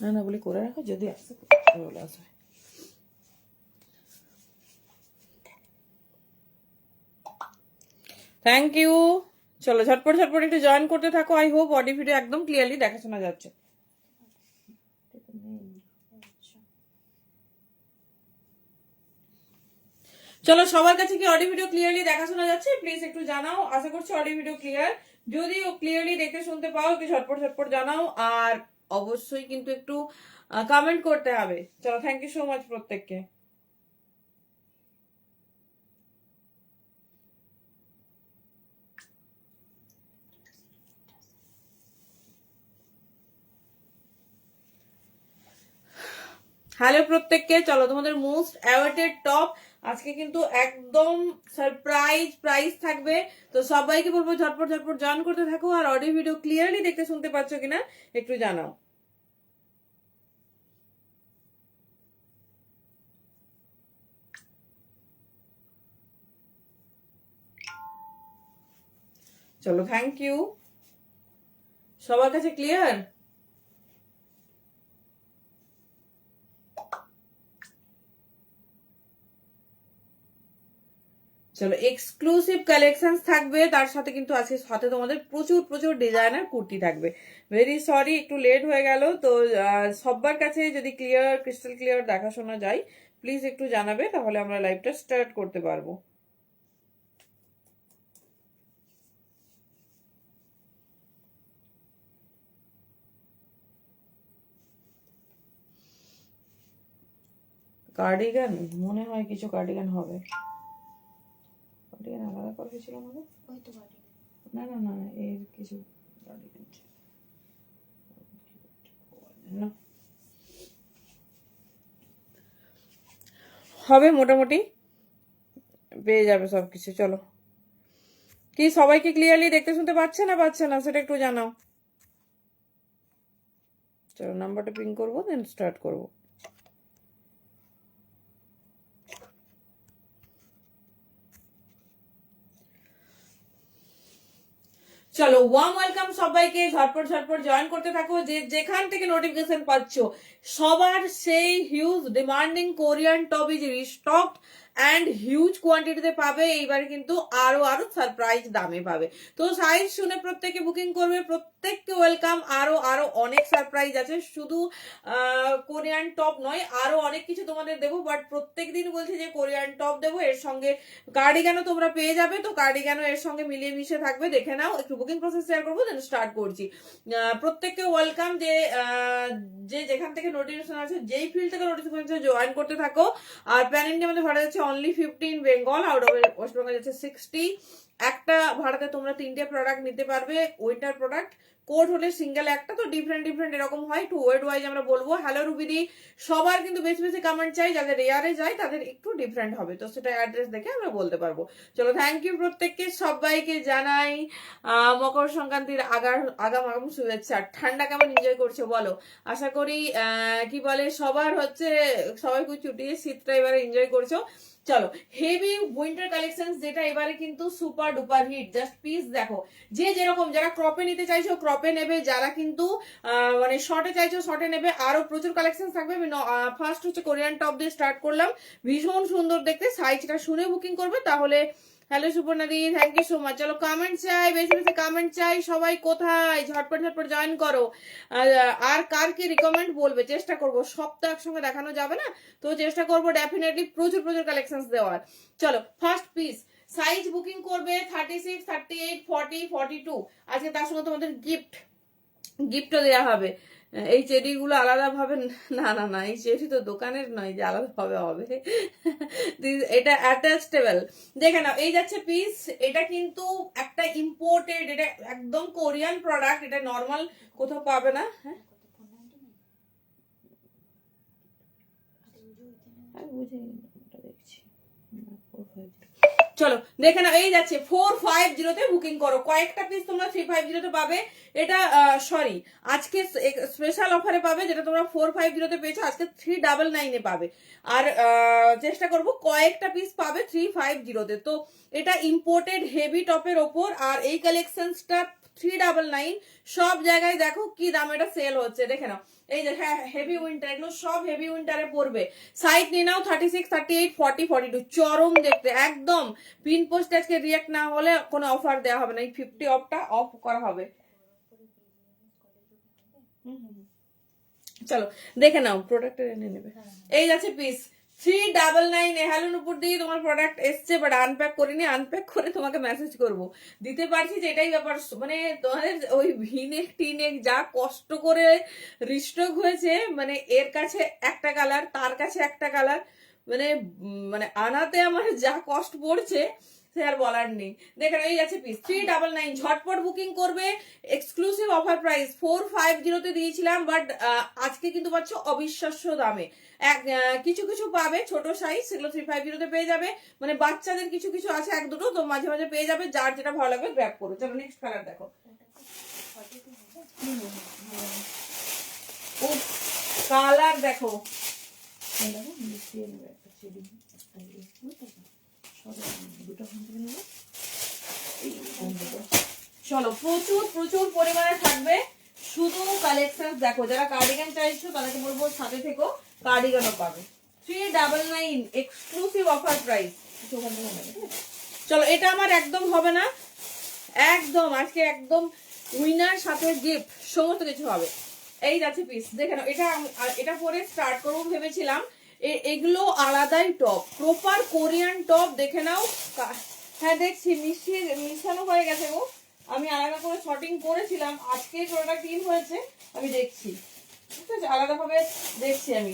না না বলি করে রাখো, যদি আসে চলে আসবে। Thank you. চলো ঝটপট ঝটপট একটু জয়েন করতে থাকো। আই হোপ বডি ভিডিও একদম ক্লিয়ারলি দেখা শোনা যাচ্ছে। চলো সবার কাছে কি অডিও ভিডিও ক্লিয়ারলি দেখা শোনা যাচ্ছে? প্লিজ একটু জানাও। আশা করছি অডিও ভিডিও ক্লিয়ার। যদি ক্লিয়ারলি দেখতে শুনতে পাও একটু ঝটপট ঝটপট জানাও। আর অবশ্যই কিন্তু একটু কমেন্ট করতে হবে। চলো থ্যাংক ইউ সো মাচ প্রত্যেককে। হ্যালো প্রত্যেককে। চলো তোমাদের মোস্ট অ্যাওয়েটেড টপ আজকে কিন্তু একদম সারপ্রাইজ প্রাইস থাকবে। তো সবাইকে বলবো ঝটপট ঝটপট জয়েন করতে থাকো। আর অডিও ভিডিও ক্লিয়ারলি দেখতে শুনতে পাচ্ছ কিনা একটু জানাও। চলো থ্যাংক ইউ। সবার কাছে ক্লিয়ার? চলো এক্সক্লুসিভ কালেকশন থাকবে, তার সাথে কিন্তু আজকে সাথে তোমাদের প্রচুর প্রচুর ডিজাইনার কুর্তি থাকবে। ভেরি সরি একটু লেট হয়ে গেল। তো সবার কাছে যদি ক্লিয়ার ক্রিস্টাল ক্লিয়ার দেখাশোনা যায় প্লিজ একটু জানাবে, তাহলে আমরা লাইভটা স্টার্ট করতে পারবো। কার্ডিগান মনে হয় কিছু কার্ডিগান হবে। কার্ডিগান আলাদা করে ছিল আমাদের। না না না এর কিছু কার্ডিগান না হবে, মোটামুটি পেয়ে যাবে সবকিছু। চলো কি সবাইকে ক্লিয়ারলি দেখতে শুনতে পাচ্ছে না সেটা একটু জানাও। চলো নাম্বারটা পিন করবো, দেন স্টার্ট করবো। চলো ওয়ার্ম ওয়েলকাম সবাইকে। ঝটপট ঝটপট জয়েন করতে থাকো। যে যেখান থেকে নোটিফিকেশন পাচ্ছ সবার সেই huge demanding Korean top is restocked and huge কোয়ান্টিটিতে পাবে। এইবার কিন্তু আরো আরো সারপ্রাইজ দামে পাবে। তো সাইজ শুনে প্রত্যেকে বুকিং করবে। প্রত্যেককে ওয়েলকাম। আরো আরো অনেক সারপ্রাইজ আছে, শুধু কোরিয়ান টপ নয়, আরো অনেক কিছু তোমাদের দেবো। বাট প্রত্যেক দিন বলছি যে কোরিয়ান টপ দেবো, এর সঙ্গে কার্ডিগানও তোমরা পেয়ে যাবে। তো কার্ডিগানও এর সঙ্গে মিলিয়ে মিশে থাকবে, দেখে নাও। একটু বুকিং প্রসেস শেয়ার করবো, দেন স্টার্ট করছি। প্রত্যেককে ওয়েলকাম। যে যে যেখান থেকে নোটিফিকেশন আছে, যেই ফিল্ড থেকে নোটিফিকেশন জয়েন করতে থাকো। আর প্যান ইন্ডিয়া মধ্যে ভাড়া যাচ্ছে only 15, Bengal out of West Bengal যাচ্ছে 60। একটা ভাড়াতে তোমরা 3টে প্রোডাক্ট নিতে পারবে। উইন্টার প্রোডাক্ট কোড হলে সিঙ্গেল একটা, তো ডিফারেন্ট ডিফারেন্ট এরকম হয়। টু ওয়েড ওয়াইজ আমরা বলবো। হ্যালো রুবিদি, সবার কিন্তু বেশি বেশি কমেন্ট চাই। যাদের রেয়ারে যায় তাদের একটু ডিফারেন্ট হবে, তো সেটা অ্যাড্রেস দেখে আমরা বলতে পারবো। চলো থ্যাংক ইউ প্রত্যেককে। সবাইকে জানাই মকর সংক্রান্তির আগাম আগাম শুভেচ্ছা। ঠান্ডা কেমন এনজয় করছো বলো? আশা করি কি বলে সবার হচ্ছে, সবাই খুব ছুটিয়ে শীতটা এবারে এনজয় করছো। চলো হেভি উইন্টার কালেকশন, যেটা এবারে কিন্তু super duper hit. Just piece দেখো। যে যেরকম, যারা ক্রপে নিতে চাইছো ক্রপে নেবে, যারা কিন্তু মানে শর্টে চাইছো শর্টে নেবে। আরো প্রচুর কালেকশন থাকবে। আমি ফার্স্ট হচ্ছে কোরিয়ান টপ দিয়ে স্টার্ট করলাম। ভীষণ সুন্দর দেখতে, সাইজটা শুনে বুকিং করবে তাহলে। হ্যালো সুপর্ণাদি, থ্যাংক ইউ সো মাচ। চলো কমেন্ট চাই, বেশি বেশি কমেন্ট চাই। সবাই কোথায়? ঝটপট ঝটপট জয়েন করো। আর কার কি রিকমেন্ড বলবে, চেষ্টা করবো। সব তো একসঙ্গে দেখানো যাবে না, তো চেষ্টা করবো ডেফিনেটলি প্রচুর প্রচুর কালেকশন দেওয়ার। চলো ফার্স্ট পিস। সাইজ বুকিং করবে 36, 38, 40, 42। আজকে তার সঙ্গে তোমাদের গিফটও দেওয়া হবে। এই চেরিগুলো আলাদা ভাবে, না না না, এই চেরি তো দোকানের নয় যে আলাদা ভাবে হবে। এটা অ্যাটাচটেবল। দেখে নাও, এই যাচ্ছে পিস। এটা কিন্তু একটা ইম্পোর্টেড, এটা একদম কোরিয়ান প্রোডাক্ট। এটা নর্মাল কোথাও পাবে না। হ্যাঁ বুঝে দেখছি। চলো দেখে নাও, এই যাচ্ছে 450-তে বুকিং করো। কয়েকটা পিস তোমরা 350-তে পাবে। এটা সরি, আজকে স্পেশাল অফারে পাবে। যেটা তোমরা 450-তে পেয়েছো আজকে 399-এ পাবে। আর চেষ্টা করবো কয়েকটা পিস পাবে 350-তে। তো এটা ইম্পোর্টেড হেভি টপের ওপর। আর এই কালেকশনসটা 399 সব জায়গায় দেখো কি দাম এটা সেল হচ্ছে, দেখে নাও। এই যে হ্যাঁ হেভি উইন্টার, এগুলো সব হেভি উইন্টারে পড়বে। সাইজ নিয়ে নাও 36, 38, 40, 42, চরম দেখতে একদম। পিন পোস্ট আজকে রিয়েক্ট না হলে কোনো অফার দেওয়া হবে না, এই 50 অফটা অফ করা হবে। চলো দেখে নাও, প্রোডাক্ট এনে নেবে। এই যাচ্ছে পিস 399 হেলুন উপর দিয়ে তোমার প্রোডাক্ট এসছে, বাট আনপ্যাক করিনি, আনপ্যাক করে তোমাকে মেসেজ করব। দিতে পারছি যে এটাই ব্যাপার, মানে তোমাদের ওই ভিনেক টিনেক যা কষ্ট করে রিস্টক হয়েছে, মানে এর কাছে একটা কালার, তার কাছে একটা কালার, মানে মানে আনাতে আমার যা কষ্ট পড়ছে সে আর বলার নেই। দেখেন এই আছে পিস 399, ঝটপট বুকিং করবে। এক্সক্লুসিভ অফার প্রাইস 450 তে দিয়েছিলাম, বাট আজকে কিন্তু পাচ্ছ অবিশ্বাস্য দামে। কিছু কিছু পাবে ছোট সাইজ, সেগুলো 350 তে পেয়ে যাবে। মানে বাচ্চাদের কিছু কিছু আছে এক দুটো, তো মাঝে মাঝে পেয়ে যাবে, যার যেটা ভালো লাগবে গ্র্যাব করো। চলো নেক্সট কালার দেখো। ও কালার দেখো, চলো প্রচুর প্রচুর পরিমাণে থাকবে, শুধু কালেকশন দেখো। যারা কার্ডিগান চাইছো তাদেরকে বলবো সাথে থেকো, কার্ডিগানও পাবে। 399 এক্সক্লুসিভ অফার প্রাইস। চলো এটা আমার একদম হবে না, একদম আজকে একদম উইনার সাথে গিফট সমস্ত কিছু হবে। এই যাচ্ছে পিস দেখে নাও। এটা পরে স্টার্ট করবো ভেবেছিলাম। এগুলো আলাদাই টপ, প্রপার কোরিয়ান টপ, দেখে নাও। হ্যাঁ দেখছি মিশানো হয়ে গেছে গো, আমি আলাদা করে শর্টিং করেছিলাম, আজকে প্রোডাক্ট ইন হয়েছে, আমি দেখছি ঠিক আছে, আলাদাভাবে দেখছি আমি,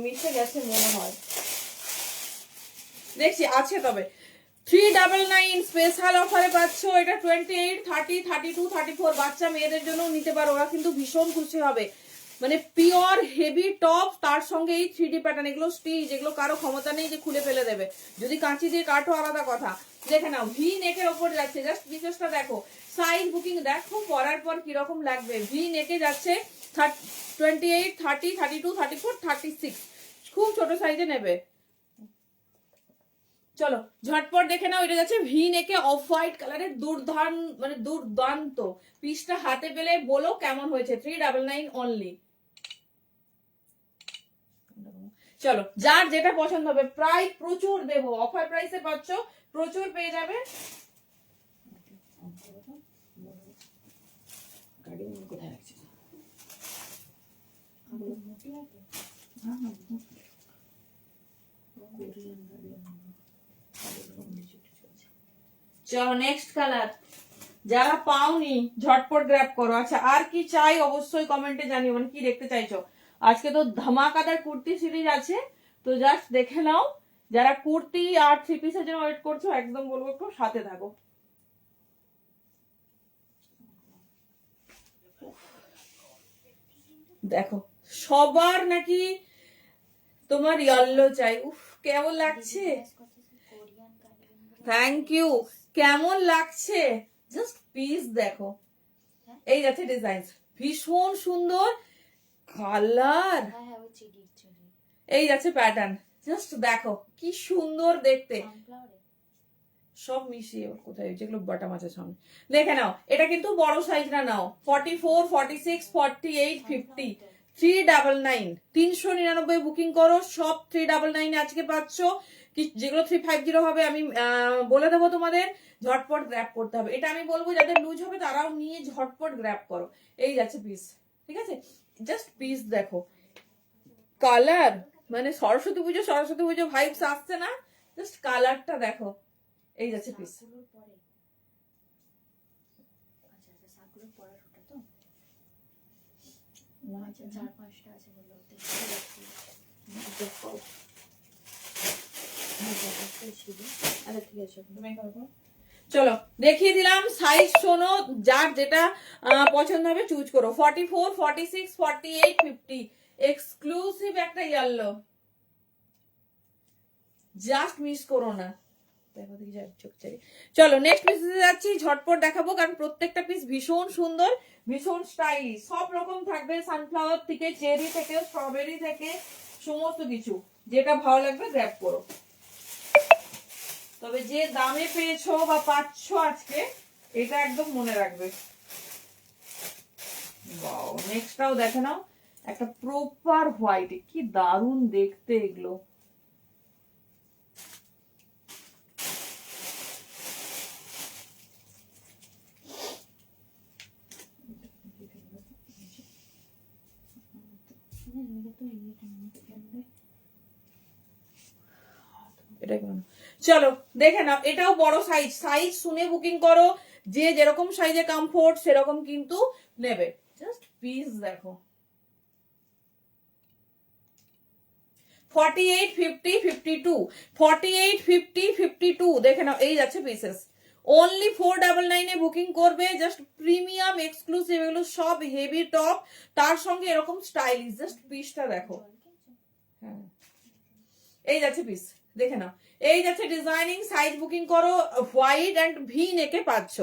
মিশে গেছে মনে হয়, দেখছি আছে। তবে 399 স্পেশাল অফারে পাচ্ছ এটা। 28, 30, 32, 34 বাচ্চা মেয়েদের জন্য নিতে পারো, ওরা কিন্তু ভীষণ খুশি হবে। মানে পিওর হেভি টপ, তার সঙ্গে এই 3D প্যাটার্ন, এগুলো স্টিচ, এগুলো কারো ক্ষমতা নেই যে খুলে ফেলে দেবে, যদি কাঁচি দিয়ে কাটো আলাদা কথা। দেখে নাও ভি নেকের ওপর যাচ্ছে, জাস্ট বিশেষটা দেখো, সাইজ বুকিং দেখো পরার পর কিরকম লাগবে। ভি নেকে যাচ্ছে 28, 30, 32, 34, 36, খুব ছোট সাইজে নেবে। চলো ঝটপট দেখে নাও, এটা যাচ্ছে ভি নেকে অফ হোয়াইট কালারের, দুর্দান্ত পিসটা হাতে পেলে বলো কেমন হয়েছে। 399 অনলি। চলো যার যেটা পছন্দ হবে, প্রাইস প্রচুর দেবো, অফার প্রাইসে পাচ্ছ, প্রচুর পেয়ে যাবে। চলো নেক্সট কালার, যারা পাওনি ঝটপট গ্র্যাব করো। আচ্ছা আর কি চাই অবশ্যই কমেন্টে জানিও, মানে কি দেখতে চাইছো। আজকে তো ধামাকাদার কুর্তি সিরিজ আছে, তো জাস্ট দেখে নাও। যারা কুর্তি আর 3 পিসের জন্য ওয়েট করছো, একদম বলবো একটু সাথে থাকো। দেখো সবার নাকি তোমার ইয়েলো চাই, উফ কেমন লাগছে, থ্যাংক ইউ, কেমন লাগছে, জাস্ট পিস দেখো। এই যাচ্ছে ডিজাইন, ভীষণ সুন্দর কালার, এই যাচ্ছে প্যাটার্ন, জাস্ট দেখো কি সুন্দর দেখতে, সব মিশিয়ে কোথায় যেগুলো বাটা মাছের সামনে। দেখে নাও এটা কিন্তু বড় সাইজ না, নাও 44, 46, 48, 50, 399, 399 বুকিং করো, সব 399 আজকে পাচ্ছ। যেগুলো 350 হবে আমি বলে দেবো তোমাদের, ঝটপট গ্র্যাব করতে হবে। এটা আমি বলবো যাদের লুজ হবে তারাও নিয়ে ঝটপট গ্র্যাব করো। এই যাচ্ছে পিস, ঠিক আছে, জাস্ট পিস দেখো, কালার মানে সরস্বতী পুজো ভাইবস আসছে না, জাস্ট কালারটা দেখো। এই যাচ্ছে পিস, চলো দেখিয়ে দিলাম সাইজ, শোনো যার যেটা পছন্দ হবে চুজ করো। 44, 46, 48, 50, এক্সক্লুসিভ একটা ইয়েলো, জাস্ট মিস করো না। চলো নেক্সট পিসে যাচ্ছি, ঝটপট দেখাবো কারণ প্রত্যেকটা পিস ভীষণ সুন্দর, ভীষণ স্টাইলিশ, সব রকম থাকবে, সানফ্লাওয়ার থেকে, চেরি থেকে, স্ট্রবেরি থেকে, সমস্ত কিছু, যেটা ভালো লাগবে গ্র্যাব করো। তবে যে দামে পেয়েছো বা পাচ্ছ আজকে, এটা একদম মনে রাখবে। ওয়াও নেক্সটটাও দেখে নাও, একটা প্রপার হোয়াইট, কি দারুণ দেখতে এগুলো। চলো দেখে নাও, এটাও বড় সাইজ, সাইজ শুনে বুকিং করো, যে যেরকম সাইজে কমফোর্ট সেরকম কিন্তু নেবে। জাস্ট পিস দেখো, 48, 50, 52, 48, 50, 52 দেখে নাও, এই যাচ্ছে পিসেস। অনলি 499 এ বুকিং করবে। জাস্ট প্রিমিয়াম এক্সক্লুসিভ, এগুলো সব হেভি টপ, তার সঙ্গে এরকম স্টাইলিশ। জাস্ট পিসটা দেখো, হ্যাঁ এই যাচ্ছে পিস, দেখে নাও এই যাচ্ছে ডিজাইনিং। সাইজ বুকিং করো, হোয়াইট অ্যান্ড ভি নেকে পাচ্ছ,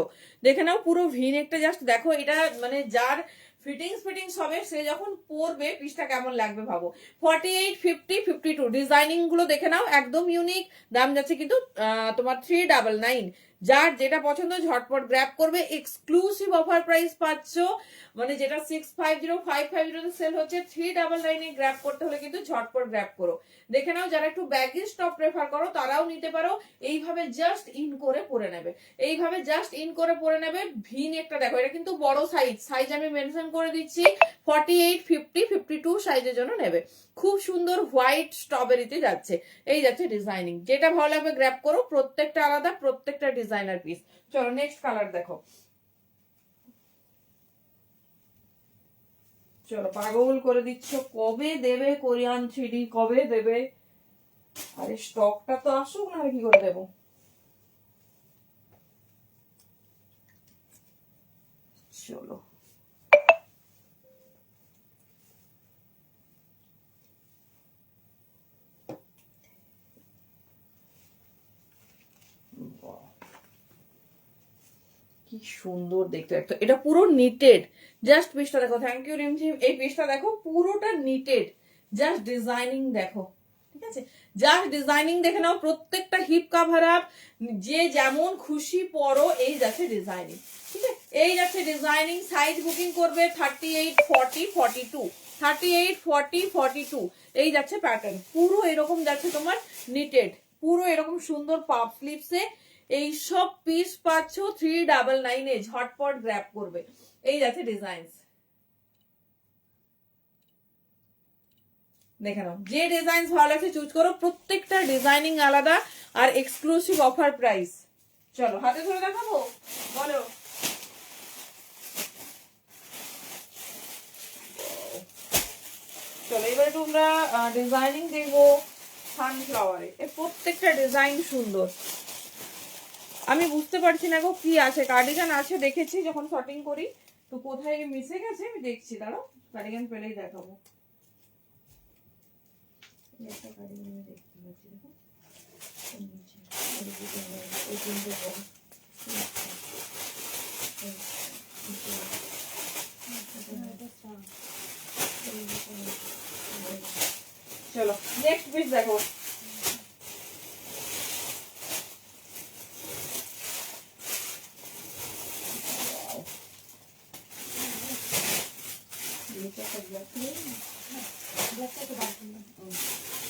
দেখে নাও পুরো ভি নেকটা জাস্ট দেখো। এটা মানে যার ফিটিংস হবে সে যখন পরবে পিসটা কেমন লাগবে ভাবো। 48, 50, 52 ডিজাইনিং গুলো দেখে নাও, একদম ইউনিক। দাম যাচ্ছে কিন্তু তোমার 399। যার যেটা পছন্দ ঝটপট গ্র্যাব করবে। এক্সক্লুসিভ অফার প্রাইস পাচ্ছ, মানে যেটা 650, 550 তে সেল হচ্ছে, 399 এ গ্র্যাব করতে হলে কিন্তু ঝটপট গ্র্যাব করো। দেখে নাও, যারা একটু ব্যাগিজ টপ প্রেফার করো তারাও নিতে পারো। এইভাবে জাস্ট ইন করে পরে নেবে, এইভাবে জাস্ট ইন করে পরে নেবে। ভি নেকটা দেখো, এটা কিন্তু বড় সাইজ, সাইজ আমি মেনশন করে দিচ্ছি, 48, 50, 52 সাইজের জন্য নেবে। খুব সুন্দর হোয়াইট স্ট্রবেরিতে যাচ্ছে, এই যাচ্ছে ডিজাইনিং। যেটা ভালো লাগবে গ্র্যাব করো, প্রত্যেকটা আলাদা, প্রত্যেকটা ডিজাইনার পিস। চলো নেক্সট কালার দেখো। চলো, পাগল করে দিচ্ছ, কবে দেবে কোরিয়ান 3D, কবে দেবে? আরে স্টকটা তো আসুক, না কি করে দেবো। চলো কি সুন্দর দেখতে, একটা এটা পুরো নিটেড। জাস্ট পিসটা দেখো, থ্যাংক ইউ রিমঝিম। এই পিসটা দেখো, পুরোটা নিটেড। জাস্ট ডিজাইনিং দেখো, ঠিক আছে, জাস্ট ডিজাইনিং দেখে নাও। প্রত্যেকটা হিপ কাভার আপ, যে যেমন খুশি পরো, এই যাচ্ছে ডিজাইনিং, ঠিক আছে, এই যাচ্ছে ডিজাইনিং। সাইজ বুকিং করবে 38, 40, 42, 38, 40, 42 এই যাচ্ছে প্যাটার্ন। পুরো এরকম যাচ্ছে তোমার নিটেড, পুরো এরকম সুন্দর পাপ স্লিভসে এই সব পিস পাচ্ছ 399 এ। ঝটপট গ্র্যাব করবে, এই যাচ্ছে ডিজাইন। দেখে নাও, যে ডিজাইন ভালো লাগছে চুজ করো, প্রত্যেকটা ডিজাইনিং আলাদা আর এক্সক্লুসিভ অফার প্রাইস। চলো হাতে ধরে দেখাবো, বলো। চলো এবারে তোমরা ডিজাইনিং দেখবো সানফ্লাওয়ারে। এর প্রত্যেকটা ডিজাইন সুন্দর। আমি বুঝতে পারছি না গো কি আছে, কার্ডিগান আছে দেখেছি যখন শর্টিং করি, তো কোথায় মিশে গেছে আমি দেখছি, দাঁড়াও কার্ডিগান পেলেই দেখাবো। চলো নেক্সট পিস দেখো।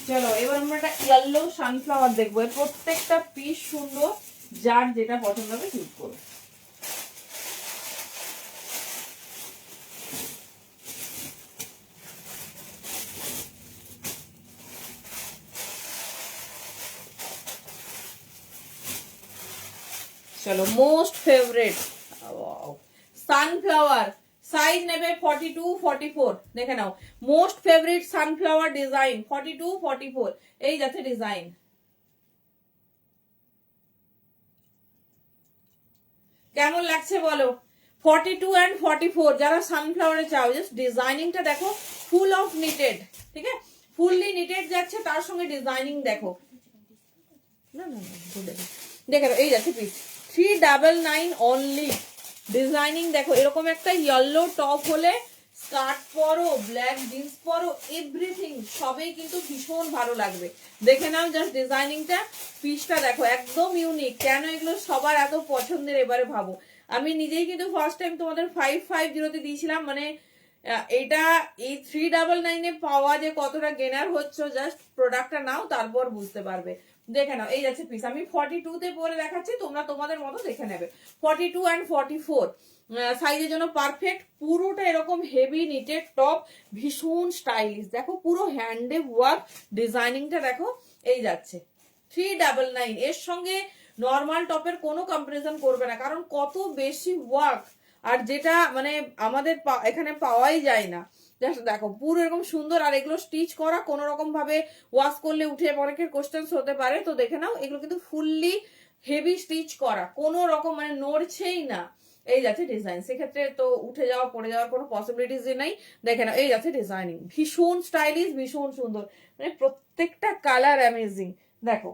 চলো এবার আমরা একটা ইয়েলো সানফ্লাওয়ার দেখবো। এর প্রত্যেকটা পিস সুন্দর, যার যেটা পছন্দ হবে চুজ করো। চলো মোস্ট ফেভারিট সানফ্লাওয়ার, সাইজ নেবে 42, 44 দেখে নাও। মোস্ট ফেভারিট সানফ্লাওয়ার ডিজাইন 42, 44 এই যাচ্ছে ডিজাইন। কেমন লাগছে বলো? 42 and 44 যারা সানফ্লাওয়ারে চাও, জাস্ট ডিজাইনিংটা দেখো, ফুল অফ নিটেড, ঠিক আছে, ফুললি নিটেড যাচ্ছে, তার সঙ্গে ডিজাইনিং দেখো। না না দেখে এই যাচ্ছে পিস 399 অনলি। ডিজাইনিং দেখো, এরকম একটা ইয়েলো টপ হলে স্কার্ট পরো, ব্ল্যাক জিন্স পরো, এভরিথিং সবেই কিন্তু ভীষণ ভালো লাগবে। দেখে নাও জাস্ট ডিজাইনিংটা, পিসটা দেখো, একদম ইউনিক। কেন এগুলো সবার এত পছন্দের এবারে ভাবো। আমি নিজেই কিন্তু ফার্স্ট টাইম তোমাদের 550 তে দিয়েছিলাম, মানে এটা এই 399 পাওয়া যে কতটা গেনার হচ্ছে, জাস্ট প্রোডাক্টটা নাও তারপর বুঝতে পারবে। দেখে নাও, এই যাচ্ছে পিস। আমি 42 তে পরে দেখাচ্ছি, তোমরা তোমাদের মতো দেখে নেবে। 42 and 44 সাইজের জন্য পারফেক্ট। পুরোটা এরকম হেভি নিটেড টপ, ভীষণ স্টাইলিশ। দেখো পুরো হ্যান্ডে ওয়ার্ক, ডিজাইনিংটা দেখো। এই যাচ্ছে 399। এর সঙ্গে নর্মাল টপের কোনো কম্পারিজন করবে না, কারণ কত বেশি ওয়ার্ক, আর যেটা মানে আমাদের এখানে পাওয়াই যায় না। জাস্ট দেখো পুরো এরকম সুন্দর। আর এগুলো স্টিচ করা, কোনো রকম ভাবে ওয়াশ করলে উঠে অনেকের কোশ্চেন্স হতে পারে, তো দেখে নাও এগুলো কিন্তু ফুললি হেভি স্টিচ করা, কোনো রকম মানে নড়ছেই না। এই যাচ্ছে ডিজাইন, সেক্ষেত্রে তো উঠে যাওয়া পড়ে যাওয়ার কোনো পসিবিলিটিস নেই। দেখে নাও, এই যাচ্ছে ডিজাইনিং, ভীষণ স্টাইলিশ, ভীষণ সুন্দর, মানে প্রত্যেকটা কালার অ্যামেজিং। দেখো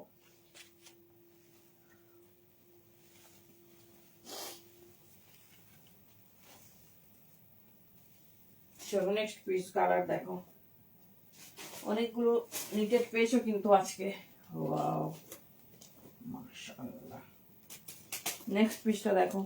চলো নেক্সট পিস কালার দেখো। অনেকগুলো নিটেড পেয়েছো কিন্তু আজকে, ওয়াও মাশাআল্লাহ। নেক্সট পিসটা দেখো।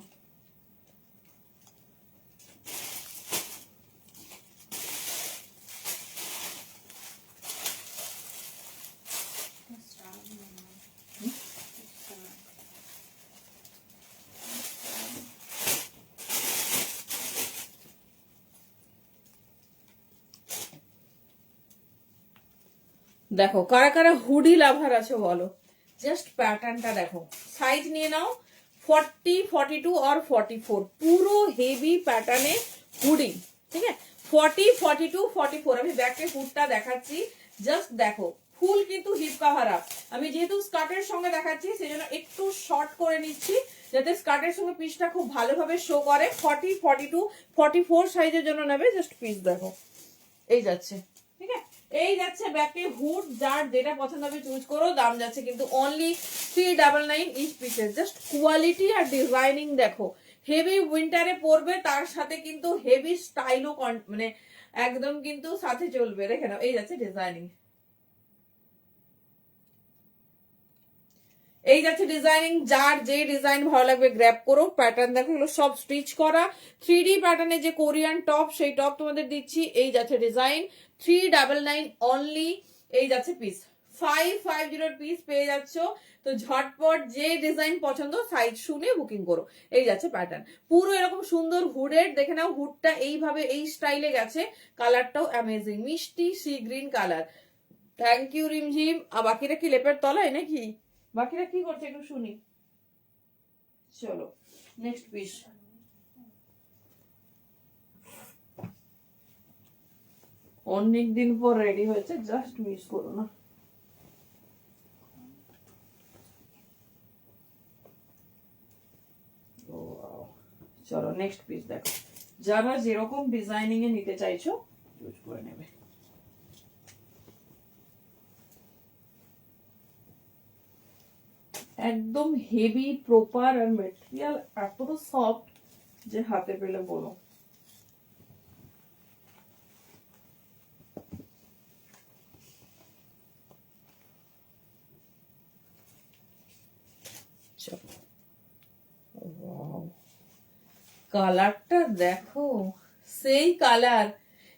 দেখো কারা কারা হুডি লাভার আছে বলো, জাস্ট প্যাটার্নটা দেখো। সাইজ নিয়ে নাও 40, 42 আর 44, পুরো হেভি প্যাটার্নে হুডি, ঠিক আছে। 40, 42, 44। আমি ব্যাকে হুডটা দেখাচ্ছি, জাস্ট দেখো ফুল কিন্তু হিপ কাভার আপ। আমি যেহেতু স্কার্টের সঙ্গে দেখাচ্ছি সেজন্য একটু শর্ট করে নিচ্ছি, যাতে স্কার্টের সঙ্গে পিসটা খুব ভালোভাবে শো করে। 40, 42, 44 সাইজের জন্য নেবে, জাস্ট পিস দেখো। এই যাচ্ছে, ঠিক আছে। এই যাচ্ছে ব্যাকে হুড, যার যেটা পছন্দ হবে চুজ করো। দাম যাচ্ছে কিন্তু only 399 each pieces. Just quality আর ডিজাইনিং দেখো, হেভি উইন্টারে পরবে, তার সাথে কিন্তু হেভি স্টাইলও মানে একদম কিন্তু সাথে চলবে। দেখে নাও, এই যাচ্ছে ডিজাইনিং, এই যাচ্ছে ডিজাইনিং। যার যে ডিজাইন ভালো লাগবে গ্র্যাব করো। প্যাটার্ন দেখো, এগুলো সব স্টিচ করা 3D প্যাটার্নের যে কোরিয়ান টপ, সেই টপ তোমাদের দিচ্ছি। এই যাচ্ছে ডিজাইন 399 অনলি। এই যাচ্ছে পিস 550 পিস পেয়ে যাচ্ছ। তো ঝটপট যে ডিজাইন পছন্দ সাইজ শুনে বুকিং করো। এই যাচ্ছে প্যাটার্ন, পুরো এরকম সুন্দর হুডের। দেখে নাও হুডটা এইভাবে এই স্টাইলে গেছে, কালারটাও অ্যামেজিং, মিষ্টি sea green colour. Thank you Rimjhim. আর বাকিরা কি লেপের তলায় নাকি? বাকিরা কি করছে একটু শুনি। চলো নেক্সট পিস। অনেকদিন পর রেডি হয়েছে, জাস্ট মিস করো না। চলো নেক্সট পিস দেখো। যারা যেরকম ডিজাইনিং এ নিতে চাইছো চুজ করে নেবে। একদম হেভি প্রপার, আর মেটেরিয়াল এতটা সফট যে হাতে পেলে বলো। কালারটা দেখো, সেই কালার।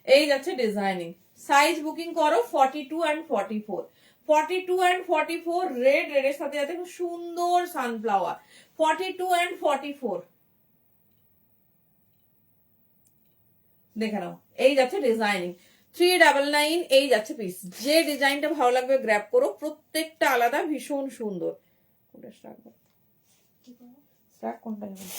এই যাচ্ছে ডিজাইনিং, সাইজ বুকিং করো 42 and 44। 42 and 44 রেড, রেডের সাথে যাচ্ছে খুব সুন্দর সানফ্লাওয়ার। 42 and 44 দেখে নাও। এই যাচ্ছে ডিজাইনিং 399। এই যাচ্ছে পিস। যে ডিজাইনটা ভালো লাগবে গ্র্যাব করো, প্রত্যেকটা আলাদা, ভীষণ সুন্দর। কোনটা স্টার্ট করো, স্টার্ট কোনটা যাবে?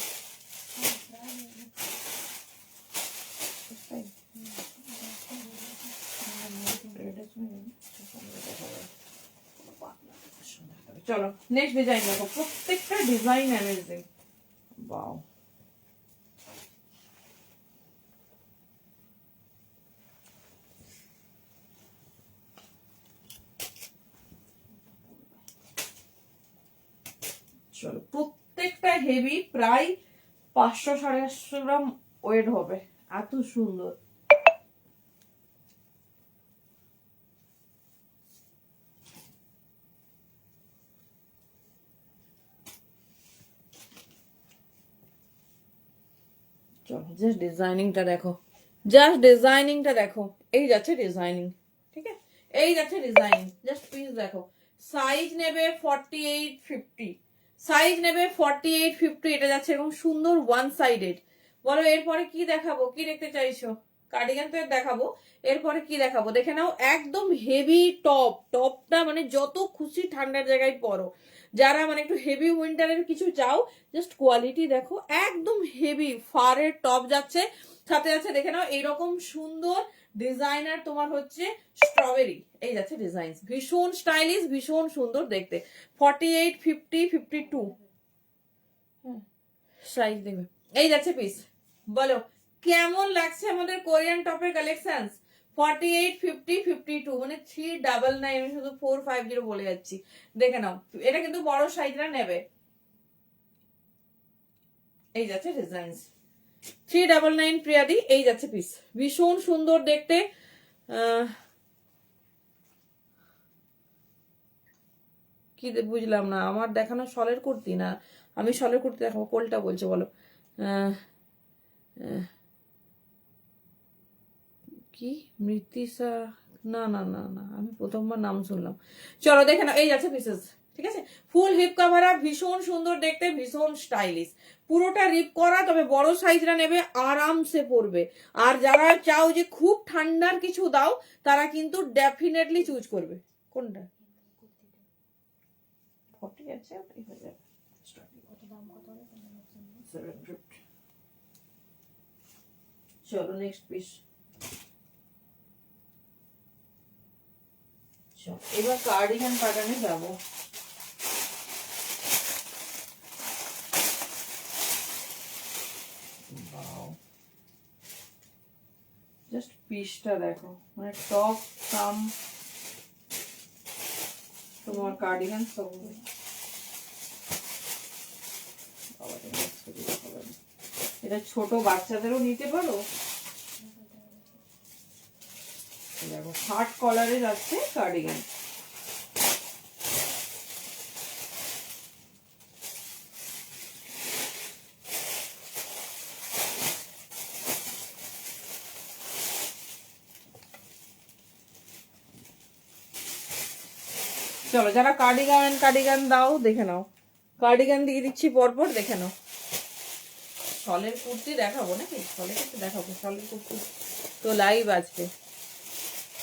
চলো নেক্সট ডিজাইন দেখো, প্রত্যেকটা ডিজাইন অ্যামেজিং, ওয়াও। চলো প্রত্যেকটা হেভি, প্রায় 500-550 গ্রাম ওয়েট হবে, এত সুন্দর। চলো জাস্ট ডিজাইনিংটা দেখো, জাস্ট ডিজাইনিংটা দেখো, এই যাচ্ছে ডিজাইনিং, ঠিক আছে, এই যাচ্ছে ডিজাইনিং, জাস্ট পিস দেখো। সাইজ নেবে 48-50, সাইজ নেবে 48-50, এটা যাচ্ছে এরকম সুন্দর ওয়ান সাইডেড। বলো এরপরে কি দেখাবো, কি দেখতে চাইছো? কার্ডিগান তো দেখাবো, এরপরে কি দেখাবো দেখে নাও। একদম হেভি টপ, টপটা মানে যত খুশি ঠান্ডার জায়গায় পরো, যারা মানে একটু হেভি উইন্টারের কিছু চাও, জাস্ট কোয়ালিটি দেখো, একদম হেভি ফারের টপ যাচ্ছে, সাথে আছে দেখে নাও এইরকম সুন্দর ডিজাইনার তোমার হচ্ছে স্ট্রবেরি, এই যাচ্ছে ডিজাইন, ভীষণ স্টাইলিশ, ভীষণ সুন্দর দেখতে। 48-50-52 সাইজ দেবে, এই যাচ্ছে পিস। বলো কেমন লাগছে আমাদের কোরিয়ান টপের কালেকশন? 48-50-52 মানে 399, আমি শুধু 450 বলে যাচ্ছি, দেখে নাও। এটা কিন্তু বড় সাইজরা নেবে, এই যাচ্ছে ডিজাইন। 399 প্রিয়াদি, এই যাচ্ছে পিস, ভীষণ সুন্দর দেখতে। কি বুঝলাম না, আমার দেখানো শলের কুর্তি না, আমি শলের কুর্তি দেখাবো, কোলটা বলছে বলো। কি মৃত্যুষা, না না না না, আমি প্রথমবার নাম শুনলাম। চলো দেখে নাও, এই যাচ্ছে পিসেস, ঠিক আছে, ফুল হিপ কাভার আপ, ভীষণ সুন্দর দেখতে, ভীষণ স্টাইলিশ, পুরোটা রিপ করা, তবে বড় সাইজরা নেবে আরামসে পরবে। আর যারা চাও যে খুব ঠান্ডার কিছু দাও, তারা কিন্তু ডেফিনেটলি চুজ করবে। কোনটা 40 আছে, ওটাই হয়ে যাবে। 750। চলো নেক্সট পিস। এবার কার্ডিগান প্যাটার্নে যাবো। জাস্ট পিসটা দেখো, মানে টপ কাম তোমার কার্ডিগান সব। এটা ছোট বাচ্চাদেরও নিতে পারো, দেখো 60 কলারে যাচ্ছে কার্ডিগান। চলো যারা কার্ডিগান দাও দেখে নাও, কার্ডিগান দিয়ে দিচ্ছি পরপর, দেখে নাও। শলের কুর্তি দেখাবো নাকি, শলের কুর্তি দেখাবো, শলের কুর্তি তো লাইভ আসবে।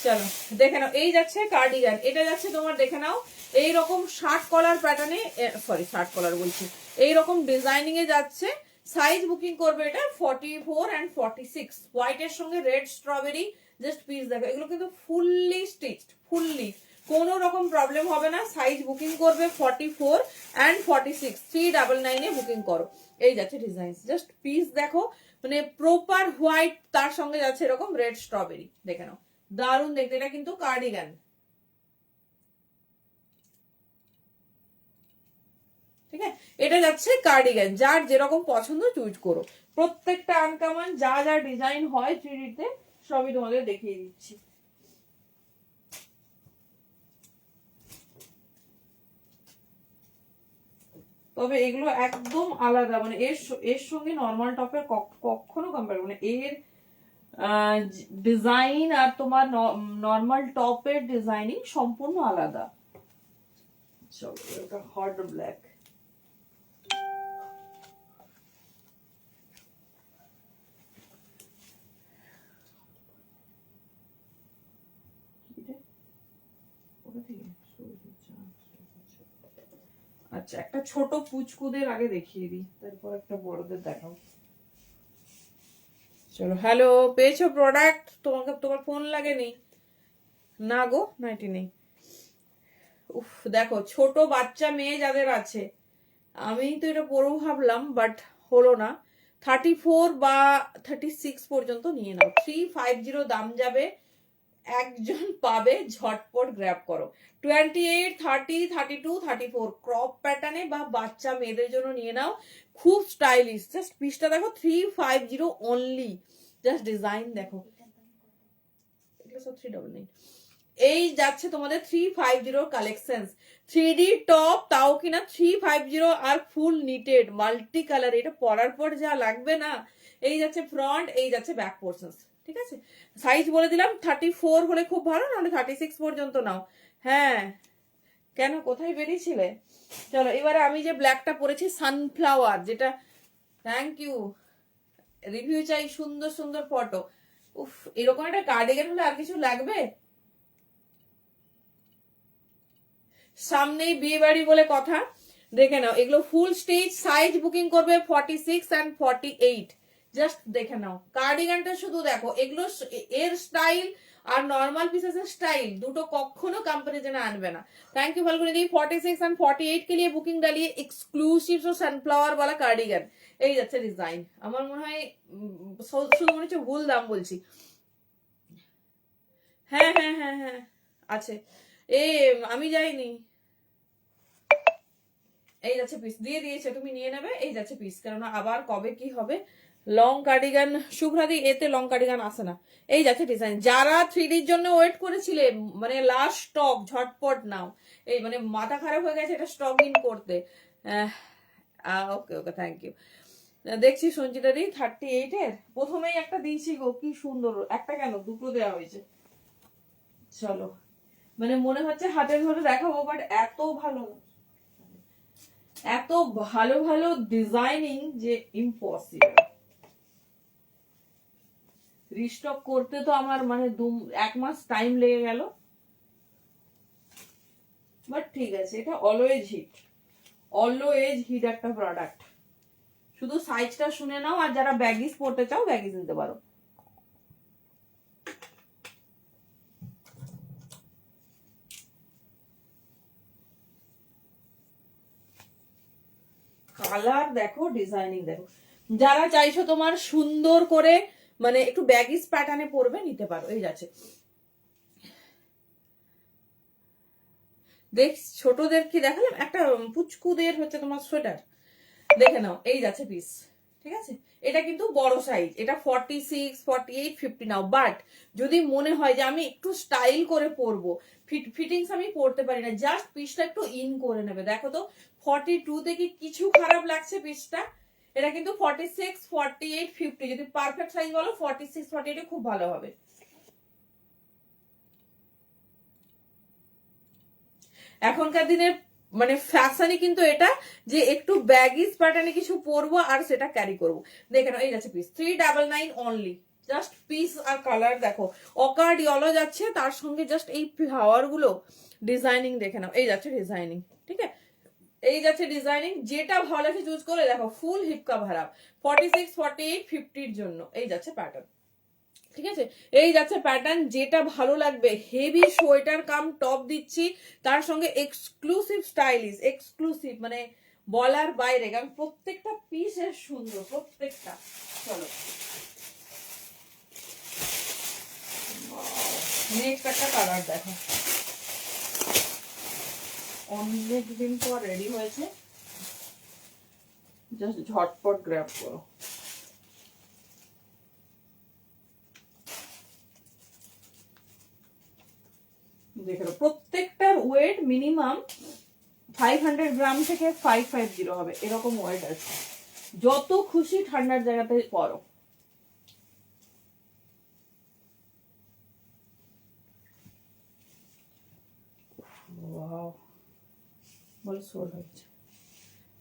চলো দেখে নাও, এই যাচ্ছে কার্ডিগান, এটা যাচ্ছে তোমার দেখে নাও এইরকম 60 কলার প্যাটার্নে, সরি 60 কলার বলছি, এইরকম ডিজাইনিং এ যাচ্ছে। সাইজ বুকিং করবে এটা 44 and 46, হোয়াইটের সঙ্গে রেড স্ট্রবেরি, জাস্ট পিস দেখো, এগুলো কিন্তু ফুললি স্টিচড, ফুললি কোনো রকম প্রবলেম হবে না। সাইজ বুকিং করবে 44 and 46, 399 এ বুকিং করো, এই যাচ্ছে ডিজাইন, জাস্ট পিস দেখো, মানে প্রপার হোয়াইট, তার সঙ্গে যাচ্ছে এরকম রেড স্ট্রবেরি, দেখে নাও দারুণ দেখতে। এটা কিন্তু কার্ডিগান, ঠিক আছে, এটা যাচ্ছে কার্ডিগান, যার যেরকম পছন্দ চুজ করো। প্রত্যেকটা আনকমন, যা যা ডিজাইন হয় 3D তে সবই তোমাদের দেখিয়ে দিচ্ছি। তবে এগুলো একদম আলাদা, মানে এর সঙ্গে নর্মাল টপের কখনো কম্পেয়ার, মানে এর ডিজাইন আর তোমার নর্মাল টপের ডিজাইনিং সম্পূর্ণ আলাদা। চলো এটা হট ব্ল্যাক, আচ্ছা একটা ছোট পুচকুদের আগে দেখিয়ে দিই, তারপর একটা বড়দের দেখাও। চলো হ্যালো, পেয়েছো প্রোডাক্ট? তোমার ফোন লাগেনি না গো, নাইটি নেই। উফ দেখো, ছোট বাচ্চা মেয়ে যাদের আছে, আমি তো এটা পরবো ভাবলাম বাট হলো না, 34 বা 36 পর্যন্ত নিয়ে নাও, 350 দাম যাবে, একজন পাবে, ঝটপট গ্র্যাব করো। 28, 30, 32, 34 ক্রপ প্যাটার্নে বা বাচ্চা মেয়েদের জন্য নিয়ে নাও, খুব স্টাইলিশ, জাস্ট পিসটা দেখো, 350 অনলি, জাস্ট ডিজাইন দেখো, এগুলো সব 399। এই যাচ্ছে তোমাদের 350 কালেকশন, 3D টপ, তাও কিনা 350, আর ফুল নিটেড মাল্টি কালার, এটা পরার পর যা লাগবে না। এই যাচ্ছে ফ্রন্ট, এই যাচ্ছে ব্যাক পোর্শন, ঠিক আছে, সাইজ বলে দিলাম 34 হলে খুব ভালো, নাহলে 36 পর্যন্ত নাও। হ্যাঁ, কেন কোথায় বেরিয়েছিলে? চলো এবারে আমি যে ব্ল্যাকটা পরেছি সানফ্লাওয়ার, যেটা, থ্যাংক ইউ, রিভিউ চাই, সুন্দর সুন্দর ফটো। উফ, এরকম একটা কার্ডিগান হলে আর কিছু লাগবে? সামনেই বিয়ে বাড়ি বলে কথা, দেখে নাও এগুলো ফুল স্টিচ, সাইজ বুকিং করবে 46 and 48, জাস্ট দেখে নাও কার্ডিগানটা, শুধু দেখো এগুলো, এর স্টাইল আর নর্মাল পিসেসের স্টাইল দুটো কখনো কোম্পানি যেন আনবে না। Thank you Falguni di. 46 and 48 के लिए बुकिंग डालिए, एक्सक्लूसिव जो सनफ्लावर वाला कार्डिगन। এই যাচ্ছে ডিজাইন, আমার মনে হয় শুধু মনে হচ্ছে ভুল দাম বলছি। হ্যাঁ হ্যাঁ হ্যাঁ হ্যাঁ আছে, এ আমি যাইনি। এই যাচ্ছে পিস, দিয়ে দিয়েছে, তুমি নিয়ে নেবে। এই যাচ্ছে পিস, কেননা আবার কবে কি হবে। লং কার্ডিগান শুভ্রাদি, এতে লং কার্ডিগান আসে না। এই যাচ্ছে ডিজাইন, যারা 3Dর জন্য ওয়েট করেছিলে, মানে লাস্ট স্টক, ঝটপট নাও। এই মানে মাথা খারাপ হয়ে গেছে এটা স্টক ইন করতে। ওকে ওকে, থ্যাংক ইউ। দেখছি সঞ্চিতাদি 38 এর প্রথমেই একটা দিয়েছি গো, কি সুন্দর, একটা কেন দুটো দেওয়া হয়েছে। চলো, মানে মনে হচ্ছে হাতের ধরে দেখাবো, বাট এত ভালো, এত ভালো ভালো ডিজাইনিং যে ইম্পসিবল। রিস্টক করতে তো আমার মানে 1 মাস টাইম লেগে গেল, বাট ঠিক আছে, এটা অলওয়েজ হিট, অলওয়েজ হিট একটা প্রোডাক্ট। শুধু সাইজটা শুনে নাও, আর যারা ব্যাগিস পড়তে চাও ব্যাগিস নিতে পারো। কালার দেখো, ডিজাইনিং দেখো, যারা চাইছো তোমার সুন্দর করে মানে একটু ব্যাগিস প্যাটার্নে পরবে, নিতে পারো। এই যাচ্ছে, দেখ ছোটদের কি দেখালাম, একটা পুচকুদের হচ্ছে তোমার সোয়েটার, দেখে নাও। এই যাচ্ছে পিস, ঠিক আছে, এটা কিন্তু বড় সাইজ, এটা 46, 48, 50 নাও। বাট যদি মনে হয় যে আমি একটু স্টাইল করে পরবো, ফিটিংস আমি পরতে পারি না, জাস্ট পিসটা একটু ইন করে নেবে। দেখো তো 42 তে কি কিছু খারাপ লাগছে পিসটা? এটা কিন্তু 46, 48, 50, যদি পারফেক্ট সাইজ বলো 46, 48 খুব ভালো হবে। এখনকার দিনের মানে ফ্যাশনই কিন্তু এটা, যে একটু ব্যাগিস প্যাটার্নে কিছু পরবো আর সেটা ক্যারি করবো। দেখে নাও, এই যাচ্ছে পিস 399 অনলি। জাস্ট পিস আর কালার দেখো, অকার্ড ইয়েলো যাচ্ছে, তার সঙ্গে জাস্ট এই ফ্লাওয়ার গুলো ডিজাইনিং দেখে নাও। এই যাচ্ছে ডিজাইনিং, ঠিক আছে, এই যাচ্ছে ডিজাইনিং, যেটা ভালো লাগছে চুজ করে দেখো। ফুল হিপ কভার আপ 46, 48, 50 জন্য। এই যাচ্ছে প্যাটার্ন, ঠিক আছে, এই যাচ্ছে প্যাটার্ন, যেটা ভালো লাগবে। হেভি সোয়েটার কাম টপ দিচ্ছি, তার সঙ্গে এক্সক্লুসিভ স্টাইলিশ, এক্সক্লুসিভ মানে বলার বাইরে, কারণ প্রত্যেকটা পিস এর সুন্দর, প্রত্যেকটা। চলো নেক্সট একটা কালার দেখো, অনেক দিন পর রেডি হয়েছে, জাস্ট ঝটপট গ্র্যাব করো। দেখে প্রত্যেকটার ওয়েট মিনিমাম 500 গ্রাম থেকে 550 হবে, এরকম ওয়েট আছে। যত খুশি ঠান্ডার জায়গাতে পরো।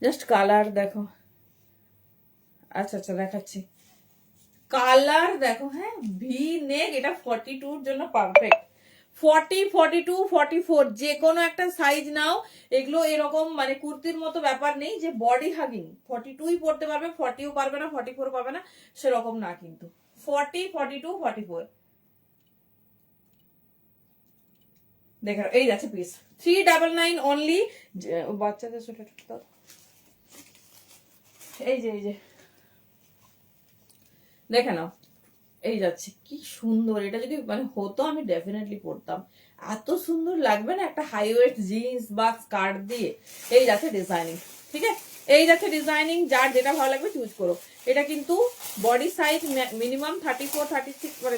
জাস্ট কালার দেখো, আচ্ছা আচ্ছা দেখাচ্ছি, কালার দেখো। হ্যাঁ, ভি নেক, এটা 42 জন্য পারফেক্ট। 40, 42, 44 যে কোনো একটা সাইজ নাও। এগুলো এরকম মানে কুর্তির মতো ব্যাপার নেই যে বডি হাগিং, 42ই পড়তে পারবে, 40ও পারবে না, 44 পারবে না, সেরকম না কিন্তু। 40, 42, 44 দেখো। এই যাচ্ছে পিস 399 অনলি। বাচ্চাদের সোয়েটার, এই যে এই যে দেখে নাও, এই যাচ্ছে কি সুন্দর। এটা যদি মানে হতো আমি ডেফিনেটলি পরতাম, এত সুন্দর লাগবে না একটা হাই ওয়েট জিন্স বা স্কার্ট দিয়ে। এই যাচ্ছে ডিজাইনিং, ঠিক আছে, এই যাচ্ছে ডিজাইনিং, যার যেটা ভালো লাগবে চুজ করো। এটা কিন্তু বডি সাইজ মিনিমাম 34, 36 মানে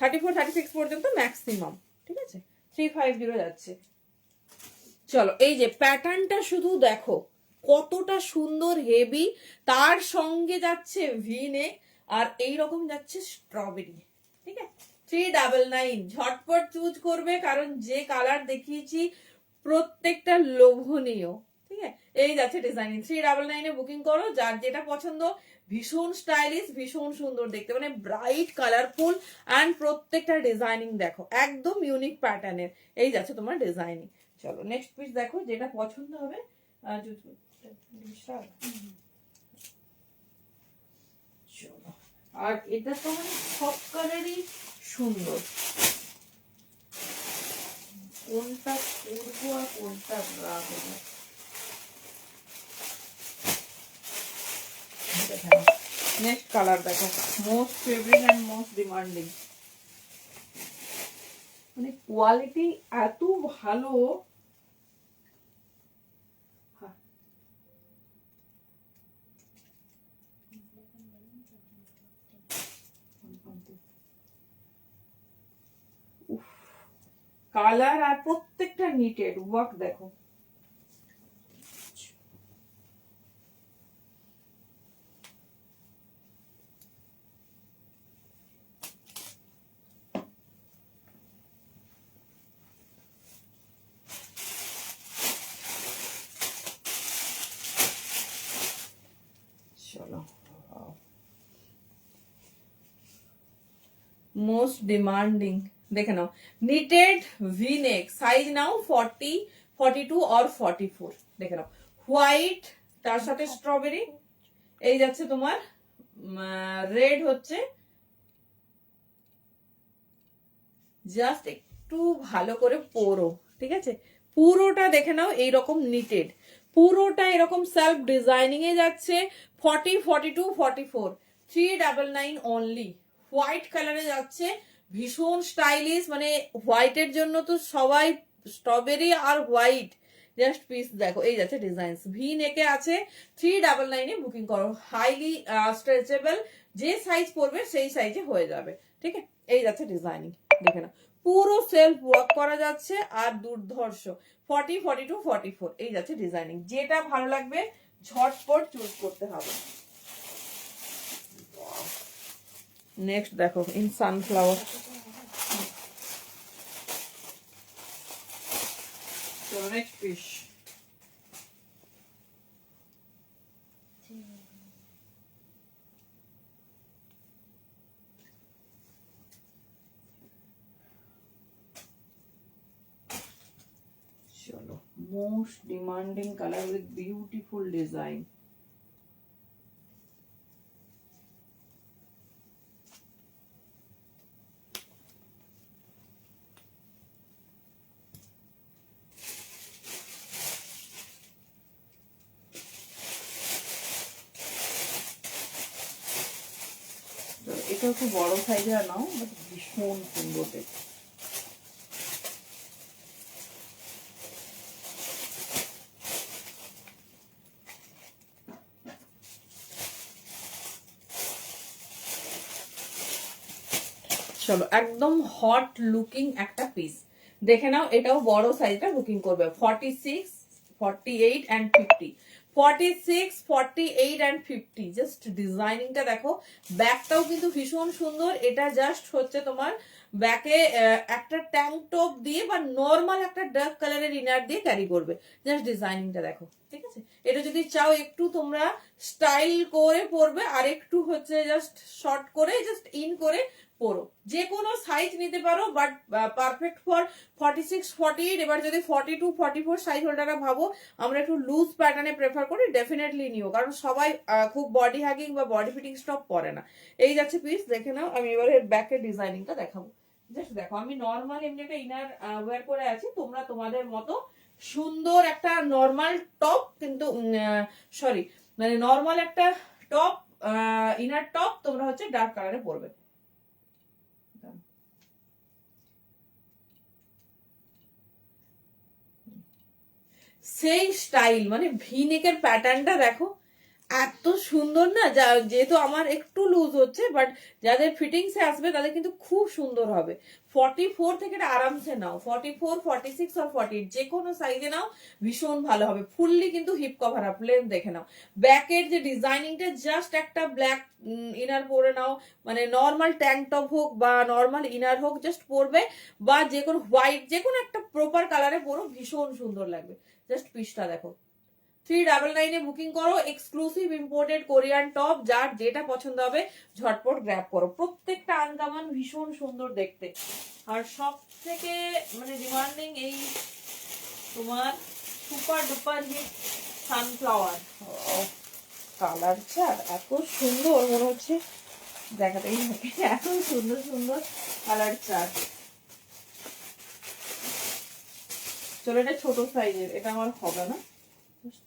34, 36 পর্যন্ত ম্যাক্সিমাম, ঠিক আছে, 350 যাচ্ছে। চলো, এই যে প্যাটার্নটা শুধু দেখো কতটা সুন্দর, হেভি, তার সঙ্গে যাচ্ছে ভি নেক, আর এই রকম যাচ্ছে স্ট্রবেরি, ঠিক আছে 399 ঝটপট চুজ করবে, কারণ যে কালার দেখিয়েছি প্রত্যেকটা লোভনীয়। ঠিক আছে, এই যাচ্ছে ডিজাইনিং 399 বুকিং করো, যার যেটা পছন্দ। ভীষণ স্টাইলিশ, ভীষণ সুন্দর দেখতে, মানে ব্রাইট কালারফুল অ্যান্ড প্রত্যেকটা ডিজাইনিং দেখো একদম ইউনিক প্যাটার্নের। এই যাচ্ছে তোমার ডিজাইনিং। চলো নেক্সট পিস দেখো, যেটা পছন্দ হবে। চলো, আর এটা তো মানে সব কালারই সুন্দর, কোনটা করবো আর কোনটা রাখবো। নেক্সট কালার দেখো, most favourite and most demanding, মানে কোয়ালিটি এত ভালো। কালার আর প্রত্যেকটা নিটেড ওয়ার্ক দেখো। চলো, মোস্ট ডিমান্ডিং দেখে নাও, নিটেড ভি নেক, সাইজ নাও 40, 42 और 44। দেখে নাও হোয়াইট, তার সাথে স্ট্রবেরি। এই যাচ্ছে তোমার রেড, হচ্ছে জাস্ট একটু ভালো করে পরো। ঠিক আছে, পুরোটা দেখে নাও এইরকম নিটেড, পুরোটা এরকম সেলফ ডিজাইনিং এ যাচ্ছে। 40, 42, 44, 399 অনলি। হোয়াইট কালারে যাচ্ছে, ভীষণ স্টাইলিশ, মানে হোয়াইটের জন্য তো সবাই স্ট্রবেরি আর হোয়াইট। জাস্ট পিস দেখো, এই যাচ্ছে ডিজাইন, ভি নেকে আছে। 399 বুকিং করো, হাইলি স্ট্রেচেবল, যে সাইজ পড়বে সেই সাইজে হয়ে যাবে। ঠিক আছে, এই যাচ্ছে ডিজাইনিং দেখে নাও, পুরো সেলফ ওয়ার্ক করা যাচ্ছে আর দুর্ধর্ষ। 40, 42, 44 এই যাচ্ছে ডিজাইনিং। যেটা ভালো লাগবে ঝটপট চুজ করতে হবে। নেক্সট দেখো, ইন সানফ্লাওয়ার। চলো নেক্সট পিস। চলো, most demanding colour with beautiful design. এটা একটু বড় সাইজের নাও, বাট ভীষণ সুন্দর দেখতে। চলো, একদম হট লুকিং একটা পিস দেখে নাও। এটাও বড় সাইজটা বুকিং করবে, 46, 48 and 50। 46, 48 and 50। জাস্ট ডিজাইনিংটা দেখো, ব্যাকটাও কিন্তু ভীষণ সুন্দর। এটা জাস্ট হচ্ছে তোমার ব্যাকে একটা ট্যাঙ্ক টপ দিয়ে বা নর্মাল একটা ডার্ক কালারের ইনার দিয়ে ক্যারি করবে। জাস্ট ডিজাইনিংটা দেখো। ঠিক আছে, এটা যদি চাও একটু তোমরা স্টাইল করে পরবে, আর একটু হচ্ছে জাস্ট শর্ট করে জাস্ট ইন করে পরো, যে কোনো সাইজ নিতে পারো, বাট পারফেক্ট ফর 46, 48। এবার যদি 42, 44 সাইজ হোল্ডাররা ভাবো আমরা একটু লুজ প্যাটার্নে প্রেফার করি, ডেফিনেটলি নিও, কারণ সবাই খুব বডি হ্যাগিং বা বডি ফিটিং স্টপ পরে না। এই যাচ্ছে পিস দেখে নাও। আমি এবারে ব্যাকের ডিজাইনিংটা দেখাবো। জাস্ট দেখো, আমি নর্মাল এমনি একটা ইনার ওয়্যার করে আছি, তোমরা তোমাদের মতো সুন্দর একটা নর্মাল টপ, কিন্তু সরি মানে নর্মাল একটা টপ, ইনার টপ তোমরা হচ্ছে ডার্ক কালারে পরবে। সেই স্টাইল, মানে ভি নেকের প্যাটার্নটা দেখো, এত সুন্দর না, যেহেতু আমার একটু লুজ হচ্ছে, বাট যাদের ফিটিংসে আসবে তাদের কিন্তু খুব সুন্দর হবে। 44 থেকে এটা আরামসে নাও, 44, 46 আর 48 যে কোনো সাইজে নাও, ভীষণ ভালো হবে। ফুললি কিন্তু হিপ কভার আপ, লেন্থ দেখে নাও। ব্যাকের যে ডিজাইনিংটা, জাস্ট একটা ব্ল্যাক ইনার পরে নাও, মানে নর্মাল ট্যাঙ্ক টপ হোক বা নর্মাল ইনার হোক, জাস্ট পরবে, বা যে কোনো হোয়াইট যে কোনো একটা প্রপার কালারে পরো, ভীষণ সুন্দর লাগবে। জাস্ট পিসটা দেখো। 399 বুকিং করো, এক্সক্লুসিভ ইম্পোর্টেড কোরিয়ান টপ, যার যেটা পছন্দ হবে ঝটপট গ্র্যাব করো। প্রত্যেকটা আনকমন, ভীষণ সুন্দর দেখতে। আর সব থেকে মানে ডিমান্ডিং এই তোমার super duper hit sunflower colour চার, এত সুন্দর মনে হচ্ছে দেখাতেই থাকে, এত সুন্দর সুন্দর কালার চার। চলো, এটা ছোট সাইজের, এটা আমার হবে না,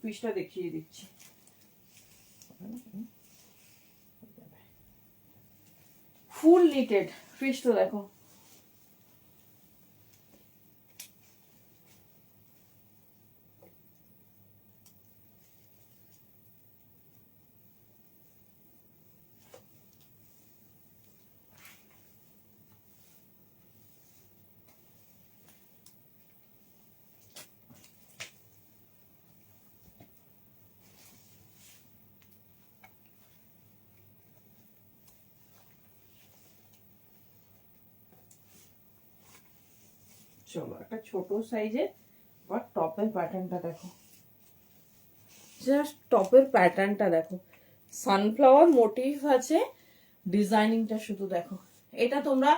পিসটা দেখিয়ে দিচ্ছি। ফুল নিটেড পিসটা দেখো। চলো, একটা ছোট সাইজের, বাট টপের প্যাটার্নটা দেখো, জাস্ট টপের প্যাটার্নটা দেখো, সানফ্লাওয়ার মোটিভ আছে, ডিজাইনিংটা শুধু দেখো। এটা তোমরা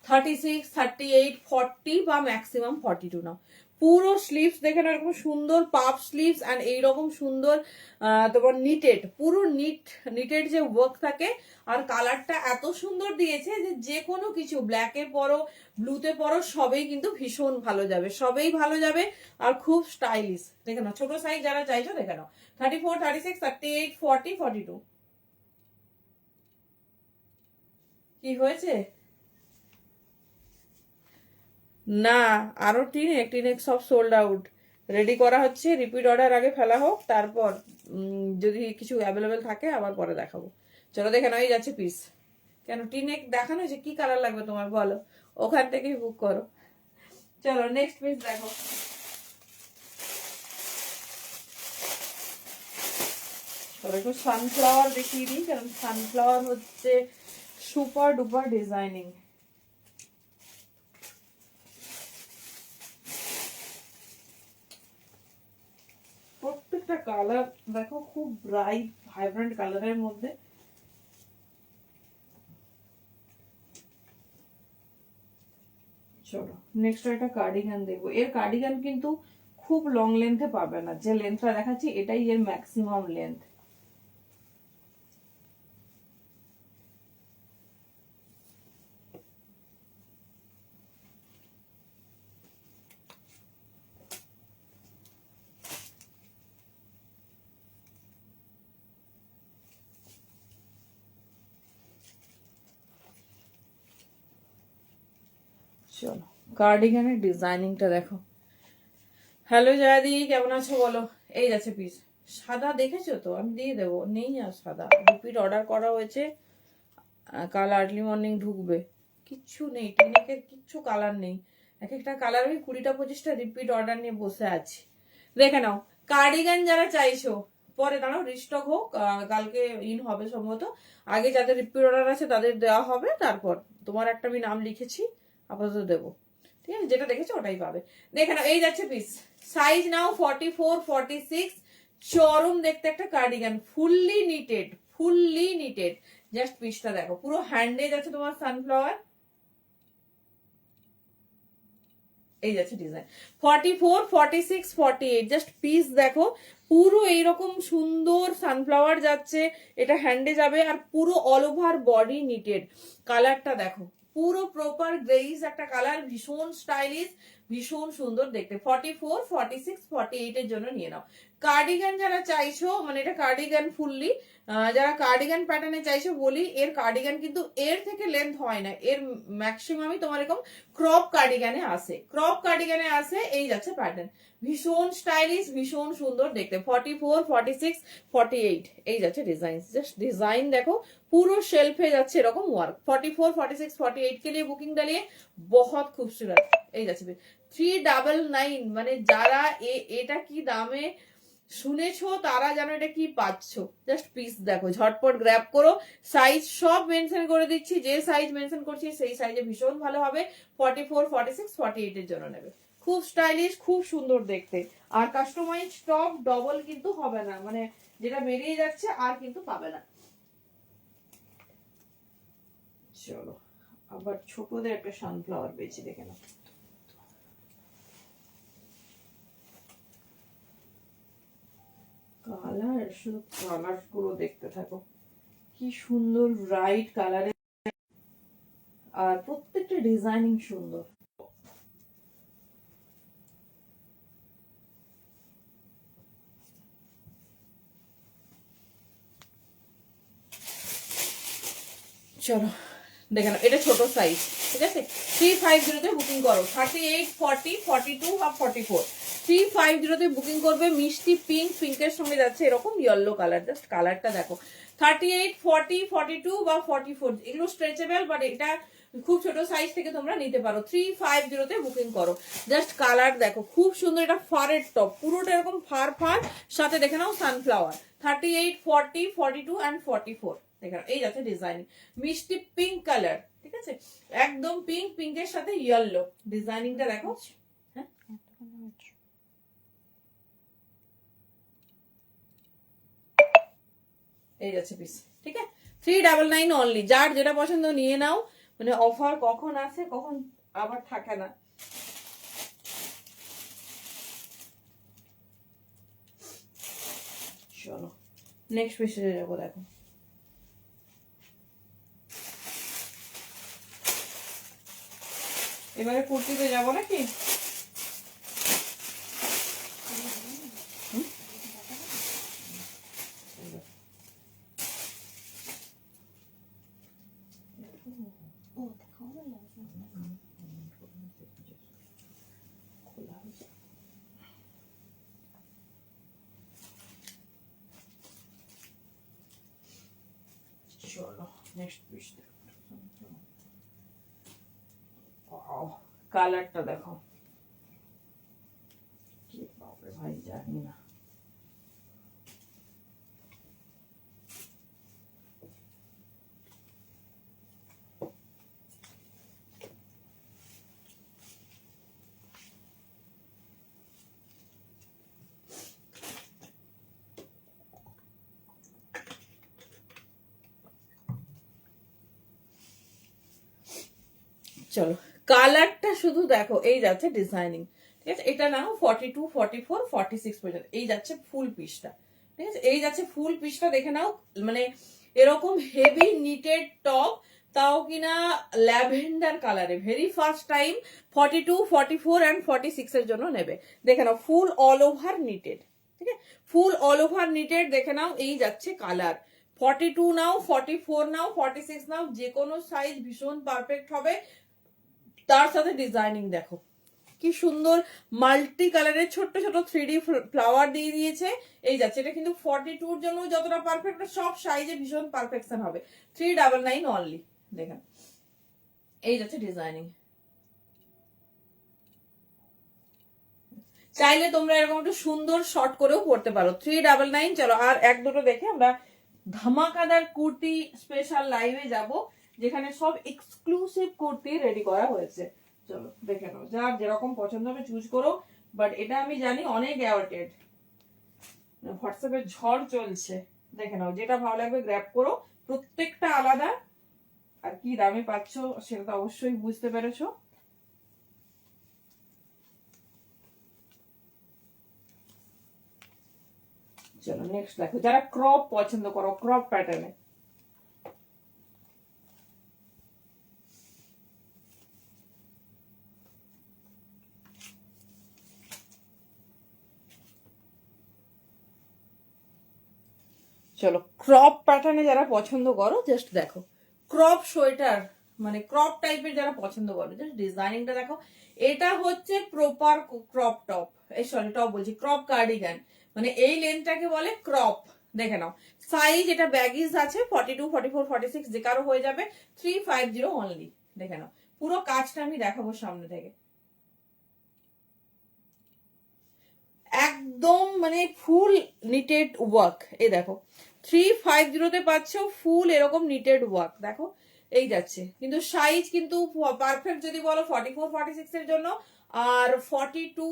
36, 38, 40 বা ম্যাক্সিমাম 42 নাও। পুরো স্লিভস দেখে না, এরকম সুন্দর পাফ স্লিভস, অ্যান্ড এইরকম সুন্দর তোমার নিটেড, পুরো নিটেড যে ওয়ার্ক থাকে। আর কালারটা এত সুন্দর দিয়েছে যে যে কোনো কিছু ব্ল্যাকে পরো, ব্লুতে পরো, সবেই কিন্তু ভীষণ ভালো যাবে, সবেই ভালো যাবে। আর খুব স্টাইলিশ দেখে নাও। ছোট সাইজ যারা চাইছো দেখে নাও, 34, 36, 38, 40, 42। কি হয়েছে? না, আরো টিনেক সব সোল্ড আউট, রেডি করা হচ্ছে। রিপিট অর্ডার আগে ফেলা হোক, তারপর যদি কিছু অ্যাভেলেবেল থাকে আবার পরে দেখাবো। চলো দেখে নাও, এই যাচ্ছে পিস। কেন টিনেক দেখানো হয়েছে? কি কালার লাগবে তোমার বলো, ওখান থেকেই বুক করো। চলো নেক্সট পিস দেখো। চলো একটু সানফ্লাওয়ার দেখিয়ে দিই, কারণ সানফ্লাওয়ার হচ্ছে সুপার ডুপার ডিজাইনিং। প্রত্যেকটা কালার দেখো, খুব ব্রাইট ভাইব্রেন্ট কালারের মধ্যে। চলো নেক্সট একটা কার্ডিগান দেখবো। এর কার্ডিগান কিন্তু খুব লং লেন্থে পাবে না, যে লেন্থটা দেখাচ্ছি এটাই এর ম্যাক্সিমাম লেন্থ। চলো কার্ডিগানের ডিজাইনিংটা দেখো। হ্যালো জয়াদি, কেমন আছো বলো? এই যাচ্ছে পিস। সাদা দেখেছো তো, আমি দিয়ে দেবো, নেই আর সাদা, রিপিট অর্ডার করা হয়েছে, কাল আর্লি মর্নিং ঢুকবে। কিচ্ছু নেই, টিনেকের কিচ্ছু কালার নেই। এক একটা কালার আমি 20টা 25টা রিপিট অর্ডার নিয়ে বসে আছি। দেখে নাও, কার্ডিগান যারা চাইছো, পরে দাঁড়াও রিস্টক হোক, কালকে ইন হবে সম্ভবত। আগে যাদের রিপিট অর্ডার আছে তাদের দেওয়া হবে, তারপর তোমার একটা আমি নাম লিখেছি, আপাতত দেবো। ঠিক আছে, যেটা দেখেছো ওটাই পাবে। দেখে নাও, এই যাচ্ছে পিস। সাইজ নাও 44, 46। চরম দেখতে একটা cardigan, fully knitted, fully knitted. Just পিসটা দেখো, পুরো হ্যান্ডে যাচ্ছে তোমার সানফ্লাওয়ার। এই যাচ্ছে ডিজাইন 44, 46, 48। জাস্ট পিস দেখো, পুরো এইরকম সুন্দর সানফ্লাওয়ার যাচ্ছে, এটা হ্যান্ডে যাবে, আর পুরো অল ওভার বডি নিটেড। কালারটা দেখো, পুরো প্রপার গ্রেইজ একটা কালার, ভীষণ স্টাইলিশ, ভীষণ সুন্দর দেখতে। 44, 46, 48 এর জন্য নিয়ে নাও। কার্ডিগান যারা চাইছো, মানে এটা কার্ডিগান ফুললি, যারা কার্ডিগান প্যাটার্নে চাইছো বলি, এর কার্ডিগান কিন্তু এর থেকে লেন্থ হয় না, এর ম্যাক্সিমামই তোমার এরকম ক্রপ কার্ডিগানে আসে, ক্রপ কার্ডিগানে আসে। এই যাচ্ছে প্যাটার্ন, ভীষণ স্টাইলিশ, ভীষণ সুন্দর দেখতে। 44, 46, 48 এই যাচ্ছে ডিজাইন। জাস্ট ডিজাইন দেখো, পুরো শেলফে যাচ্ছে এরকম ওয়ার্ক। 44, 46, 48 के लिए बुकिंग डालिए, बहुत खूबसूरत। এই যাচ্ছে 399, মানে যারা এটা কি দামে শুনেছো তারা জানো এটা কি পাচ্ছ। জাস্ট পিস দেখো, ঝটপট গ্র্যাব করো। সাইজ সব মেনশন করে দিচ্ছি, যে সাইজ মেনশন করছি সেই সাইজে ভীষণ ভালো হবে। 44, 46, 48 এর জন্য নেবে। খুব স্টাইলিশ, খুব সুন্দর দেখতে। আর কাস্টমাইজ টপ ডবল কিন্তু হবে না, মানে যেটা বেরিয়ে যাচ্ছে আর কিন্তু পাবে না। চলো আবার ছোটদের একটা সানফ্লাওয়ার পেয়েছি, দেখে নাও। কালার, শুধু কালার গুলো দেখতে থাকো, কি সুন্দর ব্রাইট কালারে, আর প্রত্যেকটা ডিজাইনিং সুন্দর। চলো দেখে নাও, এটা ছোট সাইজ, ঠিক আছে। 350 তে বুকিং করো। 38, 40, 42 বা 44, 350 তে বুকিং করবে। মিষ্টি পিঙ্ক, পিঙ্কের সঙ্গে যাচ্ছে এরকম ইয়েলো কালার, জাস্ট কালারটা দেখো। 38, 40, 42 বা 44 এগুলো স্ট্রেচেবল, বাট এটা খুব ছোট সাইজ থেকে তোমরা নিতে পারো। 350 তে বুকিং করো। জাস্ট কালার দেখো, খুব সুন্দর। এটা ফারের টপ, পুরোটা এরকম ফার ফার, সাথে দেখে নাও সানফ্লাওয়ার। 38, 40, 42 and 44 দেখে নাও। এই যাচ্ছে ডিজাইন, মিষ্টি পিঙ্ক কালার, ঠিক আছে, একদম পিঙ্ক, পিঙ্কের সাথে ইয়েলো। ডিজাইনিংটা দেখো। হ্যাঁ, এই যাচ্ছে পিস, ঠিক আছে। 399 অনলি। যার যেটা পছন্দ নিয়ে নাও, মানে অফার কখন আসে কখন আবার থাকে না। চলো নেক্সট পিসে যাবো। দেখো এবারে কুর্তিতে যাবো নাকি? চলো নেক্সট পিস দেখো। কালারটা দেখো, কি বাপরে ভাই, জানি না। চলো কালারটা শুধু দেখো, এই যাচ্ছে ডিজাইনিং, ঠিক আছে। এটা নাও 42, 44, 46 পর্যন্ত এই যাচ্ছে ফুল পিসটা, ঠিক আছে। এই যাচ্ছে ফুল পিসটা, দেখে নাও। মানে এরকম হেভি নিটেড টপ, তাও কিনা ল্যাভেন্ডার কালারে, ভেরি ফার্স্ট টাইম 42, 44 and 46 এর জন্য নেবে। দেখে নাও ফুল অল ওভার নিটেড, ঠিক আছে, ফুল অল ওভার নিটেড। দেখে নাও এই যাচ্ছে কালার। 42 নাও, 44 নাও, 46 নাও, যে কোনো সাইজ ভীষণ পারফেক্ট হবে। তার সাথে ডিজাইনিং দেখো, কি সুন্দর মাল্টি কালারের ছোট্ট ছোট 3D ফ্লাওয়ার দিয়ে দিয়েছে। এই যাচ্ছে, এটা কিন্তু 42 এর জন্য যতটা পারফেক্ট, সব সাইজে ভীষণ পারফেকশন হবে। 399 অনলি, দেখেন এই যাচ্ছে ডিজাইনিং। চাইলে তোমরা এরকম একটু সুন্দর শর্ট করেও পড়তে পারো। 399। চলো আর এক দুটো দেখে আমরা ধামাকাদার কুর্তি স্পেশাল লাইভে যাব, যেখানে সব এক্সক্লুসিভ কুর্তি রেডি করা হয়েছে। চলো দেখে নাও, যার যেরকম পছন্দ হবে চুজ করো। বাট এটা আমি জানি অনেক অ্যাওয়ার্টেড, হোয়াটসঅ্যাপে ঝড় চলছে। দেখে নাও, যেটা ভালো লাগবে গ্র্যাব করো, প্রত্যেকটা আলাদা। আর কি দামে পাচ্ছ সেটা তো অবশ্যই বুঝতে পেরেছো। চলো নেক্সট দেখো, যারা ক্রপ পছন্দ করো, ক্রপ প্যাটার্নে, চলো ক্রপ প্যাটার্নে যারা পছন্দ করো জাস্ট দেখো, ক্রপ সোয়েটার মানে ক্রপ টাইপের যারা পছন্দ করো জাস্ট ডিজাইনিংটা দেখো। এটা হচ্ছে প্রপার ক্রপ টপ, এই সরি টপ বলছি, ক্রপ কার্ডিগান, মানে এই লেন্থটাকে বলে ক্রপ। দেখে নাও সাইজ, এটা ব্যাগিজ আছে 42, 44, 46 যে কারো হয়ে যাবে 350 অনলি। দেখে নাও পুরো কাজটা আমি দেখাবো সামনে থেকে, একদম মানে ফুল নিটেড ওয়ার্ক। এই দেখো 350 পাচ্ছ ফুল এরকম নিটেড ওয়ার্ক, দেখো এই যাচ্ছে। কিন্তু সাইজ কিন্তু পারফেক্ট যদি বলো 44, 46 এর জন্য, আর 42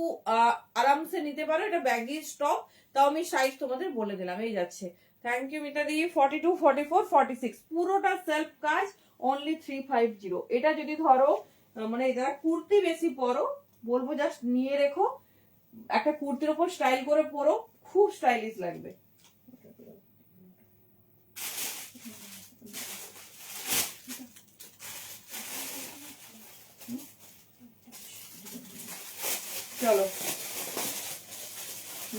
আরামসে নিতে পারো। এটা ব্যাগিজ টপ, তাও আমি সাইজ তোমাদের বলে দিলাম। এই যাচ্ছে, থ্যাংক ইউ মিতা দি। 42, 44, 46 পুরোটা সেলফ কাজ, অনলি 350। এটা যদি ধরো মানে যারা কুর্তি বেশি পরো, বলবো জাস্ট নিয়ে রেখো, একটা কুর্তির উপর স্টাইল করে পরো, খুব স্টাইলিশ লাগবে। চলো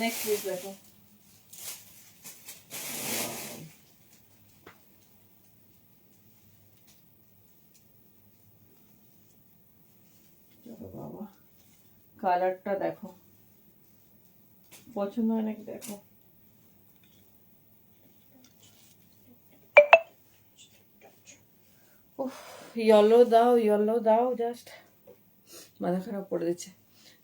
নেক্সট পিস দেখো, চলো বাবা কালারটা দেখো, পছন্দ হয় নাকি দেখো। ইয়েলো দাও, ইয়েলো দাও, জাস্ট মাথা খারাপ করে দিচ্ছে।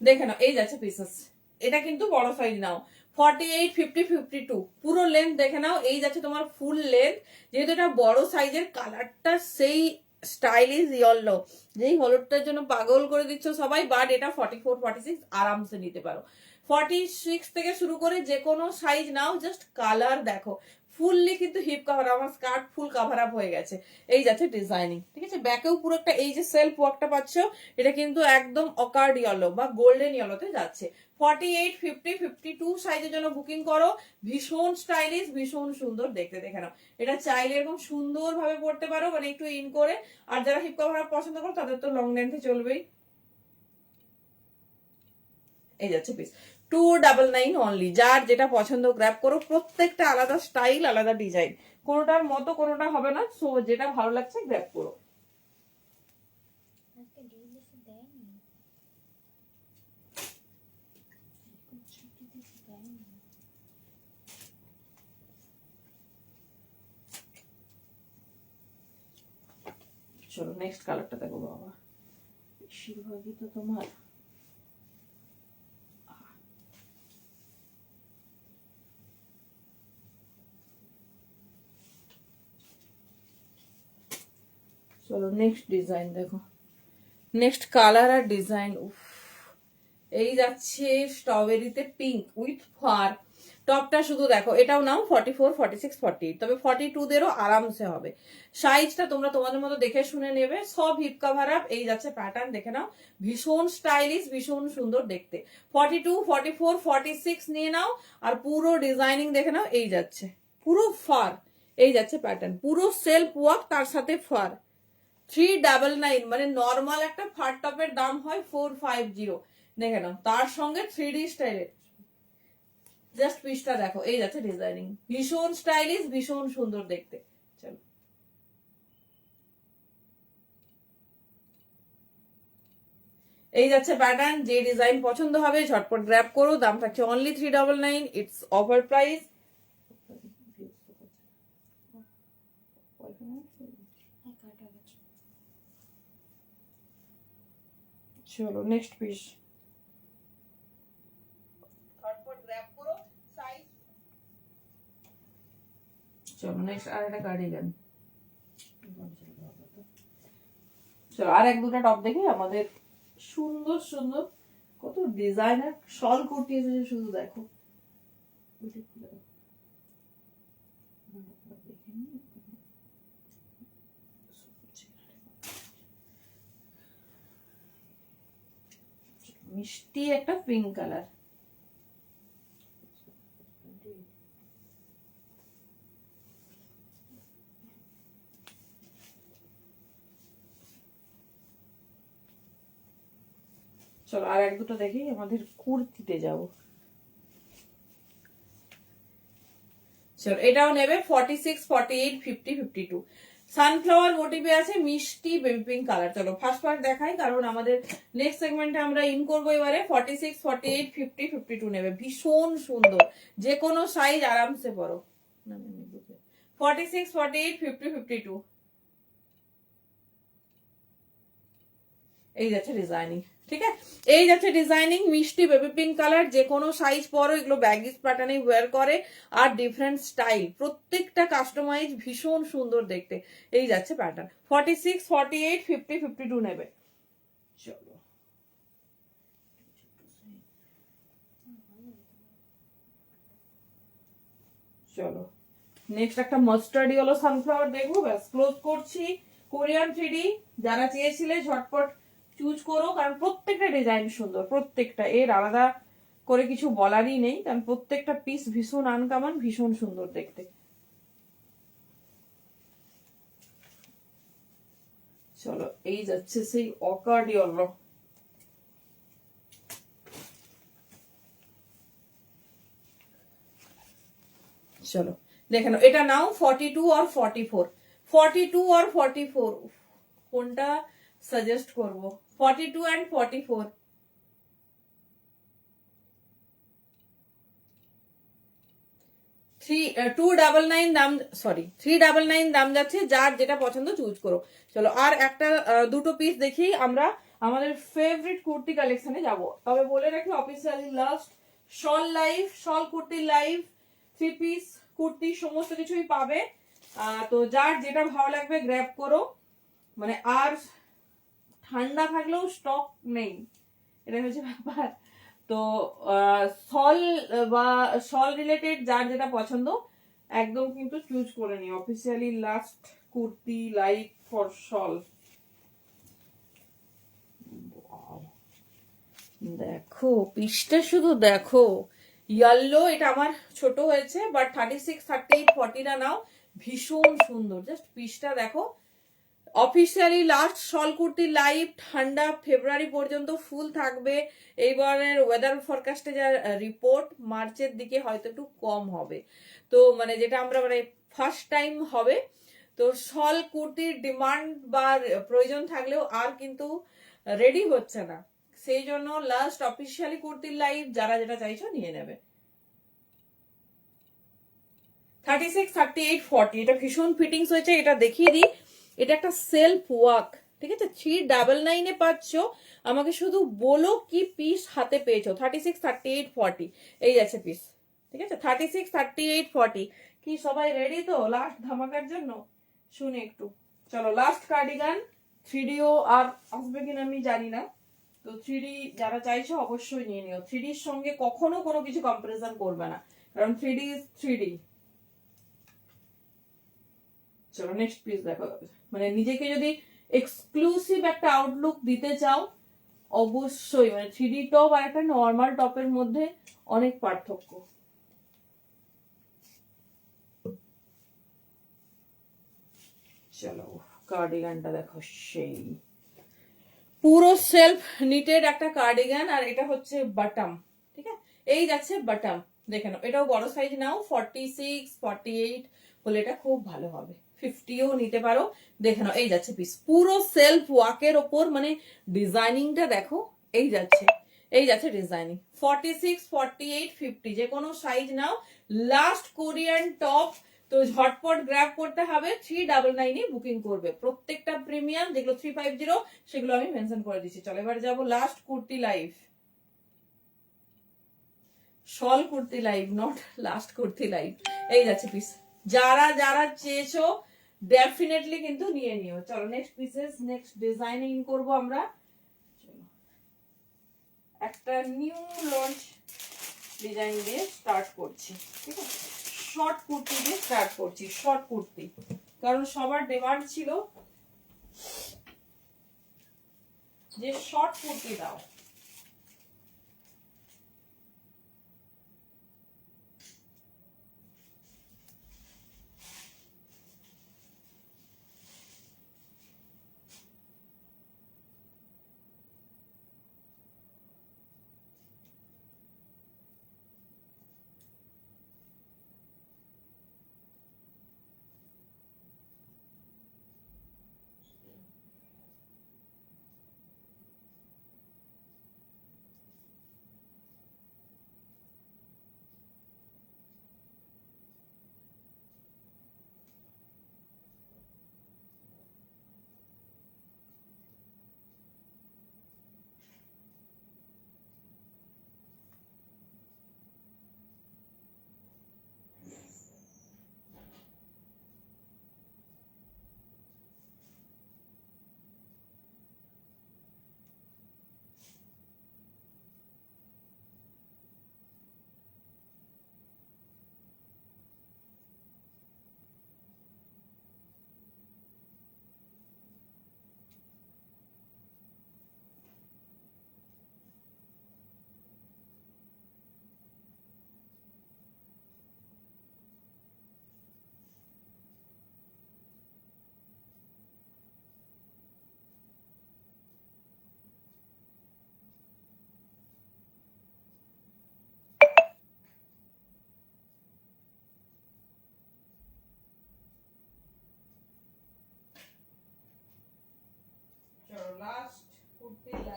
দেখে নাও এই যাচ্ছে পিসেস, এটা কিন্তু বড় সাইজ নাও 48, 50, 52 পুরো লেন্থ দেখে নাও। এই যাচ্ছে তোমার ফুল লেন্থ, যেহেতু এটা বড় সাইজের, কালারটা সেই স্টাইলিশ ইয়েলো, যেই হলুদটার জন্য পাগল করে দিচ্ছ সবাই। বাট এটা 44, 46 আরামসে নিতে পারো। 46 থেকে শুরু করে যে কোনো সাইজ নাও, জাস্ট কালার দেখো। ফুললি কিন্তু হিপ কভার, আমার স্কার্ট ফুল কভার আপ হয়ে গেছে। এই যাচ্ছে ডিজাইনিং, ঠিক আছে। ব্যাকেও পুরো একটা এই যে সেলফ ওয়ার্কটা পাচ্ছ, এটা কিন্তু একদম অকার্ড ইয়েলো বা গোল্ডেন ইয়েলোতে যাচ্ছে। 48, 50, 52 সাইজের জন্য বুকিং করো। ভীষণ স্টাইলিশ, ভীষণ সুন্দর দেখতে। দেখে নাও এটা চাইলে এরকম সুন্দর ভাবে পড়তে পারো, মানে একটু ইন করে। আর যারা হিপ কভার পছন্দ করো তাদের তো লং লেন্থে চলবেই। এই যাচ্ছে পিস 299 অনলি। যার যেটা পছন্দ গ্র্যাব করো, প্রত্যেকটা আলাদা স্টাইল, আলাদা ডিজাইন, কোনোটার মতো কোনোটা হবে না। সো যেটা ভালো লাগছে গ্র্যাব করো। চলো নেক্সট কালারটা দেখো বাবা, বেশিরভাগই তো তোমার চলো নেক্সট ডিজাইন দেখো, নেক্সট কালার আর ডিজাইন। উফ, এই যাচ্ছে স্ট্রবেরিতে পিঙ্ক উইথ ফার। টপটা শুধু দেখো, এটাও নাও 44, 46, 48, তবে 42 দেরও আরামসে হবে। সাইজটা তোমরা তোমাদের মতো দেখে শুনে নেবে, সব হিপ কাভার আপ। এই যাচ্ছে প্যাটার্ন দেখে নাও, ভীষণ স্টাইলিশ, ভীষণ সুন্দর দেখতে। 42, 44, 46 নিয়ে নাও, আর পুরো ডিজাইনিং দেখে নাও। এই যাচ্ছে পুরো ফার, এই যাচ্ছে প্যাটার্ন, পুরো সেলফ ওয়ার্ক, তার সাথে ফার। 399, মানে নর্মাল একটা ফার টপের দাম হয় 450। দেখে নাও তার সঙ্গে 3D স্টাইলের, জাস্ট পিসটা দেখো। এই যাচ্ছে ডিজাইনিং, ভীষণ স্টাইলিশ, ভীষণ সুন্দর দেখতে। চলো এই যাচ্ছে প্যাটার্ন, যে ডিজাইন পছন্দ হবে ঝটপট গ্র্যাব করো। দাম থাকছে অনলি 399, ইটস অফার প্রাইস। চলো নেক্সট পিস, চলো নেক্সট আর একটা কার্ডিগান। চলো আর এক দুটো টপ দেখি। আমাদের সুন্দর সুন্দর কত ডিজাইনার শল কুর্তি এসেছে, শুধু দেখো। মিষ্টি একটা পিঙ্ক কালার, চলো আর এক দুটো দেখি। আমাদের কুর্তিতে যাব, চলো এটাও নেবে 46, 48, 50, 52। সানফ্লাওয়ার মোটিভে আছে মিষ্টি বেবি পিঙ্ক কালার। চলো ফার্স্ট পার্ট দেখাই, কারণ আমাদের নেক্সট সেগমেন্টে আমরা ইন করবো এবারে। 46, 48, 50, 52 নেবে। ভীষণ সুন্দর, যে কোনো সাইজ আরামসে পরো। 46, 48, 50, 52 এই যাচ্ছে ডিজাইনিং। ঠিক আছে, এই যাচ্ছে ডিজাইনিং মিষ্টি বেবি পিঙ্ক কালার, যে কোনো সাইজ পরো। এগুলো ব্যাগিস প্যাটার্নে ওয়্যার করে, আর ডিফারেন্ট স্টাইল, প্রত্যেকটা কাস্টমাইজ, ভীষণ সুন্দর দেখতে। এই যাচ্ছে প্যাটার্ন। 46, 48, 50, 52 নেবে। চলো চলো নেক্সট একটা মাস্টার্ড ইয়েলো সানফ্লাওয়ার দেখবো, ব্যাস ক্লোজ করছি। কোরিয়ান 3D যারা চেয়েছিলে ঝটপট চুজ করো, কারণ প্রত্যেকটা ডিজাইন সুন্দর, প্রত্যেকটা, এর আলাদা করে কিছু বলারই নেই, কারণ প্রত্যেকটা পিস ভীষণ আনকমন, ভীষণ সুন্দর দেখতে। চলো এই যাচ্ছে সেই অকার্ড ইয়েলো। চলো দেখে নাও, এটা নাও 42 আর 44, 42 আর 44 কোনটা সাজেস্ট করব? 42 and 44। 299 দাম, সরি 399 দাম যাচ্ছে, যার যেটা পছন্দ চুজ করো। চলো আর একটা দুটো পিস দেখি আমরা আমাদের ফেভারিট কুর্তি কালেকশনে যাব। তবে বলে রাখি অফিসিয়ালি লাস্ট শল live, shawl kurti live, 3 piece kurti সমস্ত কিছুই পাবে। তো যার যেটা ভালো লাগবে গ্র্যাব করো, মানে আর ঠান্ডা থাকলেও স্টক নেই, এটা হচ্ছে ব্যাপার। তো শল বা শল রিলেটেড যার যেটা পছন্দ একদম কিন্তু চুজ করে নি। Officially last kurti like for shawl. দেখো পিসটা শুধু দেখো, ইয়েলো, এটা আমার ছোট হয়েছে, বাট 36, 38, 40 না নাও, ভীষণ সুন্দর। জাস্ট পিসটা দেখো। Officially last shawl kurti live, ঠান্ডা ফেব্রুয়ারি পর্যন্ত ফুল থাকবে। এইবারের ওয়েদার ফরকাস্টে যা রিপোর্ট, মার্চের দিকে হয়তো একটু কম হবে। তো মানে যেটা আমরা মানে ফার্স্ট টাইম হবে। তো শল কুর্তির ডিমান্ড বা প্রয়োজন থাকলেও আর কিন্তু রেডি হচ্ছে না, সেই জন্য লাস্ট অফিসিয়ালি কুর্তির লাইভ, যারা যেটা চাইছো নিয়ে নেবে। 36, 38, 40 এটা ভীষণ ফিটিংস হয়েছে, এটা দেখিয়ে দিই। এটা একটা সেলফ ওয়ার্ক, ঠিক আছে, 399 পাচ্ছ। আমাকে শুধু বলো কি পিস হাতে পেয়েছো। 36, 38, 40 এই আছে পিস। ঠিক আছে, 36, 38, 40 কি সবাই রেডি তো লাস্ট ধামাকার জন্য? শুনে একটু। চলো লাস্ট কার্ডিগান, 3Dও আর আসবে কিনা আমি জানি না। তো 3D যারা চাইছো অবশ্যই নিয়ে নিও। 3Dর সঙ্গে কখনো কোনো কিছু কম্পারিজন করবে না, কারণ 3D ইজ 3D। চলো নেক্সট পিস দেখো। মানে নিজেকে যদি এক্সক্লুসিভ একটা আউটলুক দিতে চাও, অবশ্যই মানে 3D টপ আর একটা নর্মাল টপের মধ্যে অনেক পার্থক্য। চলো কার্ডিগানটা দেখো, সেই পুরো সেলফ নিটেড একটা কার্ডিগান, আর এটা হচ্ছে বাটাম। ঠিক আছে, এই যাচ্ছে বাটাম, দেখে নাও। এটাও বড় সাইজ নাও, 46, 48 হলে এটা খুব ভালো হবে। 50ও নিতে পারো। দেখে নাও এই যাচ্ছে পিস, পুরো সেলফ ওয়ার্কের ওপর, মানে ডিজাইনিংটা দেখো। এই যাচ্ছে, এই যাচ্ছে ডিজাইনিং। 46, 48, 50 যে কোনো সাইজ নাও। লাস্ট কোরিয়ান টপ, তো ঝটপট গ্র্যাব করতে হবে। 399 বুকিং করবে। প্রত্যেকটা প্রিমিয়াম, যেগুলো 350 সেগুলো আমি মেনশন করে দিচ্ছি। চলো এবার যাবো last kurti live, shawl kurti live, not last kurti live. এই যাচ্ছে পিস, যারা যারা চেয়েছো ডেফিনেটলি কিন্তু নিয়ে নিও। চলো নেক্সট পিসেস, নেক্সট ডিজাইনিং করবো আমরা। একটা নিউ লঞ্চ ডিজাইন দিয়ে স্টার্ট করছি। ঠিক আছে, শর্ট কুর্তি দিয়ে স্টার্ট করছি। শর্ট কুর্তি, কারণ সবার ডিমান্ড ছিল যে শর্ট কুর্তি দাও।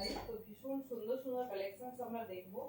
দিওয়ালি, তো ভীষণ সুন্দর সুন্দর কালেকশন আমরা দেখবো।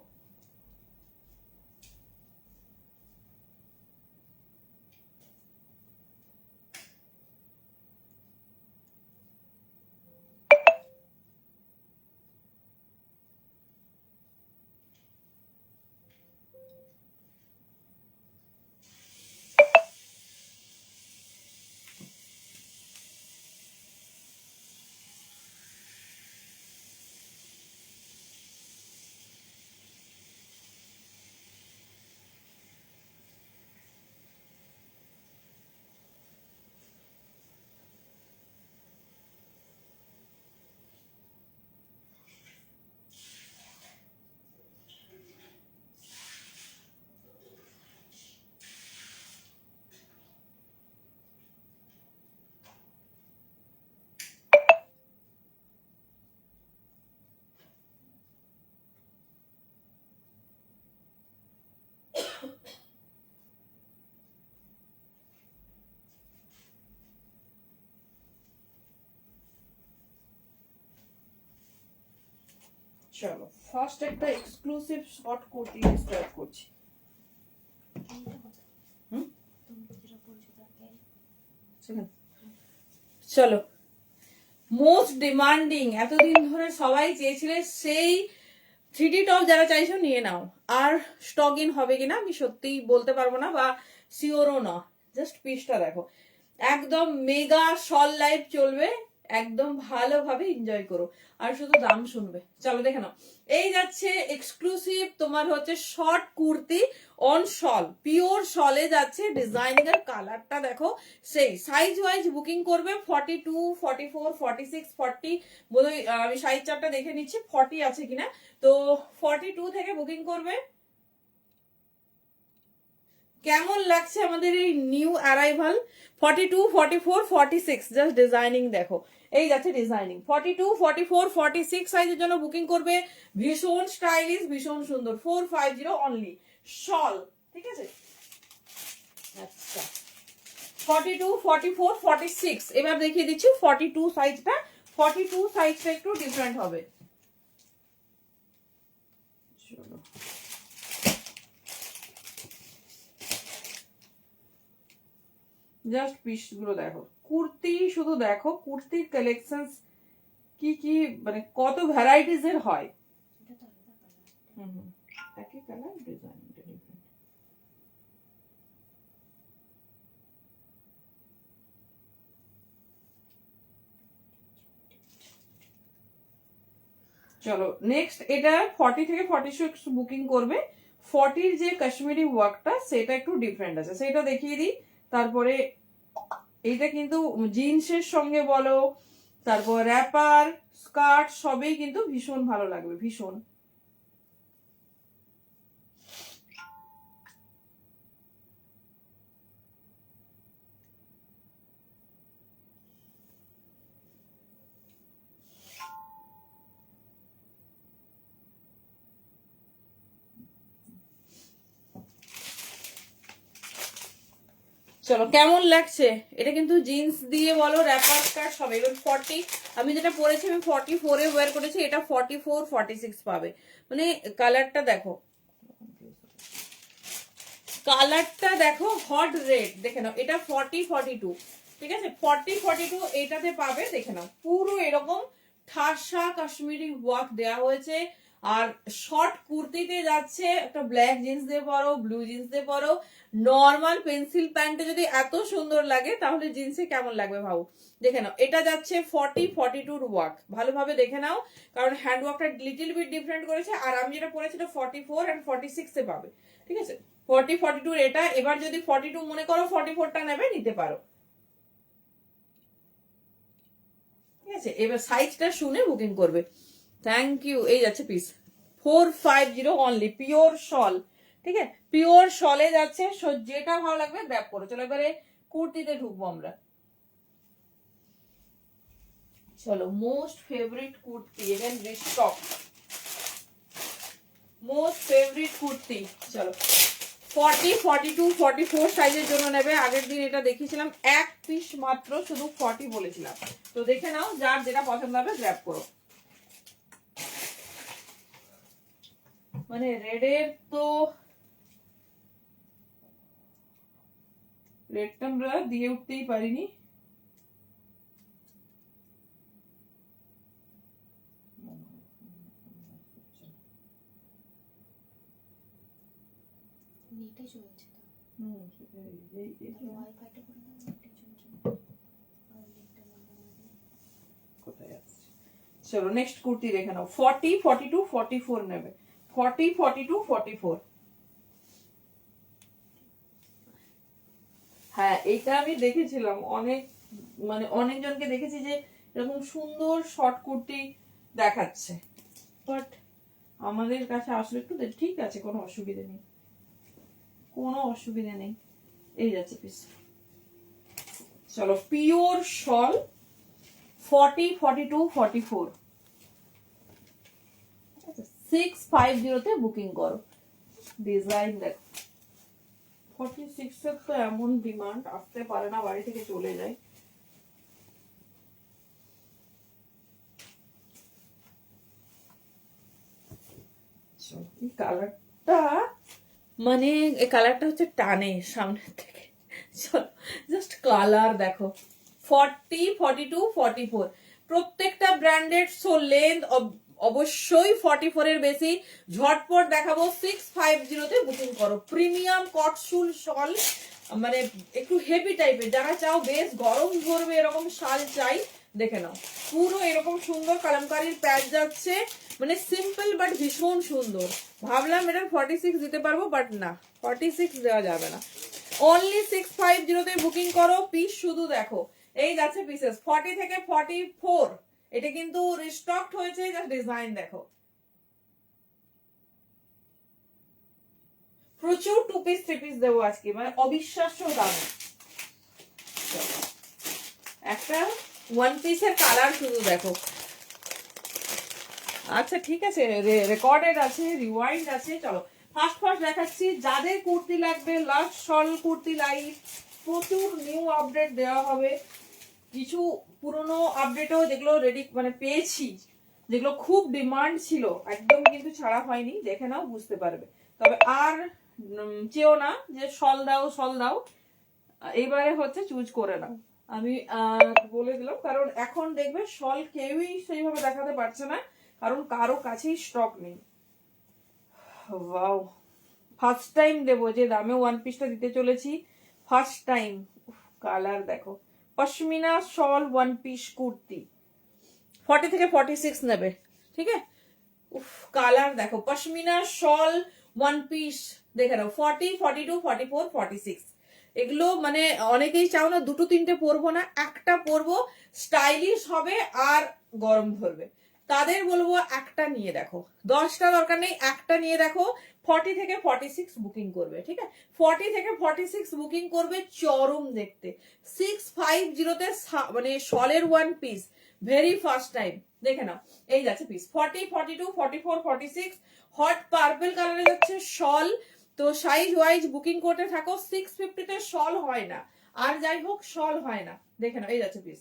চলো ফার্স্ট একটা এক্সক্লুসিভ শর্ট কুর্তি স্টার্ট করছি। চলো মোস্ট ডিমান্ডিং, এতদিন ধরে সবাই চেয়েছিলে সেই 3D টপ যারা চাইছো নিয়ে নাও। আর স্টক ইন হবে কিনা আমি সত্যি বলতে পারবো না, বা শিওরও না। জাস্ট পিসটা দেখো, একদম মেগা শল লাইভ চলবে, একদম ভালোভাবে এনজয় করো আর শুধু দাম শুনবে। চলো দেখে নাও, এই যাচ্ছে এক্সক্লুসিভ তোমার হচ্ছে short kurti on shawl, pure শলে যাচ্ছে। ডিজাইনিং এর কালারটা দেখো, সেই সাইজ ওয়াইজ বুকিং করবে 42, 44, 46, 40, বোধহয় আমি সাইজ চার্টটা দেখে নিচ্ছি 40 আছে কিনা। তো 42 থেকে বুকিং করবে। কেমন লাগছে আমাদের এই নিউ অ্যারাইভাল 42, 44, 46, জাস্ট ডিজাইনিং দেখো, এই যাচ্ছে ডিজাইনিং 42, 44, 46 সাইজের জন্য বুকিং করবে। ভীষণ স্টাইলিশ, ভীষণ সুন্দর, 450 অনলি শল, ঠিক আছে। আচ্ছা 42, 44, 46, এবার দেখিয়ে দিচ্ছি 42 সাইজটা। 42 সাইজটা একটু ডিফারেন্ট হবে। চলো জাস্ট পিস গুলো দেখো, কুর্তি শুধু দেখো, কুর্তির কালেকশন কি কি, মানে কত ভ্যারাইটিস এর হয়। একই কালার, ডিজাইনটা ডিফারেন্ট। চলো নেক্সট, এটা 40 থেকে 46 বুকিং করবে। 40 যে কাশ্মীরি ওয়ার্কটা সেটা একটু ডিফারেন্ট আছে, সেটা দেখিয়ে দিই। তারপরে এইটা কিন্তু জিন্সের সঙ্গে বলো, তারপর র্যাপার, স্কার্ট সবই কিন্তু ভীষণ ভালো লাগবে, ভীষণ। চলো কেমন লাগছে, এটা কিন্তু জিন্স দিয়ে বলো, র্যাপার স্কার্ট সব। এবার 40, আমি যেটা পরেছি আমি 44 এ ওয়্যার করেছি, এটা 44, 46 পাবে। মানে কালারটা দেখো, কালারটা দেখো, হট রেড দেখে নাও। এটা 40, 42, ঠিক আছে, 40, 42 এইটাতে পাবে। দেখে নাও পুরো এরকম ঠাসা কাশ্মীরি ওয়ার্ক দেওয়া হয়েছে। আর শর্ট কুর্তিতে যাচ্ছে, একটা ব্ল্যাক জিন্স দিয়ে পরো, ব্লু জিন্স দিয়ে পরো, নর্মাল পেন্সিল প্যান্টে যদি এত সুন্দর লাগে তাহলে জিন্সে কেমন লাগবে ভাবো। দেখে নাও, এটা যাচ্ছে 40, 42 ওয়ার্ক, ভালোভাবে দেখে নাও, কারণ হ্যান্ড ওয়ার্কটা লিটল বিট ডিফারেন্ট করেছে। আর আমি যেটা পরেছি 44 and 46 এ পাবে, ঠিক আছে। 40, 42 এটা। এবার যদি 42 মনে করো 44টা নেবে, নিতে পারো, ঠিক আছে। এবার সাইজটা শুনে বুকিং করবে। Thank you. এই যাচ্ছে পিস 450 অনলি, পিওর শল, ঠিক আছে, পিওর শলে যাচ্ছে। যেটা ভালো লাগবে গ্র্যাব করো। চলো এবারে কুর্তিতে ঢুকবো আমরা। চলো most favourite kurti, again restock, most favourite kurti. চলো 40, 42, 44 সাইজের জন্য নেবে। আগের দিন এটা দেখিয়েছিলাম, এক পিস মাত্র, শুধু 40 বলেছিলাম। তো দেখে নাও, যার যেটা পছন্দ হবে গ্র্যাব করো। মানে রেডের তো রেডটা আমরা দিয়ে উঠতেই পারিনি। নেটে চলছে তো। সেটাই ওয়াইফাইটা করে দাও, নেটে চলছে আর নেটটা বন্ধ করে দিই। কোথায় আছে? চলো নেক্সট কুর্তি দেখে নাও। 40, 42, 44 নেবে। 40, 42, 44। হ্যাঁ, এটা আমি দেখেছিলাম অনেক, মানে অনেকজনকে দেখেছি যে এরকম সুন্দর শর্ট কুর্তি দেখাচ্ছে, বাট আমাদের কাছে আসলে একটু ঠিক আছে, কোনো অসুবিধা নেই, কোনো অসুবিধা নেই। এই যাচ্ছে পিস। চলো পিওর শল 40, 42, 44 650 তে বুকিং করো। ডিজাইন দেখো। 46 এর তো এমন ডিমান্ড, আসতে পারে না, বাড়ি থেকে চলে যায়। এই কালারটা, মানে এই কালারটা হচ্ছে টানে সামনের থেকে। চলো জাস্ট কালার দেখো। 40, 42, 44 প্রত্যেকটা ব্র্যান্ডেড। সো লেন্থ অবশ্যই 44 এর বেশি। ঝটপট দেখাবো। 650 তে বুকিং করো। প্রিমিয়াম কটসুল শল, মানে একটু হেভি টাইপের, যারা চাও বেশ গরম ধরবে এরকম শাল চাই, দেখে নাও। পুরো এরকম সুন্দর কালামকারীর প্যাচ যাচ্ছে, মানে সিম্পল বাট ভীষণ সুন্দর। ভাবলাম এটার 46 দিতে পারবো, বাট না, 46 দেওয়া যাবে না। অনলি 650 তে বুকিং করো। পিস শুধু দেখো, এই যাচ্ছে পিসেস 40 থেকে 44। এটা কিন্তু রিস্টকড হয়েছে, জাস্ট ডিজাইন দেখো। প্রচুর 2 পিস 3 পিস দেবো আজকে, মানে অবিশ্বাস্য দাম। একটা 1 পিসের কালার শুধু দেখো। আচ্ছা ঠিক আছে, রেকর্ডেড আছে, রিওয়াইন্ড আছে। চলো ফার্স্ট দেখাচ্ছি। যাদের কুর্তি লাগবে, লাস্ট শল কুর্তি লাইভ, প্রচুর নিউ আপডেট দেওয়া হবে। কিছু পুরনো আপডেটও যেগুলো রেডি মানে পেয়েছি, যেগুলো খুব ডিমান্ড ছিল, একদম কিন্তু ছাড়া হয়নি, দেখে নাও বুঝতে পারবে। তবে আর চেও না যে শল দাও, এইবারে হচ্ছে চুজ করে নাও। আমি বলে দিলাম, কারণ এখন দেখবে শল কেউই সেইভাবে দেখাতে পারছে না, কারণ কারো কাছেই স্টক নেই। ওয়াও, ফার্স্ট টাইম দেবো যে দামে 1 পিসটা দিতে চলেছি, ফার্স্ট টাইম। কালার দেখো। পশমিনা শল 1 পিস কুর্তি 40 থেকে 46 নেবে, ঠিক আছে। উফ, কালার দেখো। পশমিনা শল 1 পিস দেখে নাও। 40, 42, 44, 46 এগুলো মানে অনেকেই চাও না দুটো তিনটে পরবো না, একটা পরবো, স্টাইলিশ হবে আর গরম ধরবে, তাদের বলবো একটা নিয়ে দেখো। 10টা দরকার নেই, একটা নিয়ে দেখো। 40 থেকে 46 বুকিং করবে, ঠিক আছে। 40 থেকে 46 বুকিং করবে, চরম দেখতে। 650 তে মানে শলের 1 পিস, ভেরি ফার্স্ট টাইম, দেখে নাও। এই যাচ্ছে পিস 40, 42, 44, 46 হট পার্পল কালারে যাচ্ছে শল। তো সাইজ ওয়াইজ বুকিং করতে থাকো। 650 তে শল হয় না, আর যাই হোক শল হয় না, দেখে নাও। এই যাচ্ছে পিস।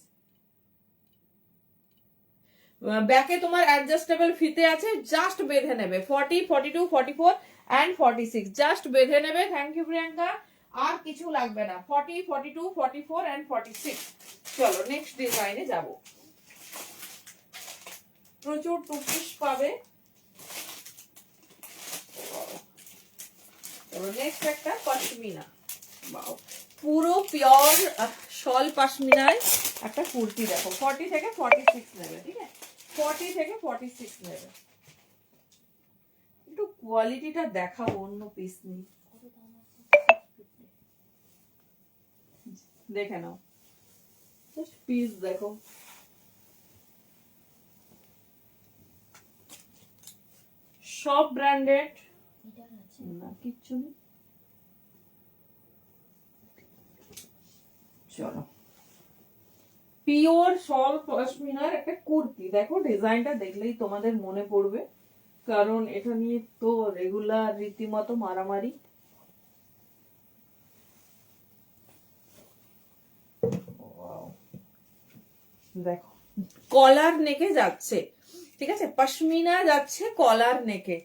ব্যাকে তোমার অ্যাডজাস্টেবল ফিতে আছে, জাস্ট বেঁধে নেবে। 40, 42, 44 এন্ড 46 জাস্ট বেঁধে নেবে। Thank you Priyanka. আর কিছু লাগবে না। 40, 42, 44 এন্ড 46। চলো নেক্সট ডিজাইনে যাব। প্রচুর 2 পিস পাবে। নেক্সট একটা পশমিনা, পুরো পিওর শল পশমিনায় একটা কুর্তি দেখো। 40 থেকে 46 নেবে, ঠিক আছে। 40 থেকে 46 নেবে। একটু কোয়ালিটিটা দেখাবো, অন্য পিস নেই, দেখে নাও। জাস্ট পিস দেখো। সব ব্র্যান্ডেড না, কিচ্ছু নেই। চলো পিওর শল পশমিনার একটা কুর্তি দেখো। ডিজাইনটা দেখলেই তোমাদের মনে পড়বে, কারণ এটা নিয়ে তো রেগুলার রীতিমতো মারামারি। দেখো কলার নেকে যাচ্ছে, ঠিক আছে। পশমিনা যাচ্ছে কলার নেকে,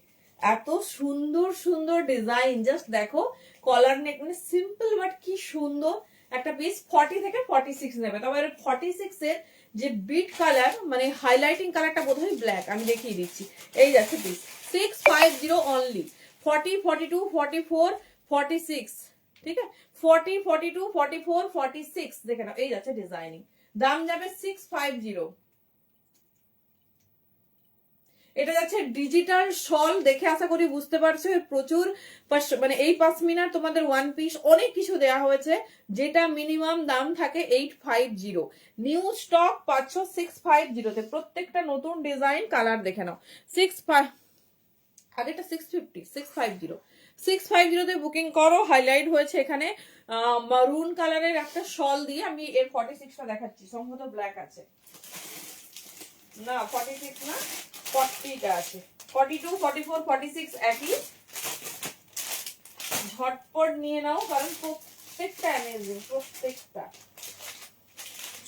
এত সুন্দর সুন্দর ডিজাইন, জাস্ট দেখো কলার নেক, মানে সিম্পল বাট কি সুন্দর একটা পিস। 40 থেকে 46 নেবে, তবে 46 এর যে বিট কালার মানে হাইলাইটিং কালারটা বোধহয় ব্ল্যাক, আমি দেখিয়ে দিচ্ছি। এই যাচ্ছে পিস 650 অনলি। 40, 42, 44, 46, ঠিক আছে, 40, 42, 44, 46 দেখে নাও। এই যাচ্ছে ডিজাইনিং, দাম যাবে 650। এটা যাচ্ছে ডিজিটাল শল, দেখে আশা করি বুঝতে পারছো এর প্রচুর মানে এই পাশমিনার তোমাদের ওয়ান পিস অনেক কিছু দেয়া হয়েছে, যেটা মিনিমাম দাম থাকে 850। নিউ স্টক পাচ্ছ 650 তে, প্রত্যেকটা নতুন ডিজাইন কালার দেখে নাও। 65, আগেটা 650, 650, 650 তে বুকিং করো। হাইলাইট হয়েছে এখানে মারুন কালারের একটা শল দিয়ে। আমি এর 46টা দেখাচ্ছি, সম্ভবত ব্ল্যাক আছে না, 46 না 40টা আছে, 42, 44, 46 একই। ঝটপট নিয়ে নাও কারণ প্রত্যেকটা অ্যামেজিং, প্রত্যেকটা।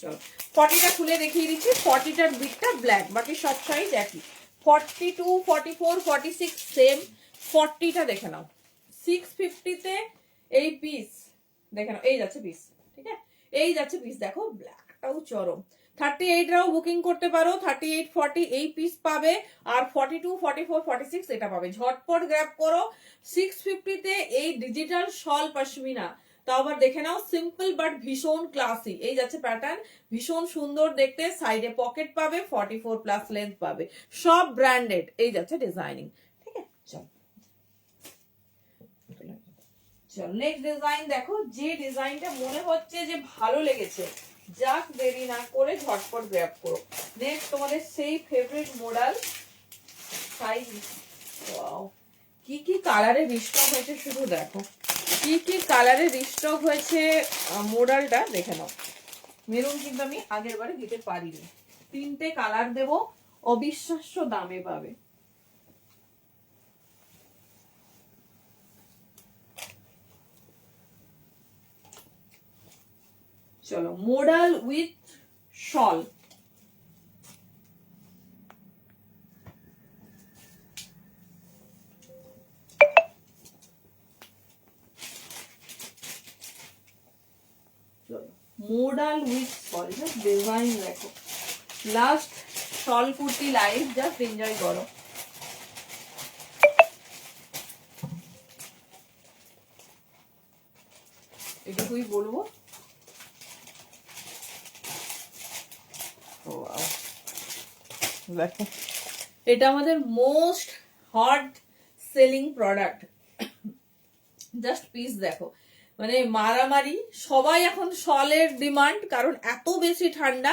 চলো 40টা খুলে দেখিয়ে দিচ্ছি। 40টার দিকটা ব্ল্যাক, বাকি সব সাইজ একই। 42, 44, 46 সেম। 40টা দেখে নাও 650 তে। এই পিস দেখে নাও, এই যাচ্ছে পিস, ঠিক আছে, এই যাচ্ছে পিস। দেখো ব্ল্যাকটাও চরম। 38 রাও বুকিং করতে পারো, 38, 40 এই পিস পাবে, আর 42, 44, 46 এটা পাবে। ঝটপট গ্র্যাব করো। 650 তে এই ডিজিটাল শল পশমিনা, তাও আবার দেখে নাও সিম্পল বাট ভীষণ ক্লাসি। এই যাচ্ছে প্যাটার্ন, ভীষণ সুন্দর দেখতে। সাইডে পকেট পাবে, 44 প্লাস লেন্থ পাবে, সব ব্র্যান্ডেড। এই যাচ্ছে ডিজাইনিং, ঠিক আছে। চল চল নেক্সট ডিজাইন দেখো, যে ডিজাইনটা মনে হচ্ছে যে ভালো লেগেছে, যাক দেরি না করে ঝটপট গ্র্যাব করো। নেক্সট তোমাদের সেই ফেভারিট মডেল সাইজ। ওয়াও, কি কি কালারে রিস্টক হয়েছে শুধু দেখো, কি কি কালারে রিস্টক হয়েছে। মডেলটা দেখে নাও। মেরুন কিন্তু আমি আগের বারে দিতে পারিনি, 3টে কালার দেব, অবিশ্বাস্য দামে পাবে। চলো model with shawl. Model with shawl, design দেখো। Last shawl kurti live, just enjoy করো। এটুকুই বলবো। দেখো এটা আমাদের most hot selling product. Just piece দেখো, মানে মারামারি। সবাই এখন শলের ডিমান্ড, কারণ এত বেশি ঠান্ডা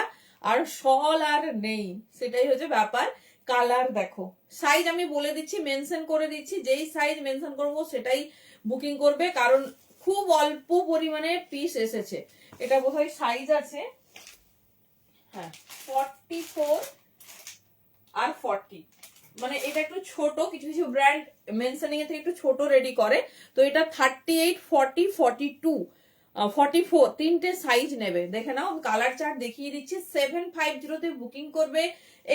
আর শল আর নেই, সেটাই হচ্ছে ব্যাপার। কালার দেখো, সাইজ আমি বলে দিচ্ছি, মেনশন করে দিচ্ছি, যেই সাইজ মেনশন করবো সেটাই বুকিং করবে, কারণ খুব অল্প পরিমাণে পিস এসেছে। এটা বোধহয় সাইজ আছে, হ্যাঁ 44 আর 40, মানে এটা একটু ছোট, কিছু কিছু ব্র্যান্ড মেনশনিং এর থেকে একটু ছোট রেডি করে। তো এটা 38, 40, 42, 44 তিনটে সাইজ নেবে। দেখে নাও, কালার চার্ট দেখিয়ে দিচ্ছি। 750 তে বুকিং করবে।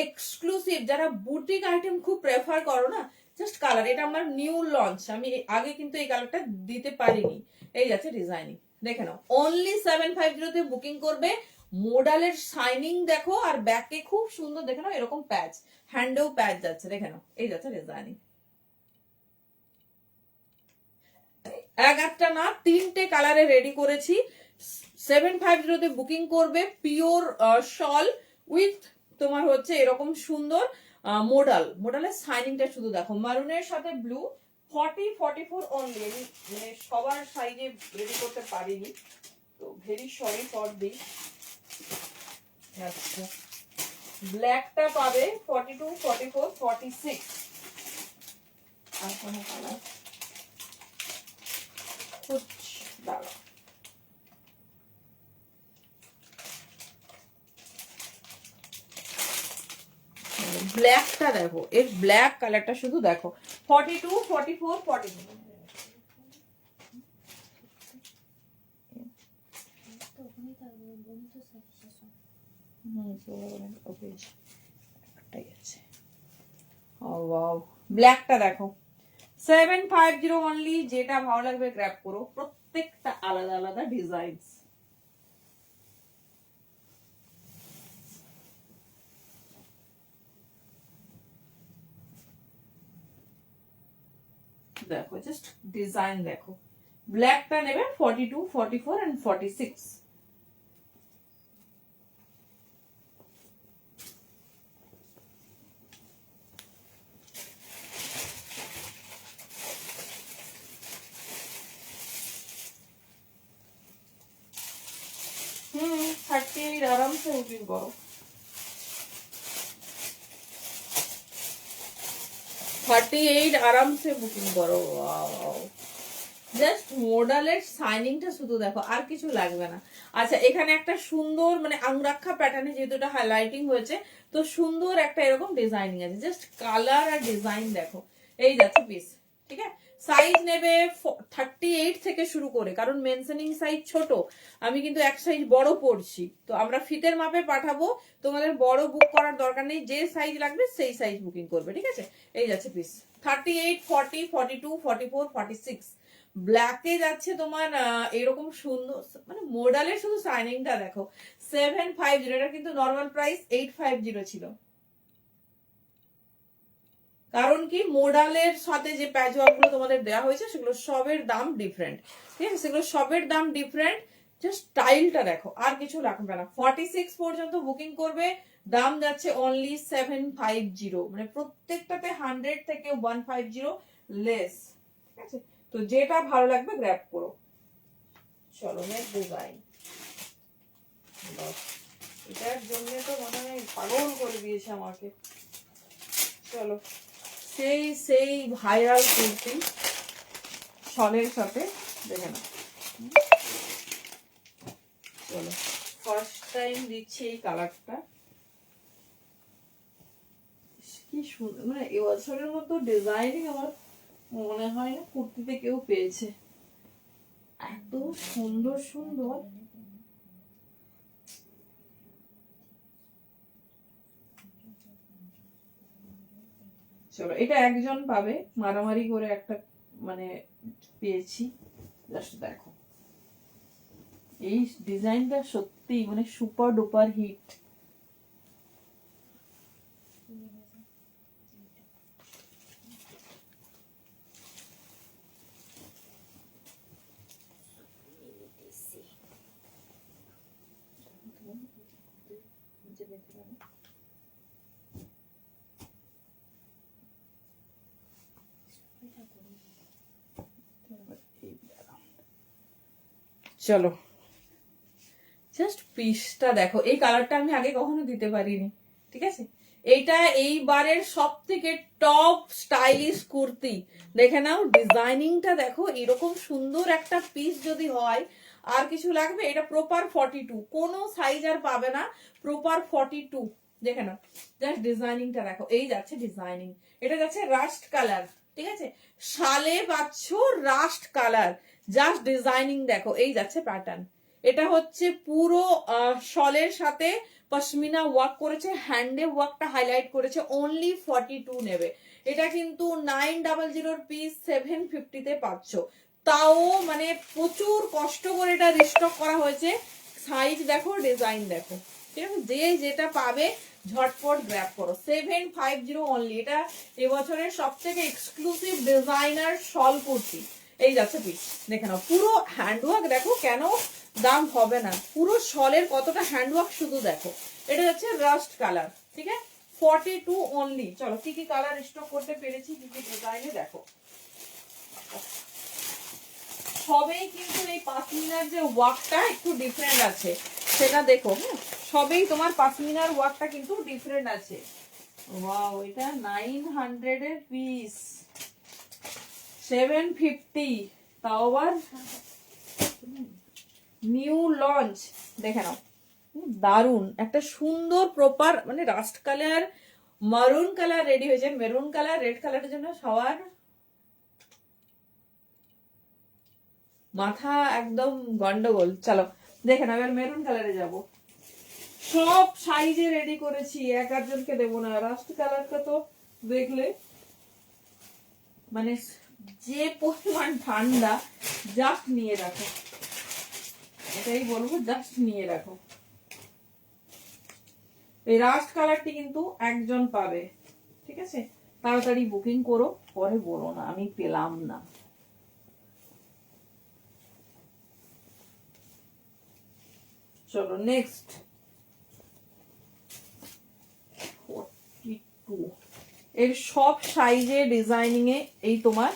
এক্সক্লুসিভ যারা বুটিক আইটেম খুব প্রেফার করো না, জাস্ট কালার, এটা আমার নিউ লঞ্চ, আমি আগে কিন্তু এই কালারটা দিতে পারিনি। এই যাচ্ছে ডিজাইনিং, দেখে নাও অনলি 750 তে বুকিং করবে। মোডালের শাইনিং দেখো, আর ব্যাকে খুব সুন্দর দেখে নাও এরকম প্যাচ, হ্যান্ডেও প্যাচ যাচ্ছে, দেখে নাও। এই যাচ্ছে ডিজাইনিং, একটা না 3টে কালারে রেডি করেছি। 750 তে বুকিং করবে। পিওর শল উইথ তোমার হচ্ছে এরকম সুন্দর মোডালের শাইনিংটা শুধু দেখো, মারুনের সাথে ব্লু। 40, 44 অনলি, মানে সবার সাইজে রেডি করতে পারিনি, তো ভেরি সরি ফর দিস। আচ্ছা, ব্ল্যাকটা পাবে 42, 44, 46। আর কোনো কালার দাঁড়া, ব্ল্যাকটা দেখো, এর ব্ল্যাক কালারটা শুধু দেখো। 42, 44, 42। ব্ল্যাকটা দেখো, 750 অনলি, যেটা ভালো লাগবে গ্র্যাব করো, প্রত্যেকটা আলাদা আলাদা ডিজাইন। দেখো জাস্ট ডিজাইন দেখো, ব্ল্যাকটা নেবে 42, 44 এন্ড 46। হুম, 38 আরামসে বুকিং করো। 38 আরামসে বুকিং করো। জাস্ট মডেলের শাইনিংটা শুধু দেখো, আর কিছু লাগবে না। আচ্ছা, এখানে একটা সুন্দর মানে আংরাক্ষা প্যাটার্নে যেহেতু এটা হাইলাইটিং হয়েছে, তো সুন্দর একটা এরকম ডিজাইনিং আছে। জাস্ট কালার আর ডিজাইন দেখো, এই যাচ্ছে পিস। ঠিক আছে, সাইজ নেবে 38 থেকে শুরু করে, কারণ মেনশনিং সাইজ ছোট, আমি কিন্তু এক সাইজ বড় পড়ছি, তো আমরা ফিতের মাপে পাঠাবো। তোমাদের বড় বুক করার দরকার নেই, যে সাইজ লাগবে সেই সাইজ বুকিং করবে। ঠিক আছে, এই যাচ্ছে পিস 38, 40, 42, 44, 46। ব্ল্যাকে যাচ্ছে তোমার এরকম সুন্দর মানে মডেলের শুধু শাইনিংটা দেখো। 750, এটা কিন্তু নর্মাল প্রাইস 850 ছিল। কারণ কি, মোডালের সাথে যে প্যাচওয়ার্ক গুলো তোমাদের দেওয়া হয়েছে সেগুলো সবের দাম ডিফারেন্ট। ঠিক আছে, সেগুলো সবের দাম ডিফারেন্ট, জাস্ট স্টাইলটা দেখো, আর কিছু লাগবে না। 46 পর্যন্ত বুকিং করবে, দাম যাচ্ছে অনলি 750, মানে প্রত্যেকটাতে 100 থেকে 150 লেস। ঠিক আছে, তো যেটা ভালো লাগবে গ্র্যাব করো। চলো নেক্সট ডিজাইন। এটার জন্য তো মনে হয় পাগল করে দিয়েছে আমাকে। চলো, সেই সেই ভাইরাল কুর্তি শলের সাথে দেখে না। চলো, ফার্স্ট টাইম দিচ্ছি এই কালারটা। কি সুন্দর, মানে এবছরের মতো ডিজাইনিং আমার মনে হয় না কুর্তিতে কেউ পেয়েছে, এত সুন্দর সুন্দর। চলো, এটা একজন পাবে, মারামারি করে একটা মানে পেয়েছি। জাস্ট দেখো, এই ডিজাইনটা সত্যি মানে সুপার ডুপার হিট। চলো, জাস্ট পিসটা দেখো, এই কালারটা আমি আগে কখনো দিতে পারিনি। ঠিক আছে, এইটা এইবারের সব থেকে টপ স্টাইলিশ কুর্তি। দেখে নাও, ডিজাইনিংটা দেখো, এরকম সুন্দর একটা পিস যদি হয় আর কিছু লাগবে। এটা প্রপার 42, কোনো সাইজ আর পাবে না, প্রপার 42। দেখে নাও, জাস্ট ডিজাইনিংটা দেখো, এই যাচ্ছে ডিজাইনিং। এটা যাচ্ছে রাস্ট কালার। ঠিক আছে, শালে পাচ্ছ রাস্ট কালার, জাস্ট ডিজাইনিং দেখো, এই যাচ্ছে প্যাটার্ন। এটা হচ্ছে পুরো শলের সাথে পশমিনা ওয়ার্ক করেছে, হ্যান্ডে ওয়ার্কটা হাইলাইট করেছে, অনলি 42 নেবে। এটা কিন্তু 900 পিস 750 পাচ্ছ, তাও মানে প্রচুর কষ্ট করে এটা রিস্টক করা হয়েছে। সাইজ দেখো, ডিজাইন দেখো। ঠিক আছে, যে যেটা পাবে ঝটপট গ্র্যাব করো। 750 অনলি। এটা এবছরের সব থেকে এক্সক্লুসিভ ডিজাইনার শল কুর্তি। এই যাচ্ছে পিস, দেখে নাও, পুরো হ্যান্ডওয়ার্ক দেখো, কেন দাম হবে না। পুরো শলের কতটা হ্যান্ডওয়ার্ক শুধু দেখো। এটা যাচ্ছে রাস্ট কালার। ঠিক আছে, 42 অনলি। চলো, কি কি কালার স্টক করতে পেরেছি, কি কি ডিজাইনে দেখো। সবেই কিন্তু এই পাশমিনার যে ওয়ার্কটা একটু ডিফারেন্ট আছে, সেটা দেখো। হ্যাঁ, সবেই তোমার পাশমিনার ওয়ার্কটা কিন্তু ডিফারেন্ট আছে। ওয়াও, এটা 900 এর পিস, 750, তাও আবার নিউ লঞ্চ। দেখে নাও, দারুন একটা সুন্দর প্রপার মানে রাস্ট কালার, মারুন কালার রেডি হয়েছে। মেরুন কালার, রেড কালারের জন্য সবার মাথা একদম গন্ডগোল। চলো দেখে নাও, এবার মেরুন কালারে যাব। সব সাইজে রেডি করেছি, এক আধজনকে দেবো না। রাস্ট কালারটা তো দেখলে মানে যে পরিমাণ ঠান্ডা, জাস্ট নিয়ে রাখো, এটাই বলবো, জাস্ট নিয়ে রাখো। এই রাস্ট কালারটি কিন্তু একজন পাবে, ঠিক আছে? তাড়াতাড়ি বুকিং করো, পরে বলো না আমি পেলাম না। চলো নেক্সট 42, এর সব সাইজে ডিজাইনিং এ এই তোমার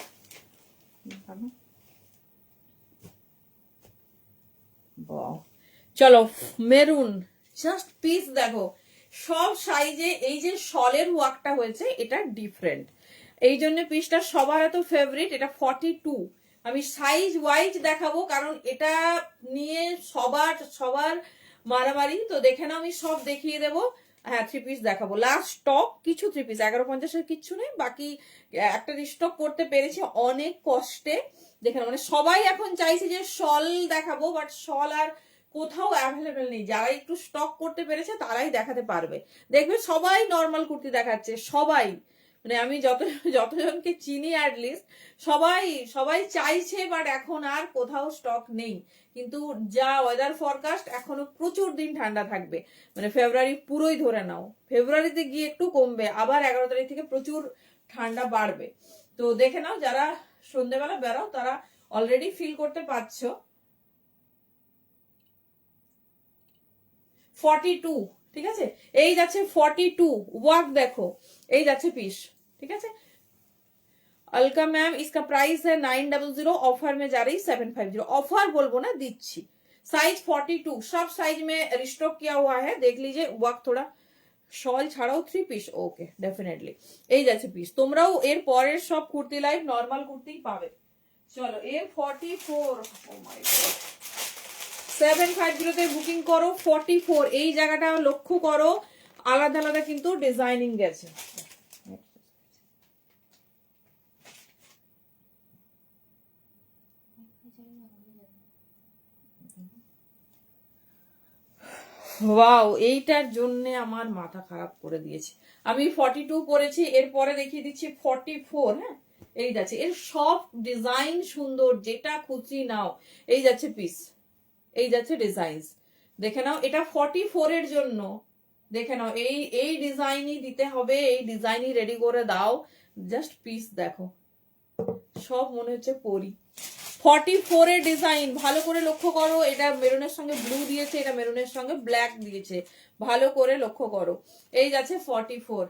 চলো মেরুন, জাস্ট পিস দেখো, সব সাইজে। এই যে শলের ওয়ার্কটা হয়েছে এটা ডিফারেন্ট, এই জন্য পিসটা সবার এত ফেভারিট। এটা 42, আমি সাইজ ওয়াইজ দেখাবো কারণ এটা নিয়ে সবার মারামারি। তো দেখে না, আমি সব দেখিয়ে দেবো। হ্যাঁ, 3 পিস দেখাবো, লাস্ট স্টক কিছু 3 পিস, 1150-এর কিচ্ছু নেই, বাকি একটা রিস্টক করতে পেরেছি অনেক কষ্টে। দেখে না, মানে সবাই এখন চাইছে যে শল দেখাবো, বাট শল আর কোথাও অ্যাভেলেবেল নেই। যারা একটু স্টক করতে পেরেছে তারাই দেখাতে পারবে। দেখবে সবাই নর্মাল কুর্তি দেখাচ্ছে, সবাই, মানে আমি যতজনকে চিনি অ্যাটলিস্ট সবাই চাইছে, বাট এখন আর কোথাও স্টক নেই। কিন্তু যা ওয়েদার ফরকাস্ট, এখনো প্রচুর দিন ঠান্ডা থাকবে, মানে ফেব্রুয়ারি পুরোই ধরে নাও, ফেব্রুয়ারিতে গিয়ে একটু কমবে, আবার 11 তারিখ থেকে প্রচুর ঠান্ডা বাড়বে। তো দেখে নাও, যারা সন্ধ্যেবেলা বেরো তারা অলরেডি ফিল করতে পারছো। 42, ঠিক আছে? এই যাচ্ছে 42, ওয়ার্ক দেখো, এই যাচ্ছে পিস, ঠিক আছে? अलका मैम इसका प्राइस है 900, ऑफर में जा रही 750, ऑफर बोलबो ना, দিচ্ছি। साइज 42, सब साइज में रिस्टॉक किया हुआ है, देख लीजिए। ওয়ার্ক थोड़ा শল ছাড়াও 3 পিস, ওকে ডেফিনেটলি এই যাচ্ছে পিস। তোমরাও এর পরের সব কুর্তি লাইভ নরমাল কুর্তি পাবে। চলো এর 44, ও মাই গড, 750 তে বুকিং করো। 44 এই জায়গাটা লক্ষ্য করো, আলাদা আলাদা কিন্তু ডিজাইনিং গেছে। ওয়াও, এইটার জন্য আমার মাথা খারাপ করে দিয়েছে। আমি 42 পরেছি, এরপরে দেখিয়ে দিচ্ছি 44। হ্যাঁ, এই যাচ্ছে, এর সব ডিজাইন সুন্দর, যেটা খুশি নাও। এই যাচ্ছে পিস, এই যাচ্ছে ডিজাইন, দেখে নাও। এটা 44 এর জন্য, দেখে নাও, এই ডিজাইনই দিতে হবে, এই ডিজাইনই রেডি করে দাও। জাস্ট পিস দেখো, সব মনে হচ্ছে পরি। 44 এর ডিজাইন ভালো করে লক্ষ্য করো, এটা মেরুনের সঙ্গে ব্লু দিয়েছে, এটা মেরুনের সঙ্গে ব্ল্যাক দিয়েছে, ভালো করে লক্ষ্য করো। এই যাচ্ছে 44।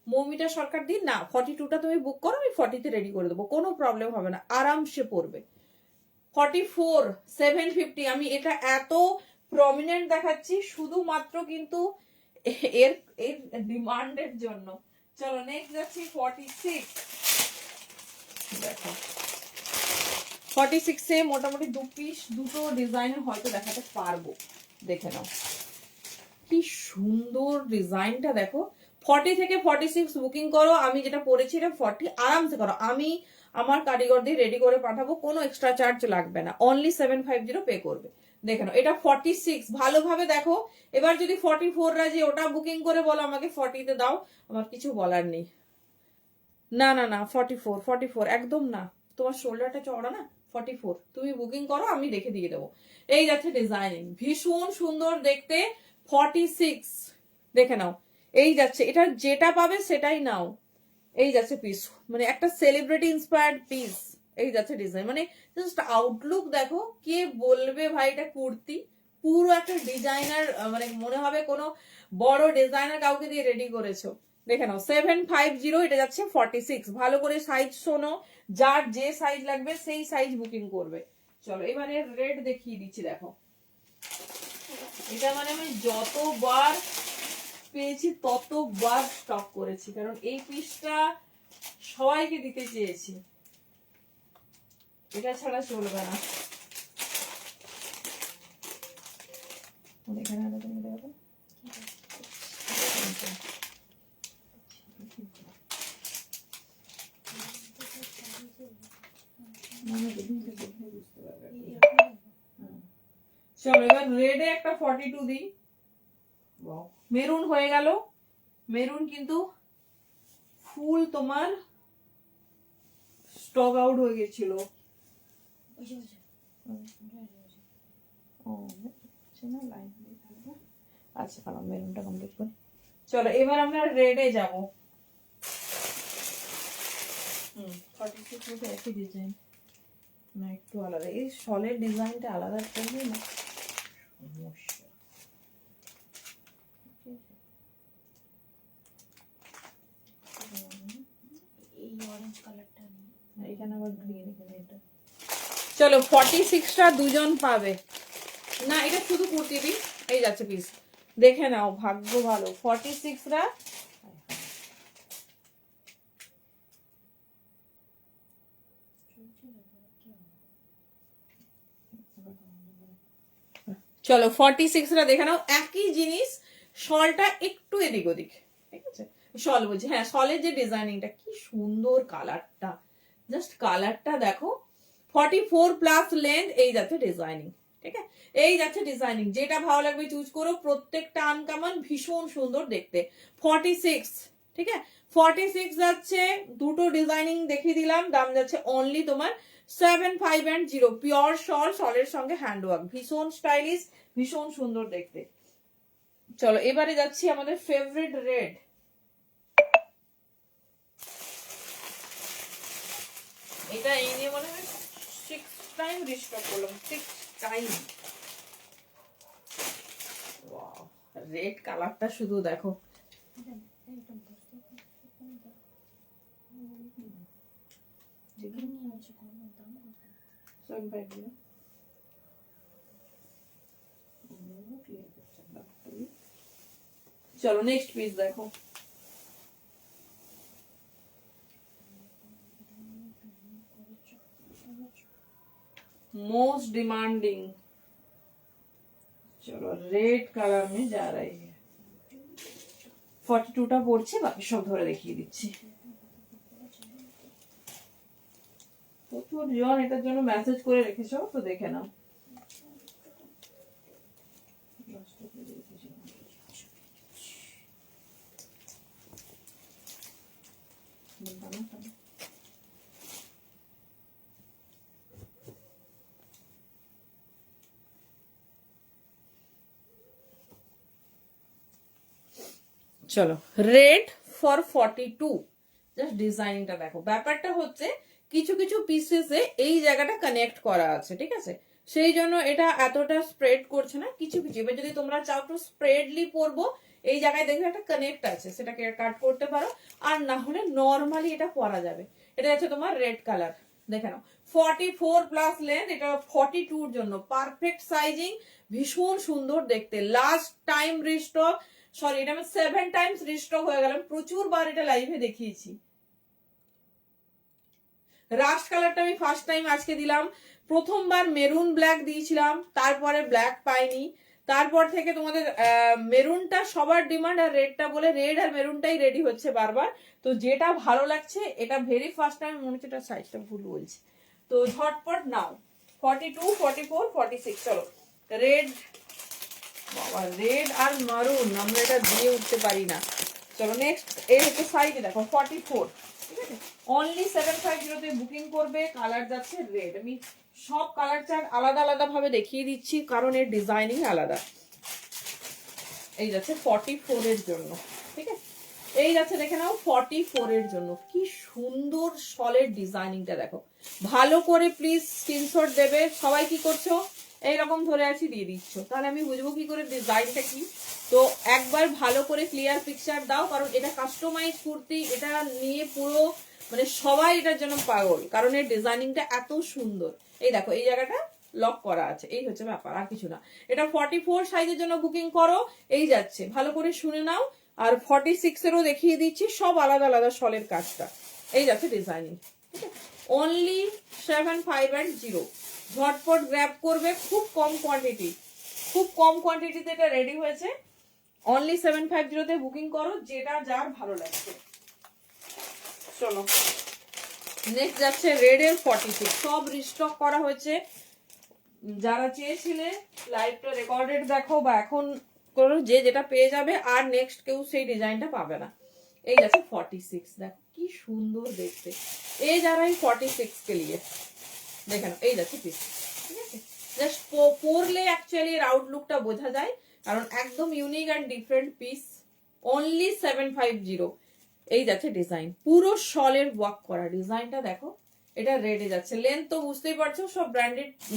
মৌমিতা সরকার দিন না, 42টা তুমি বুক করো, আমি 40 তে রেডি করে দেবো, কোনো প্রবলেম হবে না, আরামসে পড়বে। 44 750, আমি এটা এত প্রমিনেন্ট দেখাচ্ছি শুধুমাত্র কিন্তু এর এর ডিমান্ডের জন্য। চলো নেক্সট যাচ্ছি 46। দেখো 46 এ মোটামুটি 2 পিস, দুটো ডিজাইন হয়তো দেখাতে পারবো, দেখে নাও কি সুন্দর ডিজাইনটা দেখো। 40 থেকে 46 বুকিং করো, আমি যেটা পরেছি এটা 40, আরামসে করো। আমি আমার কারিগর দিয়ে রেডি করে পাঠাবো, কোনো এক্সট্রা চার্জ লাগবে না, অনলি 750 পে করবে। দেখে নাও, এটা 46, ভালোভাবে দেখো। এবার যদি 44 রাজি, ওটা বুকিং করে বলো আমাকে 40 তে দাও, আমার কিছু বলার নেই। না না না, 44 একদম না, তোমার শোল্ডারটা চওড়া না। 44 তুমি বুকিং করো, আমি দেখে দিয়ে দেবো। এই যাচ্ছে ডিজাইনিং, ভীষণ সুন্দর দেখতে। 46 দেখে নাও, এই যাচ্ছে, এটা যেটা পাবে সেটাই নাও। এই যাচ্ছে পিস, মানে একটা সেলিব্রিটি ইন্সপায়ার্ড পিস। এই যাচ্ছে ডিজাইন, মানে জাস্ট আউটলুক দেখো, কে বলবে ভাই এটা কুর্তি, পুরো একটা ডিজাইনার, মানে মনে হবে কোনো বড় ডিজাইনার কাউকে দিয়ে রেডি করেছো। দেখে নাও 750, এটা যাচ্ছে 46। ভালো করে সাইজ শোনো, যার যে সাইজ লাগবে সেই সাইজ বুকিং করবে। চলো এবারে রেড দেখিয়ে দিচ্ছি, দেখো এটা মানে আমি যতবার পেয়েছি ততবার স্টক করেছি, কারণ এই পিসটা সবাইকে দিতে চেয়েছি, এটা ছাড়া চলবে না। এখানে আলাদা করে দেবো। চলো এবার রেডে একটা 42 দিই। মেরুন হয়ে গেল, মেরুন কিন্তু ফুল তোমার স্টক আউট হয়ে গেছিল। ওই যে ও না লাইন দিয়ে থাকবে। আচ্ছা কারণ মেরুনটা কমপ্লিট করি। চলো এবার আমরা রেডে যাব। 46 মধ্যে একই ডিজাইন না একটু আলাদা, এই শলের ডিজাইনটা আলাদা করবে না সমস্যা। এই অরেঞ্জ কালারটা নেই, এখানে আবার গ্রিন, এখানে এটা। চলো 46টা দুজন পাবে না, এটা শুধু কুর্তি দিই। এই যাচ্ছে পিস, দেখে নাও, ভাগ্য ভালো। 46রা চলো 46রা দেখে নাও। একই জিনিস, শলটা একটু এদিক ওদিক, ঠিক আছে? শল বলছি, হ্যাঁ শলের যে ডিজাইনিংটা কি সুন্দর, কালারটা জাস্ট কালারটা দেখো। 44 প্লাস লেন্থ, এই যাচ্ছে ডিজাইনিং, ঠিক আছে? এই যাচ্ছে ডিজাইনিং, যেটা ভালো লাগবে চুজ করো। প্রত্যেকটা আনকমন, ভীষণ সুন্দর দেখতে। 46, ঠিক আছে? 46 যাচ্ছে, দুটো ডিজাইনিং দেখিয়ে দিলাম। দাম যাচ্ছে অনলি তোমার 7510। পিওর শল, শলের সঙ্গে হ্যান্ডওয়ার্ক, ভীষণ স্টাইলিশ, ভীষণ সুন্দর দেখতে। চলো এবারে যাচ্ছি আমাদের ফেভারিট রেড। এটা এই নিয়ে মনে হয় 6 টাইম রিস্টক করলাম, 6 টাইম। ওয়াও, রেড কালারটা শুধু দেখো। চলো নেক্সট পিস দেখো। मोस्ट डिमांडिंग, चलो रेड कलर में जा रही है। 42টা পড়ছে, বাকি সব ধরে দেখিয়ে দিচ্ছি। প্রচুর জন এটার জন্য মেসেজ করে রেখেছো, তো দেখে নাও। চলো রেড ফর 42, জাস্ট ডিজাইনটা দেখো। ব্যাপারটা হচ্ছে কিছু কিছু পিসেসে এই জায়গাটা কানেক্ট করা আছে, ঠিক আছে? সেই জন্য এটা এতটা স্প্রেড করছে না। কিছু কিছু এবার যদি তোমরা চাও একটু স্প্রেডলি পরবো, এই জায়গায় দেখবে একটা কানেক্ট আছে, সেটাকে কাট করতে পারো। আর না হলে নর্মালি এটা পরা যাবে। এটা হচ্ছে তোমার রেড কালার, দেখে নাও। 44 প্লাস লেন্থ, এটা 42 এর জন্য পারফেক্ট সাইজিং, ভীষণ সুন্দর দেখতে। লাস্ট টাইম রিস্টক, সরি এটা আমি 7 টাইমস রিস্টক হয়ে গেলাম, প্রচুর বার এটা লাইভে দেখিয়েছি। রাস্ট কালারটা আমি ফার্স্ট টাইম আজকে দিলাম। প্রথমবার মেরুন ব্ল্যাক দিয়েছিলাম, তারপরে ব্ল্যাক পাইনি। তারপর থেকে তোমাদের মেরুনটা সবার ডিমান্ড, আর রেডটা বলে রেড আর মেরুনটাই রেডি হচ্ছে বারবার। তো যেটা ভালো লাগছে, এটা ভেরি ফার্স্ট টাইম মনে হচ্ছে এটা সাইজটা ভুল বলছি, তো ঝটপট নাও। 42, 44, 46, চলো রেড। বাবা রেড আর মারুন আমরা এটা দিয়ে উঠতে পারি না। চলো নেক্সট, এই হচ্ছে সাইজে দেখো 44, ঠিক আছে? অনলি 750 তে বুকিং করবে। কালার যাচ্ছে রেড। আমি সব কালার চার্ট আলাদা আলাদা ভাবে দেখিয়ে দিচ্ছি, কারণ এর ডিজাইনিং আলাদা। এই যাচ্ছে 44 এর জন্য, ঠিক আছে? এই যাচ্ছে দেখে নাও 44 এর জন্য। কি সুন্দর শলের ডিজাইনিংটা দেখো। ভালো করে প্লিজ স্ক্রিনশট দেবে। সবাই কি করছো, এইরকম ধরে আছি দিয়ে দিচ্ছ, তাহলে আমি বুঝবো কি করে ডিজাইনটা কি। তো একবার ভালো করে ক্লিয়ার পিকচার দাও, কারণ এটা কাস্টমাইজ কুর্তি, এটা নিয়ে পুরো মানে সবাই এটার জন্য পাগল, কারণ এর ডিজাইনিংটা এত সুন্দর। এই দেখো এই জায়গাটা লক করা আছে, এই হচ্ছে ব্যাপার, আর কিছু না। এটা 44 সাইজের জন্য বুকিং করো। এই যাচ্ছে, ভালো করে শুনে নাও। আর 46 এরও দেখিয়ে দিচ্ছি, সব আলাদা আলাদা শলের কাজটা। এই যাচ্ছে ডিজাইনিং, ঠিক আছে? অনলি 7510। ঝটপট গ্র্যাব করবে, খুব কম কোয়ান্টিটি, খুব কম কোয়ান্টিটিতে এটা রেডি হয়েছে। অনলি 750 তে বুকিং করো, যেটা যার ভালো লাগছে। চলো নেক্সট যাচ্ছে রেড এর 46, সব রিস্টক করা হয়েছে। যারা চেয়েছিলে লাইভটা রেকর্ডেড দেখো বা এখন করো, যে যেটা পেয়ে যাবে, আর নেক্সট কেউ সেই ডিজাইনটা পাবে না। এই যাচ্ছে 46, দেখো কি কি সুন্দর দেখতে। এই যারাই 46 के लिए দেখে নাও, এই যাচ্ছে পিস, ঠিক আছে। জাস্ট পরলে অ্যাকচুয়ালি এর আউটলুকটা বোঝা যায়, কারণ একদম unique and different piece. Only 750। এই যাচ্ছে ডিজাইন, পুরো শলের ওয়ার্ক করা। ডিজাইনটা দেখো, এটা রেডে যাচ্ছে। লেন্থ তো বুঝতেই পারছো, সব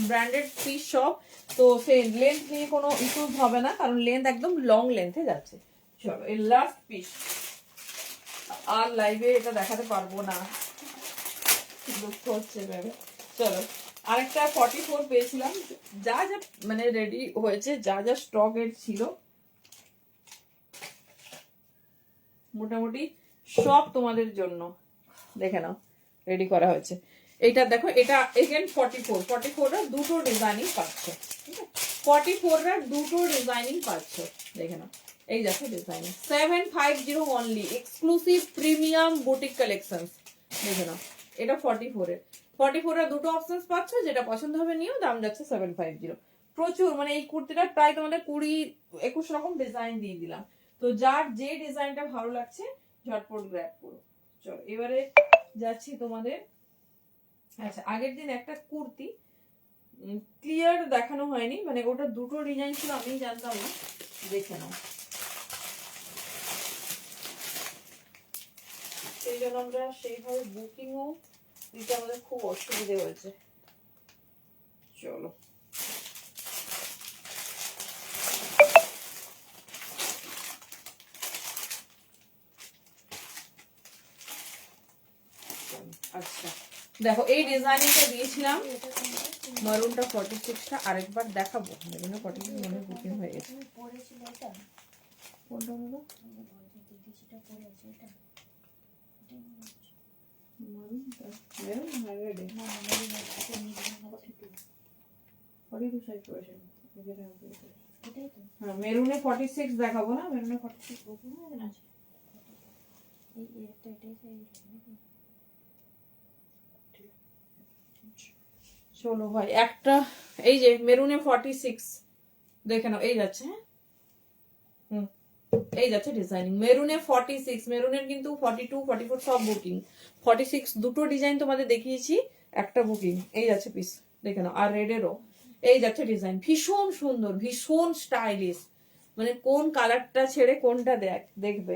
ব্র্যান্ডেড পিস সব, তো সেই লেন্থ নিয়ে কোনো ইস্যুজ হবে না, কারণ লেন্থ একদম লং লেন্থে যাচ্ছে। চলো এই লাস্ট পিস, আর লাইভে এটা দেখাতে পারবো না, দুঃখ হচ্ছে ভেবে। চলো আরেকটা 44 পেয়েছিলাম, যা যা মানে রেডি হয়েছে, যা যা স্টক এর ছিল মোটামুটি সব তোমাদের জন্য দেখে নাও রেডি করা হয়েছে। এটা দেখো, এটা এগেন 44 এর দুটো ডিজাইনিং পাচ্ছ, ঠিক আছে। 44 এর দুটো ডিজাইনিং পাচ্ছ, দেখে নাও। এই দেখো designing 750 only, exclusive premium boutique collection, দেখে নাও। এটা 44 এর দুটো অপশনস পাচ্ছ, যেটা পছন্দ হবে নিও। দাম যাচ্ছে 750। প্রচুর, মানে এই কুর্তিটা প্রায় তোমাদের 20-21 রকম ডিজাইন দিয়ে দিলাম। তো যার যে ডিজাইনটা ভালো লাগছে ঝটপট গ্র্যাব করো। চলো এবারে যাচ্ছি তোমাদের, আচ্ছা আগের দিন একটা কুর্তি ক্লিয়ার দেখানো হয়নি, মানে ওটা দুটো ডিজাইন ছিল, আমি জানতাম না, দেখে নাও। সেই জন্য আমরা সেইভাবে বুকিংও দিতে আমাদের খুব অসুবিধে হয়েছে। চলো আচ্ছা দেখো, এই ডিজাইনিংটা দিয়েছিলাম, মারুনটা 46টা আরেকবার দেখাবো। মেরুনটা 46 মনে বুকিং হয়ে গেছে। কোনটা হলো মারুনটা? মেরুন না রেড? না মেরুন, এটা নিচে 42 সাইজ করেছে। এটাই তো। হ্যাঁ মেরুনে 46 দেখাবো না, মেরুনে 46 বুকিং হয়ে গেছে। এই একটা এটাই সাইজ। চলো ভাই একটা, এই যে মেরুনে 46 দেখে নাও, এই যাচ্ছে। হ্যাঁ এই যাচ্ছে ডিজাইনিং মেরুনে 46, মেরুনের কিন্তু 42 44 সব বুকিং। 46 দুটো ডিজাইন তোমাদের দেখিয়েছি, একটা বুকিং। এই যাচ্ছে পিস, দেখে নাও। আর রেডেরও এই যাচ্ছে ডিজাইন, ভীষণ সুন্দর, ভীষণ স্টাইলিশ, মানে কোন কালারটা ছেড়ে কোনটা দেখবে।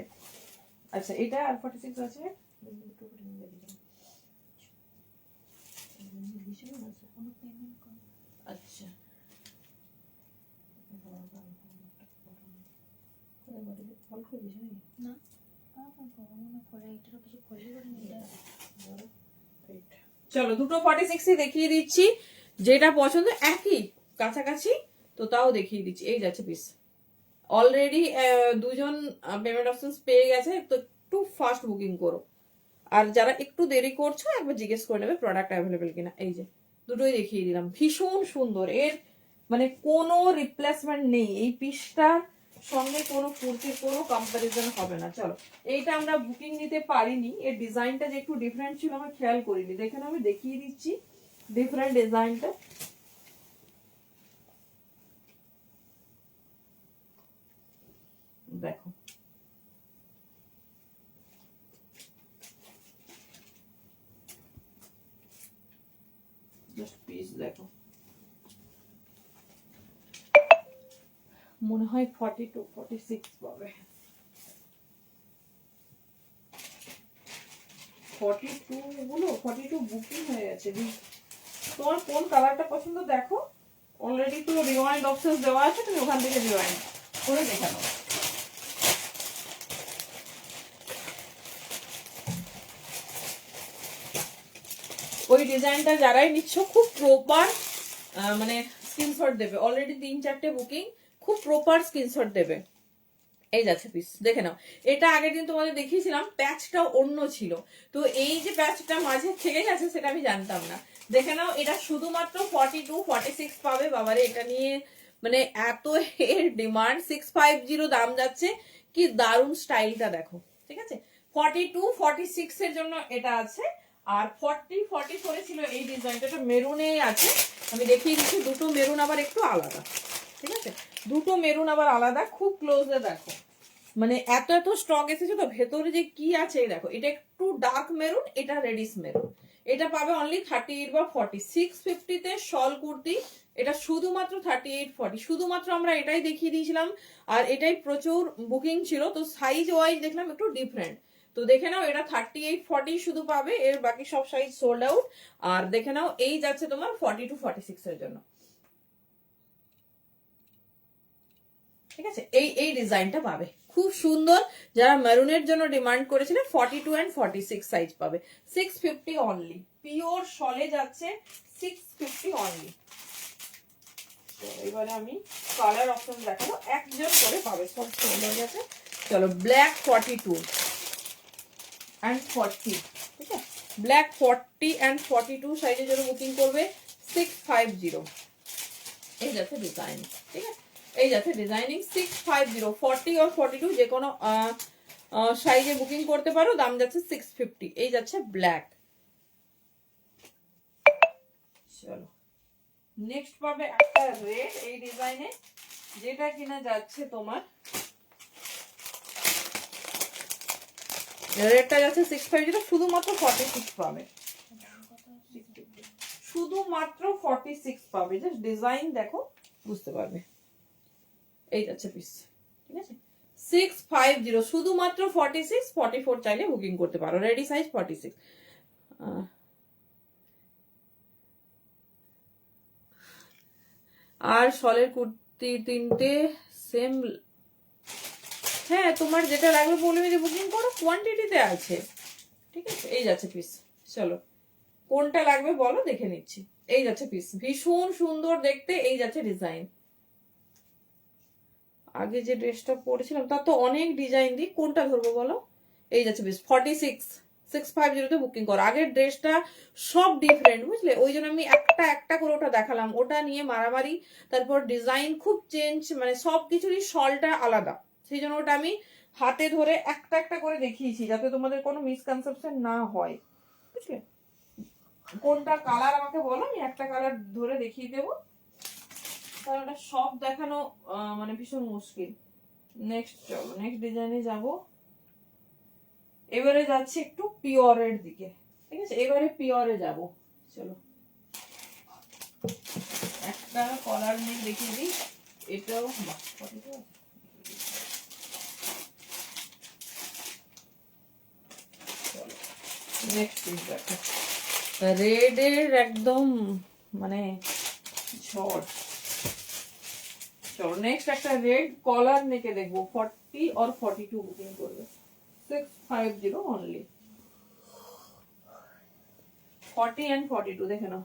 আচ্ছা এটা আর 46 আছে, আচ্ছা চলো দুটো 46 দেখিয়ে দিচ্ছি, যেটা পছন্দ একই কাছাকাছি তো তাও দেখিয়ে দিচ্ছি। এই যাচ্ছে পিস, অলরেডি দুজন পেমেন্ট অপশন পেয়ে গেছে, তো একটু ফাস্ট বুকিং করো। আর যারা একটু দেরি করছো একবার জিজ্ঞেস করে নেবে প্রোডাক্ট অ্যাভেলেবেল কিনা। এই যে দুটোই দেখিয়ে দিলাম, ভীষণ সুন্দর, এর মানে কোনো রিপ্লেসমেন্ট নেই। এই পিসটার সঙ্গে কোনো কুর্তির কোনো কম্পারিজন হবে না। চলো এইটা আমরা বুকিং নিতে পারিনি, এর ডিজাইনটা যে একটু ডিফারেন্ট ছিল আমরা খেয়াল করিনি। দেখেন আমি দেখিয়ে দিচ্ছি ডিফারেন্ট ডিজাইনটা। দেখো জাস্ট পিস দেখো, মনে হয় 42 46 পাবে। 42 গুলো 42 বুকিং হয়ে গেছে। তোমার কোন কালারটা পছন্দ দেখো, অলরেডি তো রিওয়াইন্ড অপশনস দেওয়া আছে, তুমি ওখান থেকে রিওয়াইন্ড করে দেখে নাও। ওই ডিজাইনটা যারাই নিচ্ছ খুব প্রপার মানে স্ক্রিনশট দেবে, অলরেডি 3-4টে বুকিং, খুব প্রপার স্ক্রিনশট দেবে। এই যাচ্ছে পিস, দেখে নাও। এটা আগের দিন তোমাদের দেখিয়েছিলাম, প্যাচটা অন্য ছিল, তো এই যে প্যাচটা মাঝে থেকে গেছে সেটা আমি জানতাম না। দেখে নাও, এটা শুধুমাত্র 42 46 পাবে। বাবারে এটা নিয়ে মানে এত এর ডিমান্ড, 650 দাম যাচ্ছে। কি দারুণ স্টাইলটা দেখো, ঠিক আছে। 42 46 এর জন্য এটা আছে, আর 40 44 ছিল এই ডিজাইনটা, মেরুনে আছে। আমি দেখিয়ে দিচ্ছি, দুটো মেরুন আবার একটু আলাদা, ঠিক আছে। দুটো মেরুন আবার আলাদা, খুব ক্লোজে দেখো, মানে এত এত স্টক এসেছে তো, ভেতরে যে কি আছে এই দেখো, এটা একটু ডার্ক মেরুন, এটা রেডিশ মেরুন। এটা পাবে অনলি 38 বা 40। 650 শল কুর্তি, এটা শুধুমাত্র 38-40। শুধুমাত্র আমরা এটাই দেখিয়ে দিয়েছিলাম, আর এটাই প্রচুর বুকিং ছিল, তো সাইজ ওয়াইজ দেখলাম একটু ডিফারেন্ট। তো দেখে নাও, এটা 38-40 শুধু পাবে, এর বাকি সব সাইজ সোল্ড আউট। আর দেখে নাও, এই যাচ্ছে তোমার 42-46 এর জন্য। ঠিক আছে, এই ডিজাইনটা পাবে, খুব সুন্দর। যারা মেরুনের জন্য ডিমান্ড করেছিলেন 42 and 46 সাইজ পাবে 650 অনলি। পিওর শলে যাচ্ছে 650 অনলি। এবারে আমি কালার অপশন দেখাবো, একজন করে পাবে, সব সোল্ড হয়ে গেছে। চলো, ব্ল্যাক 42 and 40, ঠিক আছে, ব্ল্যাক 40 and 42 সাইজের জন্য বুকিং করবে 650। এই যাচ্ছে ডিজাইন, ঠিক আছে, এই যাচ্ছে ডিজাইনিং 650। 40 আর 42 যে কোনো সাইজে বুকিং করতে পারো, দাম যাচ্ছে 650। এই যাচ্ছে ব্ল্যাক। চলো, নেক্সট পাবে একটা রেড এই ডিজাইনে, যেটা কিনা যাচ্ছে তোমার, রেডটা যাচ্ছে 650, শুধুমাত্র 46 পাবে, শুধুমাত্র 46 পাবে। জাস্ট ডিজাইন দেখো, বুঝতে পারবে। এই যাচ্ছে পিস, ঠিক আছে, 650, শুধুমাত্র 46। 44 চাইলে বুকিং করতে পারো, রেডি সাইজ 46। আর শলের কুর্তি তিনটে সেম। হ্যাঁ, তোমার যেটা লাগবে বলবে, যে বুকিং করো, কোয়ান্টিটিতে আছে, ঠিক আছে। এই যাচ্ছে পিস, চলো কোনটা লাগবে বলো, দেখে নিচ্ছি। এই যাচ্ছে পিস, ভীষণ সুন্দর দেখতে। এই যাচ্ছে ডিজাইন, আগে যে ড্রেসটা পরেছিলাম তার তো অনেক ডিজাইন দিই, কোনটা ধরবো বলো। এই যাচ্ছে পিস 46, 650 বুকিং করো। আগের ড্রেসটা সব ডিফারেন্ট, বুঝলে, ওই জন্য আমি একটা একটা করে ওটা দেখালাম, ওটা নিয়ে মারামারি। তারপর ডিজাইন খুব চেঞ্জ, মানে সব কিছুরই শলটা আলাদা, সেই জন্য ওটা আমি হাতে ধরে একটা একটা করে দেখিয়েছি, যাতে তোমাদের কোনো মিসকনসেপশন না হয়, বুঝলে। কোনটা কালার আমাকে বলো, আমি একটা কালার ধরে দেখিয়ে দেবো, কারণ ওটা সব দেখানো মানে ভীষণ মুশকিল। নেক্সট, চলো নেক্সট ডিজাইনে যাব। এবারে যাচ্ছি একটু পিওরের দিকে, ঠিক আছে, এবারে পিওরে যাব। চলো, একটা কলার নেক দেখিয়ে দিই, এটাও নেক্সট পিস দেখো, রেড এর একদম মানে ঝড়। চলো, নেক্সট একটা রেড কলার নেকে দেখবো, 40 और 42 বুকিং করবে 650 অনলি। 40 and 42 দেখে নাও,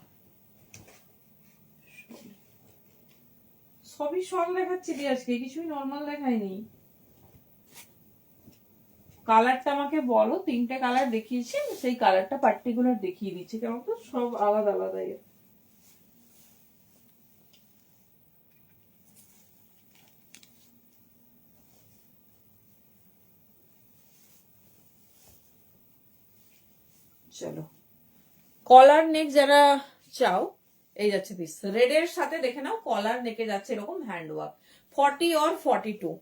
সবই শল দেখাচ্ছি দি আজকে, কিছুই নর্মাল দেখায়নি। কালারটা আমাকে বলো, তিনটে কালার দেখিয়েছি, সেই কালারটা পার্টিকুলার দেখিয়ে দিচ্ছি, কেমন তো সব আলাদা আলাদা। চলো, কলার নেক যারা চাও, এই যাচ্ছে পিস, রেড এর সাথে দেখে নাও, কলার নেকে যাচ্ছে এরকম হ্যান্ড ওয়ার্ক। 40 और 42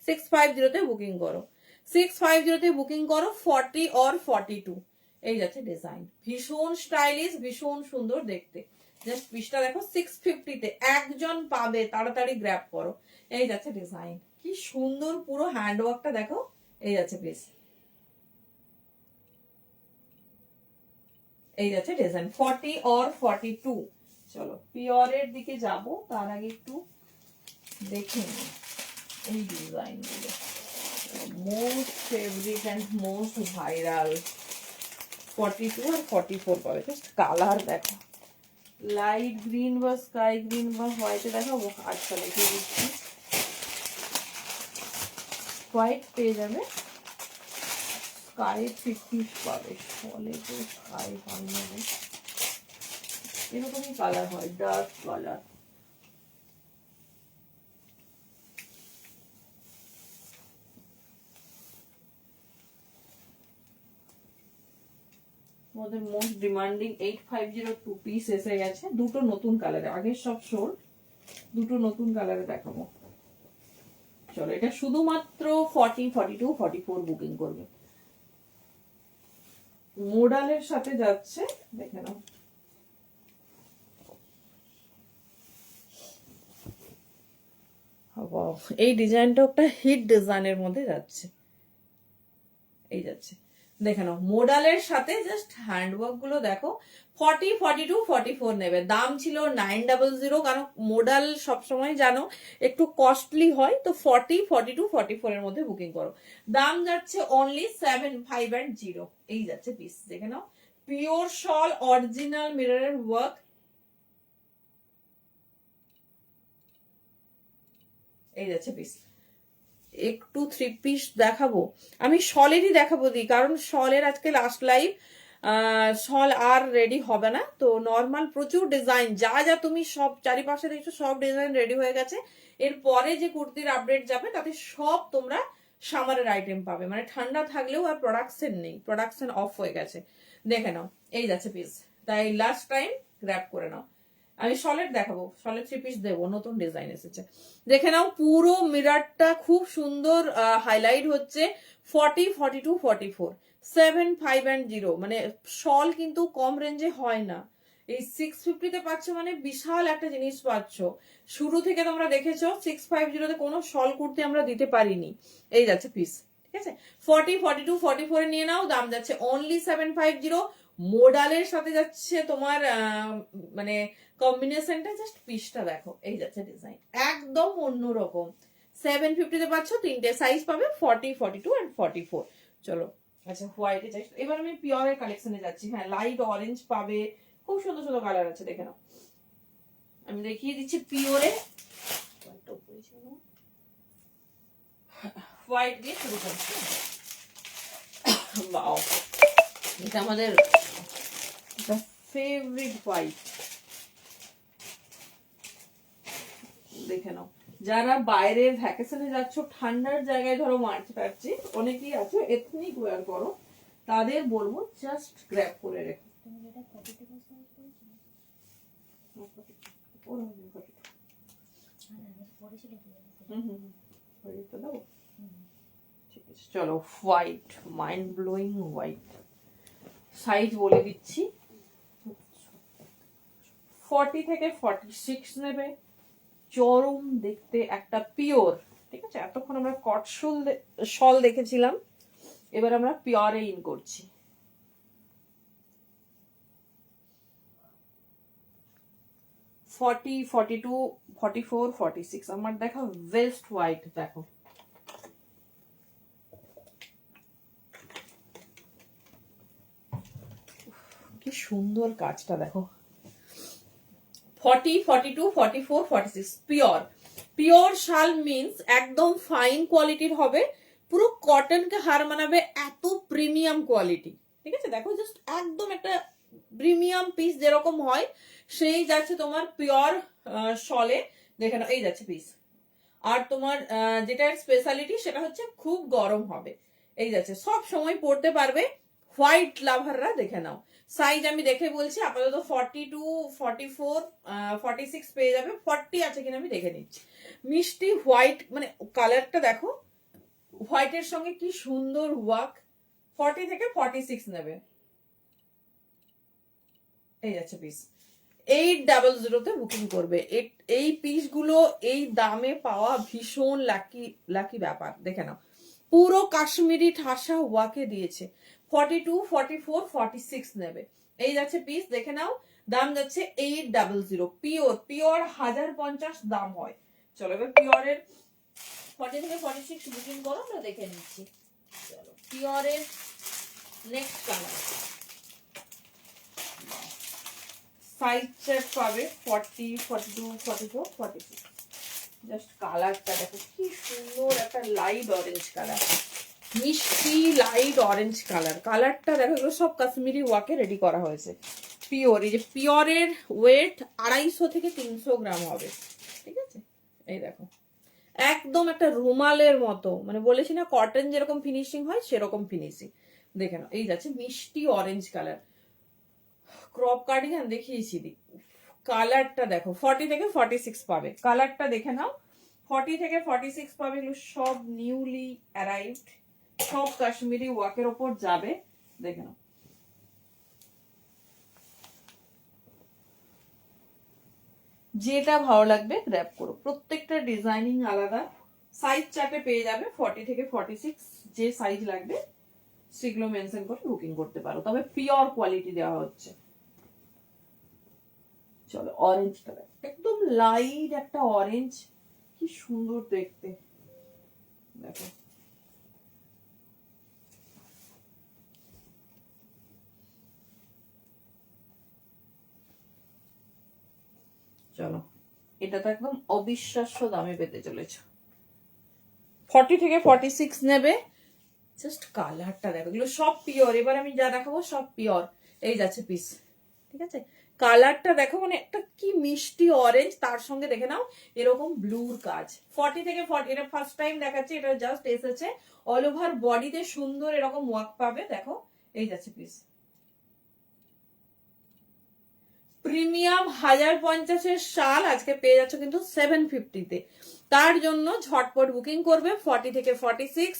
650 বুকিং করো, 650 বুকিং করো, 40 और 42। এই যাচ্ছে ডিজাইন, ভীষণ স্টাইলিশ, ভীষণ সুন্দর দেখতে। জাস্ট পিসটা দেখো, 650 একজন পাবে, তাড়াতাড়ি গ্র্যাব করো। এই যাচ্ছে ডিজাইন, কি সুন্দর পুরো হ্যান্ড ওয়ার্কটা দেখো। এই যাচ্ছে পিস, এই যাচ্ছে ডিজাইন 40 और 42। চলো পিওরের দিকে যাব, তার আগে একটু দেখে নিই এই ডিজাইন গুলো। Most favourite and most viral 42 আর 44 পাবে। জাস্ট কালার দেখো, লাইট গ্রিন বা স্কাই গ্রিন বা হোয়াইটে দেখাবো। আচ্ছা, লিখে দিচ্ছি, হোয়াইট পেয়ে যাবে, স্কাই 50 পাবে, ফলে তো স্কাই পাবে, এরকমই কালার হয়, ডার্ক কালার। আমাদের মোস্ট ডিমান্ডিং 850 পিস এসে গেছে, দুটো নতুন কালারে, আগের সব শোল্ড, দুটো নতুন কালারে দেখাবো। চলো এটা শুধুমাত্র 40, 42, 44 বুকিং করবে। মোডালের সাথে যাচ্ছে, দেখে নাও। Wow, এই ডিজাইনটা একটা হিট ডিজাইনের মধ্যে যাচ্ছে, এই যাচ্ছে দেখে নাও। মোডালের সাথে জাস্ট হ্যান্ডওয়ার্ক গুলো দেখো। 40, 42, 44 নেবে। দাম ছিল 900, কারণ মোডাল সবসময় জানো একটু কস্টলি হয়, তো 40, 42, 44 এর মধ্যে বুকিং করো। দাম যাচ্ছে অনলি 750। এই যাচ্ছে পিস, দেখে নাও। পিওর শল, অরিজিনাল মিররের ওয়ার্ক, এই যাচ্ছে পিস। একটু 3 পিস দেখাবো, আমি শলেরই দেখাবো দিই, কারণ শলের আজকে লাস্ট লাইভ, শল আর রেডি হবে না। তো নর্মাল প্রচুর ডিজাইন, যা যা তুমি সব চারিপাশে দেখছো সব ডিজাইন রেডি হয়ে গেছে। এরপরে যে কুর্তির আপডেট যাবে তাতে সব তোমরা সামারের আইটেম পাবে, মানে ঠান্ডা থাকলেও আর প্রোডাকশন নেই, প্রোডাকশন অফ হয়ে গেছে। দেখে নাও, এই যাচ্ছে পিস, তাই লাস্ট টাইম গ্র্যাব করে নাও। আমি শলের দেখাবো, শলের 3 পিস দেবো, নতুন ডিজাইন এসেছে। দেখে নাও, পুরো মিররটা খুব সুন্দর হাইলাইট হচ্ছে। 40, 42, 44, 750, মানে শল কিন্তু কম রেঞ্জে হয় না। এই 650-তে পাচ্ছ, মানে বিশাল একটা জিনিস পাচ্ছ। শুরু থেকে তোমরা দেখেছো 650-তে কোনো শল কুর্তি আমরা দিতে পারিনি। এই যাচ্ছে পিস, ঠিক আছে। 40, 42, 44 এ নিয়ে নাও, দাম যাচ্ছে অনলি 750। মোডালের সাথে যাচ্ছে তোমার মানে কম্বিনেশনটা, জাস্ট পিসটা দেখো, এই যাচ্ছে ডিজাইন একদম অন্যরকম। 750-তে পাচ্ছ, 3টে সাইজ পাবে, 40, 42 এন্ড 44। চলো, আচ্ছা হোয়াইটে যাই, এবার আমি পিওরের কালেকশনে যাচ্ছি। হ্যাঁ, লাইট অরেঞ্জ পাবে, খুব সুন্দর সুন্দর কালার আছে, দেখে নাও। আমি দেখিয়ে দিচ্ছি পিওরে, হোয়াইট দিয়ে শুরু করছি। ওয়াও, এটা আমাদের ফেভারিট হোয়াইট, দেখে নাও। যারা বাইরে ভ্যাকেশনে যাচ্ছ, ঠান্ডার জায়গায় ধরো মার্চ টার্চে অনেকেই আছো এথনিক ওয়্যার করো, তাদের বলবো জাস্ট গ্র্যাব করে রেখো। চলো, white, mind blowing white, size বলে দিচ্ছি। 40 থেকে 46 নেবে। চরম দেখতে একটা পিওর, ঠিক আছে। এতক্ষণ আমরা কট শল দেখেছিলাম, এবার আমরা পিওরে ইন করছি। ফর্টি, 42, 44, 46 আমার দেখা ওয়েস্ট হোয়াইট, দেখো কি সুন্দর কাজটা দেখো। 40, 42, 44, 46 পিওর। পিওর শাল মিন্স একদম ফাইন কোয়ালিটির হবে, পুরো কটনকে হার মানাবে, এত প্রিমিয়াম কোয়ালিটি, ঠিক আছে। দেখো জাস্ট একদম একটা প্রিমিয়াম পিস যেরকম হয় সেই যাচ্ছে তোমার পিওর শলে, দেখে নাও, এই যাচ্ছে পিস। আর তোমার যেটা স্পেশালিটি সেটা হচ্ছে খুব গরম হবে, এই যাচ্ছে, সব সময় পরতে পারবে হোয়াইট লাভাররা, দেখে নাও। সাইজ আমি দেখে বলছি, আপাতত 42, 44, 46 পেয়ে যাবে। 40 আছে কিনা আমি দেখে নিচ্ছি। মিষ্টি হোয়াইট, মানে কালারটা দেখো, হোয়াইটের সঙ্গে কি সুন্দর ওয়ার্ক। 40 থেকে 46 নেবে, এই যাচ্ছে পিস। 800-তে বুকিং করবে। এই পিসগুলো এই দামে পাওয়া ভীষণ লাকি ব্যাপার, দেখে নাও। পুরো কাশ্মীরি ঠাসা ওয়াকে দিয়েছে। 42, 44, 46 নেবে, এই যাচ্ছে পিস, দেখে নাও। দাম যাচ্ছে 800। পিওর 1050 দাম হয়। চলো, এবার পিওরের 40 থেকে 46 বুকিং করো, আমরা দেখে নিচ্ছি। চলো, পিওরের নেক্সট কালার, সাইজ চার্ট পাবে 40, 42, 44, 46। জাস্ট কালারটা দেখো কি সুন্দর, একটা লাইট অরেঞ্জ কালার, মিষ্টি লাইট অরেঞ্জ কালার। কালারটা দেখো, এগুলো সব কাশ্মীরি ওয়াকে রেডি করা হয়েছে। পিওর, এই যে পিওরের ওয়েট 250 থেকে 300 গ্রাম হবে, ঠিক আছে। এই দেখো একদম একটা রুমালের মতো, মানে বলেছি না কটন যেরকম ফিনিশিং হয় সেরকম ফিনিশিং, দেখে নাও। এই যাচ্ছে মিষ্টি অরেঞ্জ কালার, ক্রপ কার্ডিগান দেখিয়েছি, কালারটা দেখো। 40 থেকে 46 পাবে, কালারটা দেখে নাও। 40 থেকে 46 পাবে, এগুলো সব নিউলি অ্যারাইভড, সব কাশ্মীরি ওয়ার্কের ওপর যাবে। দেখে নাও, যেটা ভালো লাগবে গ্র্যাব করো, প্রত্যেকটা ডিজাইনিং আলাদা, সাইজ চার্টে পেয়ে যাবে 40 থেকে 46, যে সাইজ লাগবে সেগুলো মেনশন করে বুকিং করতে পারো, তবে পিওর কোয়ালিটি দেওয়া হচ্ছে। চলো অরেঞ্জ কালার, একদম লাইট একটা অরেঞ্জ, কি সুন্দর দেখতে, দেখো চলো, এটা তো একদম অবিশ্বাস্য দামে পেতে চলেছে। 40 থেকে 46 নেবে, জাস্ট কালারটা দেখো, এগুলো সব পিওর, এবার আমি যা দেখাবো সব পিওর। এই যাচ্ছে পিস, ঠিক আছে, কালারটা দেখো, মানে একটা কি মিষ্টি অরেঞ্জ, তার সঙ্গে দেখে নাও এরকম ব্লুর কাজ। 40 থেকে 40, এটা ফার্স্ট টাইম দেখাচ্ছি, এটা জাস্ট এসেছে। অল ওভার বডিতে সুন্দর এরকম ওয়ার্ক পাবে, দেখো এই যাচ্ছে পিস। প্রিমিয়াম 1050-এর শাল আজকে পেয়ে যাচ্ছ কিন্তু 750-তে, তার জন্য ঝটপট বুকিং করবে। 40 থেকে 46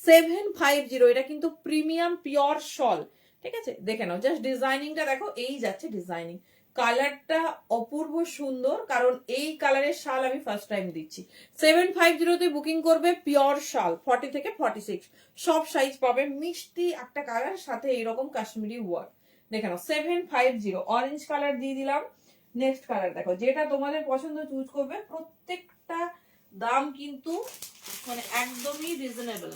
750, এটা কিন্তু প্রিমিয়াম পিওর শল, ঠিক আছে, দেখে নাও, জাস্ট ডিজাইনিংটা দেখো, এই যাচ্ছে ডিজাইনিং, কালারটা অপূর্ব সুন্দর, কারণ এই কালারের শাল আমি ফার্স্ট টাইম দিচ্ছি। 750-তে বুকিং করবে, পিওর শাল, 40 থেকে 46 সব সাইজ পাবে, মিষ্টি একটা কালার, সাথে এইরকম কাশ্মীরি ওয়ার্ক, দেখে নাও 750, অরেঞ্জ কালার দিয়ে দিলাম। নেক্সট কালার দেখো, যেটা তোমাদের পছন্দ চুজ করবে, প্রত্যেকটা দাম কিন্তু মানে একদমই রিজনেবল,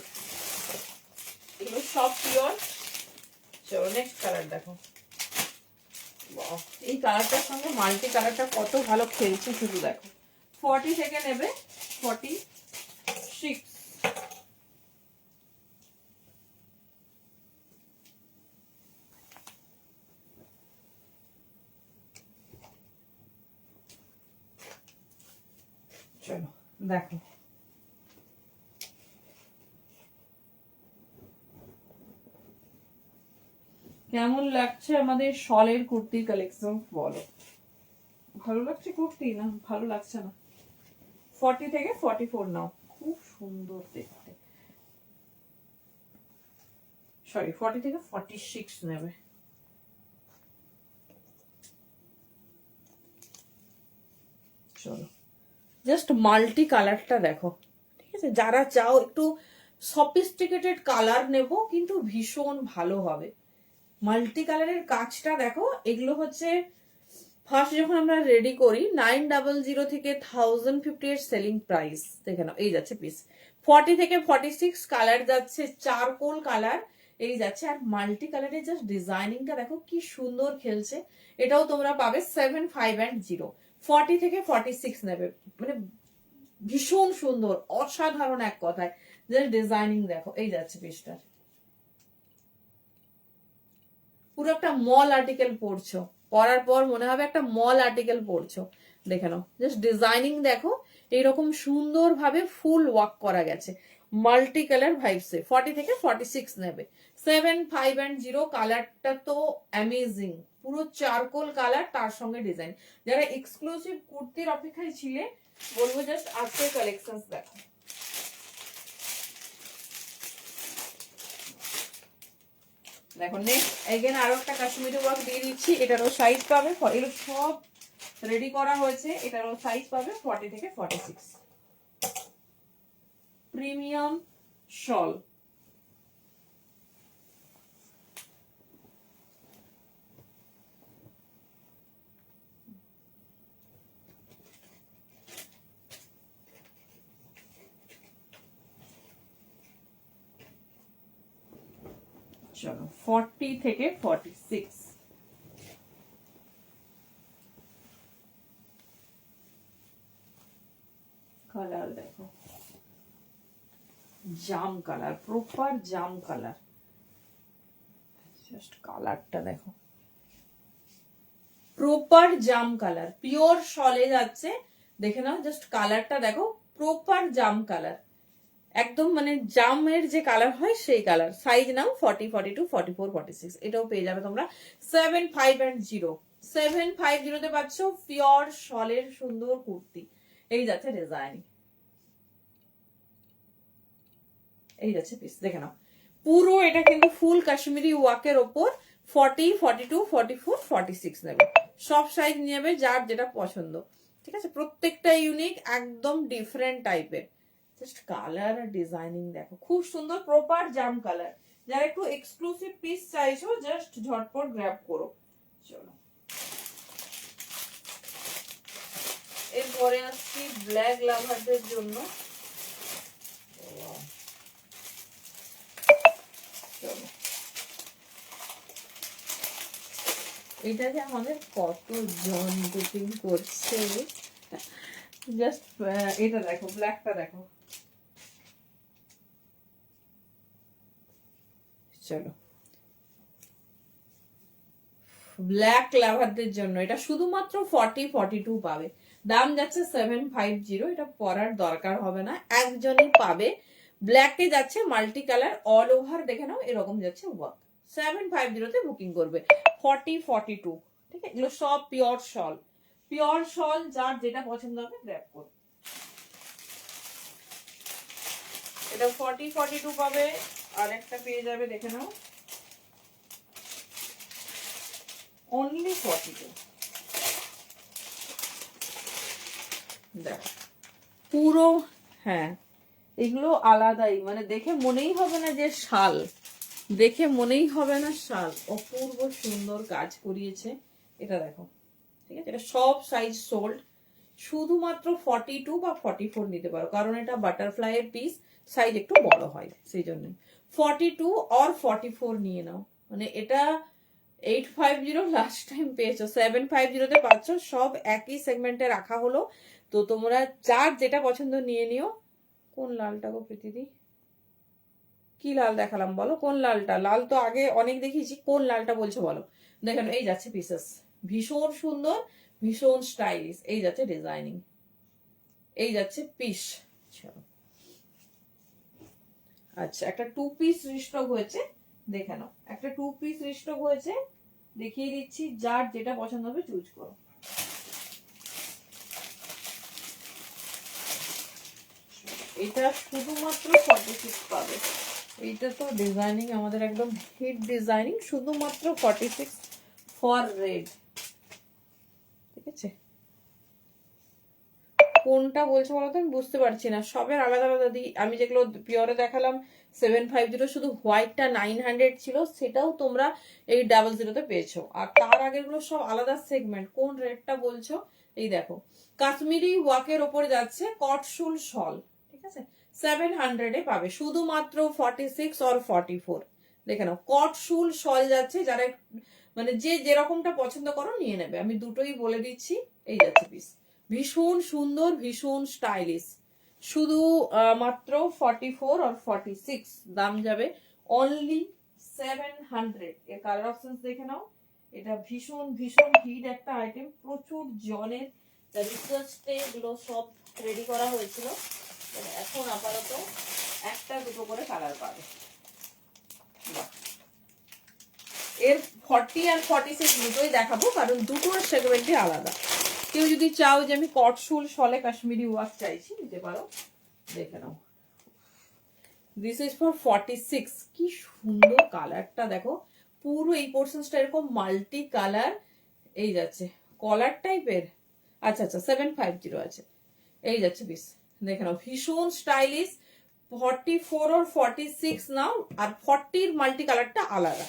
এগুলো সব পিওর। চলো নেক্সট কালার দেখো, এই কালারটার সঙ্গে মাল্টি কালারটা কত ভালো খেলছে শুধু দেখো। 40 থেকে নেবে 46, চলো দেখো, কেমন লাগছে আমাদের শলের কুর্তির কালেকশন বলো, ভালো লাগছে কুর্তি না ভালো লাগছে না? 40 থেকে 44 নাও, খুব সুন্দর দেখতে, সরি 40 থেকে 46 নেবে। চলো জাস্ট মাল্টি কালারটা দেখো, ঠিক আছে, যারা চাও একটু সফিস্টিকেটেড কালার নেব কিন্তু ভীষণ ভালো হবে, মাল্টি কালারের কাজটা দেখো, এগুলো হচ্ছে ফার্স্ট যখন আমরা রেডি করি 900 থেকে 1050 এর সেলিং প্রাইস, দেখে নাও এই যাচ্ছে পিস। 40 থেকে 46 কালার যাচ্ছে, চারকোল কালার এই যাচ্ছে, আর মাল্টি কালারের জাস্ট ডিজাইনিংটা দেখো কি সুন্দর খেলছে, এটাও তোমরা পাবে 750। 40 থেকে 46 নেবে, মানে ভীষণ সুন্দর, অসাধারণ এক কথায়, জাস্ট ডিজাইনিং দেখো, এই যাচ্ছে পিসটার, পুরো একটা মল আর্টিকেল পরছো, পরার পর মনে হবে একটা মল আর্টিকেল পরছো, দেখে নাও, জাস্ট ডিজাইনিং দেখো, এইরকম সুন্দর ভাবে ফুল ওয়ার্ক করা গেছে, মাল্টি কালার ভাইবসে। 40 থেকে 46 নেবে, 750, কালারটা তো অ্যামেজিং, পুরো চারকোল কালার, তার সঙ্গে ডিজাইন। যারা এক্সক্লুসিভ কুর্তির অপেক্ষায় ছিলে, বলবো জাস্ট আজকের কালেকশন দেখো। দেখো নেক্সট এগেন আরো একটা কাশ্মীরি ওয়ার্ক দিয়ে দিচ্ছি, এটারও সাইজ পাবে, এগুলো সব রেডি করা হয়েছে, এটারও সাইজ পাবে 40 থেকে 46, প্রিমিয়াম শল। চলো 40 থেকে 46, কালার দেখো, জাম কালার, প্রপার জাম কালার, জাস্ট কালারটা দেখো, প্রপার জাম কালার, পিওর শলে যাচ্ছে, দেখে নাও, জাস্ট কালারটা দেখো, প্রপার জাম কালার, একদম মানে জামের যে কালার হয় সেই কালার। সাইজ নাও 40, 42, 44, 46, এটাও পেয়ে যাবে তোমরা 750। 750-তে পাচ্ছ পিওর শলের সুন্দর কুর্তি, এই যাচ্ছে ডিজাইন, এই যাচ্ছে পিস, দেখে নাও পুরো এটা কিন্তু ফুল কাশ্মীরি ওয়ার্কের ওপর 40, 42, 44, 46 নেবে, সব সাইজ নেবে যার যেটা পছন্দ। ঠিক আছে, প্রত্যেকটা ইউনিক, একদম ডিফারেন্ট টাইপের। জাস্ট কালার আর ডিজাইনিং দেখো, খুব সুন্দর প্রপার জাম কালার। যারা একটু এক্সক্লুসিভ পিস চাইছো জাস্ট ঝটপট গ্র্যাব করো। চলো এরপরে আসছি ব্ল্যাক লাভারদের জন্য। চলো এটা যে আমাদের কতজন বুকিং করছে, জাস্ট এটা দেখো, ব্ল্যাকটা দেখো। চলো ব্ল্যাক লাভারদের জন্য এটা শুধুমাত্র 40-42 পাবে, দাম যাচ্ছে 750। এটা পরার দরকার হবে না, একজনই পাবে। ব্ল্যাকে যাচ্ছে মাল্টি কালার অল ওভার, দেখে নাও এরকম যাচ্ছে ওয়ার্ক। 750 বুকিং করবে। 40-42, ঠিক আছে, এগুলো সব পিওর শল, পিওর শল, যার যেটা পছন্দ হবে গ্র্যাব করবে। এটা 40-42 পাবে। আর একটা পেয়ে যাবে, দেখে নাও অনলি 42। দেখো পুরো, হ্যাঁ এগুলো আলাদাই, মানে দেখে মনেই হবে না যে শাল, দেখে মনেই হবে না শাল, অপূর্ব সুন্দর কাজ করিয়েছে। এটা দেখো, ঠিক আছে, এটা সব সাইজ সোল্ড, শুধুমাত্র 42 বা 44 নিতে পারো, কারণ এটা বাটারফ্লাই এর পিস, সাইজ একটু বড় হয় সেই জন্য। 42 আর 44 নিয়ে নাও, মানে এটা 850 লাস্ট টাইম পেয়েছো, 750 পাচ্ছ, সব একই সেগমেন্টে রাখা হলো। তো তোমরা যার যেটা পছন্দ নিয়ে নিও। কোন লালটা গো প্রীতিদি, কি লাল দেখালাম বলো, কোন লালটা? লাল তো আগে অনেক দেখিয়েছি, কোন লালটা বলছো বলো। দেখেন এই যাচ্ছে পিসেস, ভীষণ সুন্দর, ভীষণ স্টাইলিশ, এই যাচ্ছে ডিজাইনিং, এই যাচ্ছে পিস। আচ্ছা একটা 2 পিস রিস্টক হয়েছে, দেখে নাও একটা 2 পিস রিস্টক হয়েছে, দেখিয়ে দিচ্ছি, যার যেটা পছন্দ হবে চুজ করো। এটা শুধুমাত্র 46 পাবে। এইটা তো ডিজাইনিং আমাদের একদম হিট ডিজাইনিং, শুধুমাত্র 46 ফর রেড। ঠিক আছে, কোনটা বলছো বলো তো, আমি বুঝতে পারছি না, সবের আলাদা আলাদা দিই। আমি যেগুলো পিওরে দেখালাম 750, শুধু হোয়াইটটা 900 ছিল, সেটাও তোমরা এই 00 পেয়েছো। আর তার আগের গুলো সব আলাদা সেগমেন্ট। কোন রেটটা বলছো, এই দেখো কাশ্মীরি ওয়াকের ওপরে যাচ্ছে কটসুল শল, ঠিক আছে, 700 পাবে, শুধুমাত্র 46 আর 44। দেখে নাও কটসুল শল যাচ্ছে, যারা মানে যে যেরকমটা পছন্দ করো নিয়ে নেবে, আমি দুটোই বলে দিচ্ছি। এই যাচ্ছে পিস, ভীষণ সুন্দর, ভীষণ স্টাইলিশ, শুধু মাত্র 44 আর 46, দাম যাবে অনলি 700। এর কালার অপশনস দেখে নাও। এটা ভীষণ ভীষণ হিট একটা আইটেম, প্রচুর জনের রিসার্চে এগুলো সব রেডি করা হয়েছিল। এখন আপাতত একটা দুটো করে কালার পাবে। এর 40 আর 46 দুটোই দেখাবো, কারণ দুটোর সেগমেন্টই আলাদা। কেউ যদি চাও যে আমি কটসুল শলে কাশ্মীরি ওয়ার্ক চাইছি, নিতে পারো, দেখে নাও। This is for 46। কি সুন্দর কালারটা দেখো, পুরো এই পোর্শনসটা এরকম মাল্টি কালার, এই যাচ্ছে কলার টাইপের। আচ্ছা আচ্ছা 750 আছে, এই যাচ্ছে পিস, দেখে নাও ভীষণ স্টাইলিশ। 44 আর 46 নাও, আর 40 মাল্টি কালারটা আলাদা,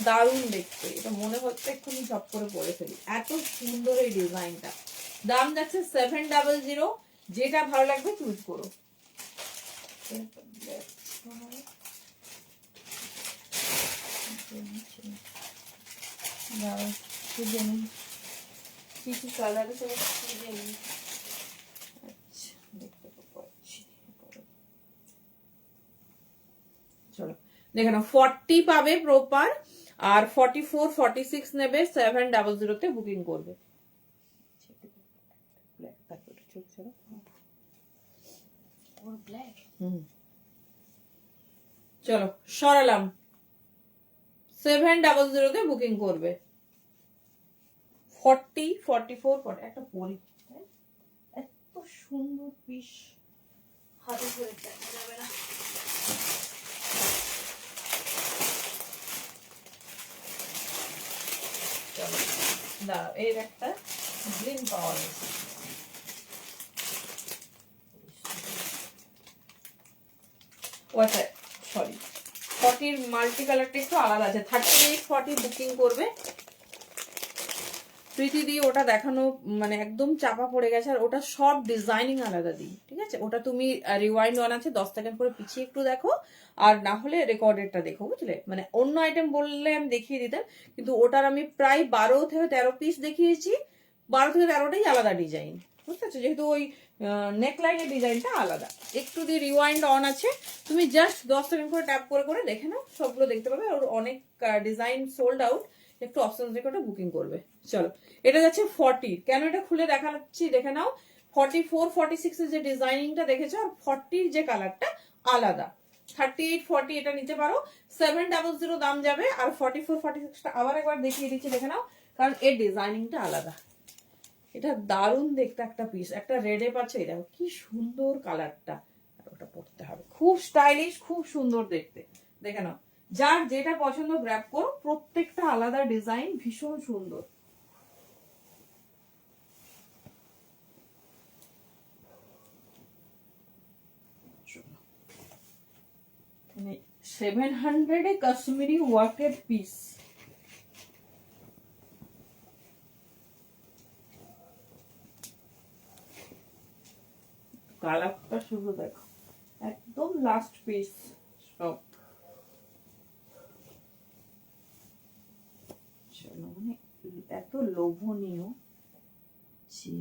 দারুণ দেখতে। এটা মনে হচ্ছে এক্ষুনি ঝপ করে পরে ফেলি, এত সুন্দর এই ডিজাইনটা। দাম যাচ্ছে 700, যেটা ভালো লাগবে চুজ করো। কি কি কালার আছে দেখতে পাচ্ছি। চলো দেখে নাও, 40 পাবে প্রপার, আর 44 46 নেবে 700 বুকিং করবে। চলো সরালাম, 700 বুকিং করবে। 40 44 একটা পরি, এত সুন্দর পিস হাতে ধরে যাবে না। দাঁড়াও, এর একটা গ্রিন পাওয়া গেছে। আচ্ছা সরি, 40 মাল্টি কালারটা একটু আলাদা আছে। 38 40 বুকিং করবে প্রীতি দি, ওটা দেখানো মানে একদম চাপা পড়ে গেছে। আর ওটা সব ডিজাইনিং আলাদা দিই, ঠিক আছে? ওটা তুমি রিওয়াইন্ড অন আছে, 10 সেকেন্ড করে পিছিয়ে একটু দেখো, আর না হলে রেকর্ডেডটা দেখো, বুঝলে? মানে অন্য আইটেম বললে আমি দেখিয়ে দিতাম, কিন্তু ওটার আমি প্রায় 12 থেকে 13 পিস দেখিয়েছি। 12 থেকে 13টাই আলাদা ডিজাইন, বুঝতে পারছো? যেহেতু ওই নেকলাইনের ডিজাইনটা আলাদা। একটু দিয়ে রিওয়াইন্ড অন আছে, তুমি জাস্ট 10 সেকেন্ড করে ট্যাপ করে করে দেখে নাও, সবগুলো দেখতে পাবে। ওর অনেক ডিজাইন সোল্ড আউট, একটু অপশন দেখে ওটা বুকিং করবে। চলো, এটা যাচ্ছে 40। কেন এটা খুলে দেখাচ্ছি দেখে নাও। 44 46 এর যে ডিজাইনিংটা দেখেছো, আর 40 যে কালারটা আলাদা। 38 40 এটা নিতে পারো, 700 দাম যাবে। আর 44 46টা আবার একবার দেখিয়ে দিচ্ছি দেখে নাও, কারণ এর ডিজাইনিংটা আলাদা। এটা দারুণ দেখতে একটা পিস, একটা রেডে পাচ্ছে, এটা কি সুন্দর কালারটা। আর ওটা পড়তে হবে, খুব স্টাইলিশ, খুব সুন্দর দেখতে। দেখে নাও, যার যেটা পছন্দ গ্র্যাব করো, প্রত্যেকটা আলাদা ডিজাইন, ভীষণ সুন্দর। মানে 700 এ কাশ্মীরি ওয়ার্কের পিস। কালারটা শুধু দেখো, একদম লাস্ট পিস সব। চলো, মানে এত লোভনীয় যে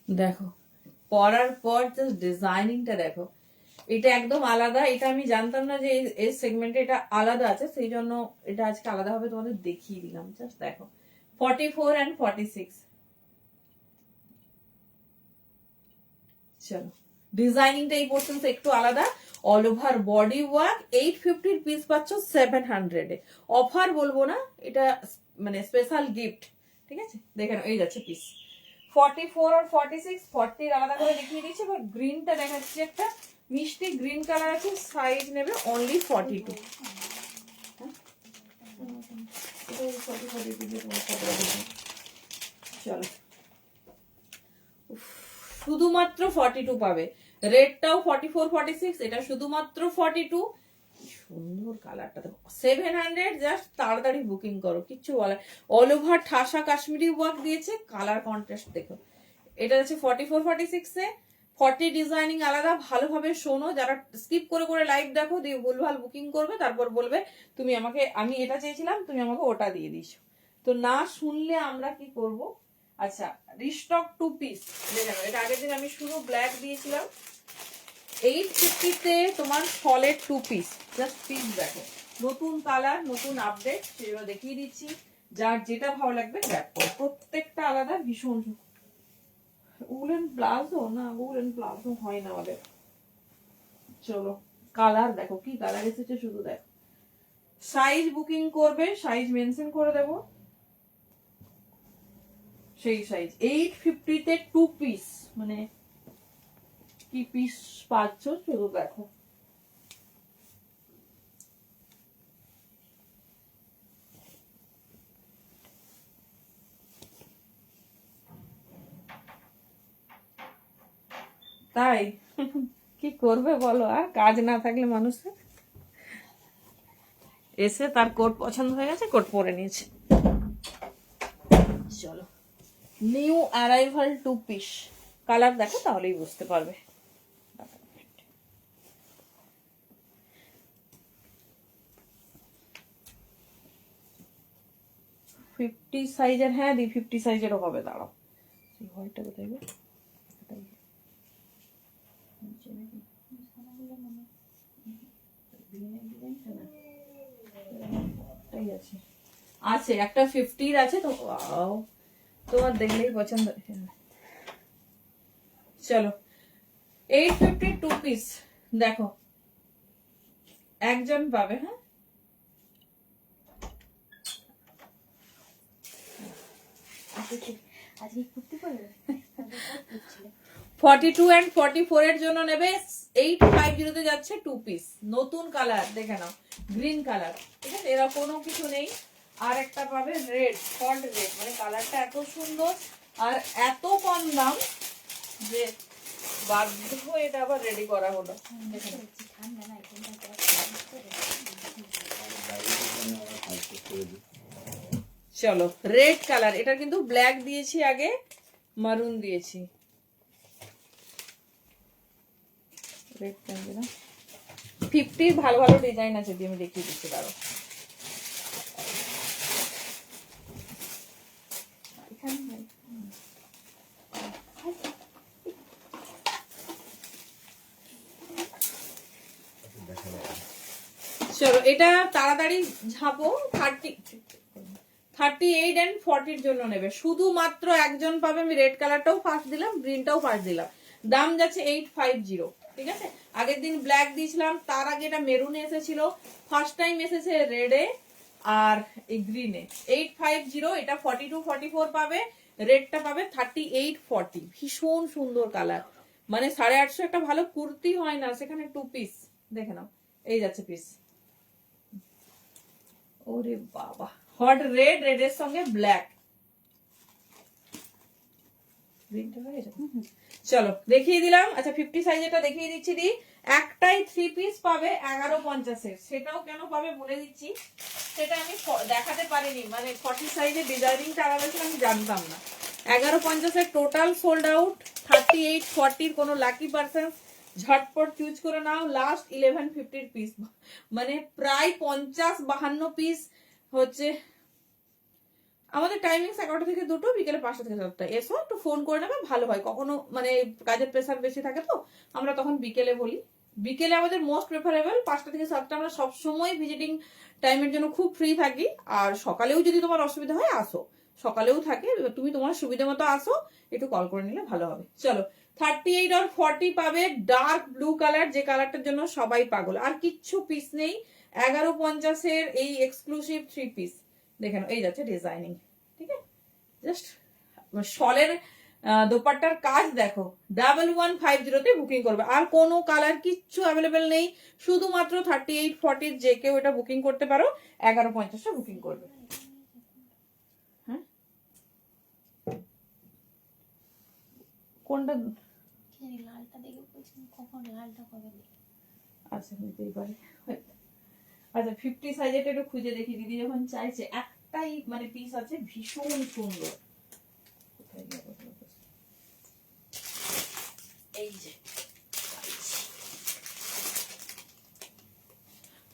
দেখো, পরার পর জাস্ট ডিজাইনিংটা দেখো, এটা একদম আলাদা। এটা আমি জানতাম না যে এই সেগমেন্টে এটা আলাদা আছে, সেই জন্য এটা আজকে আলাদা ভাবে তোমাদের দেখিয়ে দিলাম। জাস্ট দেখো, 44 and 46। চলো, ডিজাইনিংটা এই পর্যন্ত একটু আলাদা। All over body work. 850 piece পাচ্ছ 700 এ। অফার বলবো না, এটা মানে স্পেশাল গিফট, ঠিক আছে? দেখে নাও, এই যাচ্ছে পিস 44 আর 46। 40 আলাদা করে দেখিয়ে দিচ্ছি। এবার গ্রিনটা দেখাচ্ছি, একটা মিষ্টি গ্রিন কালার আছে, সাইজ নেবে অনলি 42। চলো, শুধুমাত্র 42 পাবে। রেডটাও 44 46, এটা শুধুমাত্র 42। সুন্দর কালারটা দেখো, 700। জাস্ট তাড়াতাড়ি বুকিং করো, কিচ্ছু বলার। অল ওভার ঠাসা কাশ্মীরি ওয়ার্ক দিয়েছে, কালার কন্ট্রাস্ট দেখো। এটা হচ্ছে 44 46 এ। 40 ডিজাইনিং আলাদা। ভালোভাবে শোনো, যারা স্কিপ করে করে লাইভ দেখো, দিয়ে ভুলভাল বুকিং করবে, তারপর বলবে তুমি আমাকে, আমি এটা চেয়েছিলাম, তুমি আমাকে ওটা দিয়ে দিস। তো না শুনলে আমরা কি করব? আচ্ছা, রিস্টক 2 পিস দেখে নাও। এটা আগের দিন আমি শুধু ব্ল্যাক দিয়েছিলাম। 850 তে তোমার সলিড 2 পিস। জাস্ট পিস দেখো, নতুন কালার, নতুন আপডেট, সেগুলো দেখিয়ে দিচ্ছি। যার যেটা ভালো লাগবে গ্র্যাব করো, প্রত্যেকটা আলাদা, ভীষণ। উলেন প্লাজো না, উলেন প্লাজো হয় না আমাদের। চলো, কালার দেখো, কি কালার এসেছে শুধু দেখো। সাইজ বুকিং করবে, সাইজ মেনশন করে দেবো, সেই সাইজ। 850 তে 2 পিস, মানে কি পিস পাচ্ছ শুধু দেখো। তাই কি করবে বলো, আর কাজ না থাকলে মানুষের। এসে তার কোট পছন্দ হয়ে গেছে, কোট পরে নিয়েছে। চলো, নিউ অ্যারাইভাল 2 পিস। কালার দেখো, তাহলেই বুঝতে পারবে। 50 সাইজের, হ্যাঁ দি 50 সাইজেরও হবে। দাঁড়াও, হোয়াইটটা কোথায় গো? আছে একটা 50 আছে তো, তোমার দেখলেই পছন্দ। চলো, 850 2 পিস দেখো, একজন পাবে। হ্যাঁ, আজকে কুর্তি পরবে? তাহলে কোট পরছিলে। 42 and 44 এর জন্য নেবে 850 তে যাচ্ছে 2 পিস, নতুন কালার দেখে নাও, গ্রিন কালার, ঠিক আছে, এরা কোনো কিছু নেই। আর একটা পাবে রেড, ফন্ট রেড, মানে কালারটা এত সুন্দর আর এত কম দাম যে বাধ্য হয়ে এটা আবার রেডি করা হলো। দেখে নাও। ঠান্ডা না এখানটা চলো রেড কালার, এটা কিন্তু ব্ল্যাক দিয়েছি আগে, মারুন দিয়েছি, রেড পেন্সিল 50 ভালো ভালো ডিজাইন আছে, দিয়ে আমি দেখিয়ে দিচ্ছি দাঁড়ো। চলো এটা তাড়াতাড়ি ঝাঁপো। 38 and 40 এর জন্য নেবে, শুধুমাত্র একজন পাবে। আমি রেড কালারটাও ফার্স্ট দিলাম, গ্রিনটাও ফার্স্ট দিলাম, দাম যাচ্ছে 850, ঠিক আছে। আগের দিন ব্ল্যাক দিয়েছিলাম, তার আগে এটা মেরুনে এসেছিল, ফার্স্ট টাইম এসেছে রেডে আর এই গ্রিনে। 850, এটা 42 44 পাবে, রেডটা পাবে 38 40। ভীষণ সুন্দর কালার, মানে 850 একটা ভালো কুর্তি হয় না, সেখানে 2 পিস দেখে নাও, এই যাচ্ছে পিস। ওরে বাবা, হট রেড, রেডের সঙ্গে ব্ল্যাক, চলো দেখিয়ে দিলাম। আচ্ছা 50 সাইজ এটা দেখিয়ে দিচ্ছি দি, একটাই 3 পিস পাবে 1150 এর, সেটাও কেন পাবে বলে দিচ্ছি, সেটা আমি দেখাতে পারিনি, মানে 40 সাইজের ডিজাইনিংটা আলাদা ছিল, আমি জানতাম না। 1150 এর টোটাল সোল্ড আউট। 38 40 এর কোনো লাকি পার্সন ঝটপট চুজ করে নাও, লাস্ট 1150 পিস, মানে প্রায় 50-52 পিস হচ্ছে। আমাদের টাইমিংস 11টা থেকে 2টো, বিকেলে 5টা থেকে 7টা। এসো একটু ফোন করে নেবে, ভালো হয়। কখনো মানে কাজের প্রেসার বেশি থাকে তো আমরা তখন বিকেলে বলি, বিকেলে আমাদের মোস্ট প্রেফারেবল। 5টা থেকে 7টা আমরা সবসময় ভিজিটিং টাইমের জন্য খুব ফ্রি থাকি। আর সকালেও যদি তোমার অসুবিধা হয় আসো, সকালেও থাকে, তুমি তোমার সুবিধা মতো আসো, একটু কল করে নিলে ভালো হবে। চলো 38 আর 40 পাবে ডার্ক ব্লু কালার, যে কালারটার জন্য সবাই পাগল। আর কিচ্ছু পিস নেই, 1150 এর এই এক্সক্লুসিভ 3 পিস দেখে নাও, এই যাচ্ছে ডিজাইনিং, ঠিক আছে। জাস্ট শলের দোপাট্টার কাজ দেখো, 1150 তে বুকিং করবে। আর কোনো কালার কিচ্ছু অ্যাভেলেবেল নেই, শুধুমাত্র 38 40 যে কেউ এটা বুকিং করতে পারো, 1150 বুকিং করবে। হ্যাঁ কোনটা? লালটা দেখে বলছেন কখন লালটা কবে দেখে। আচ্ছা নিতেই পারে। আচ্ছা 50 সাইজের একটু খুঁজে দেখি, দিদি যখন চাইছে। একটাই মানে পিস আছে, ভীষণ সুন্দর। এই যে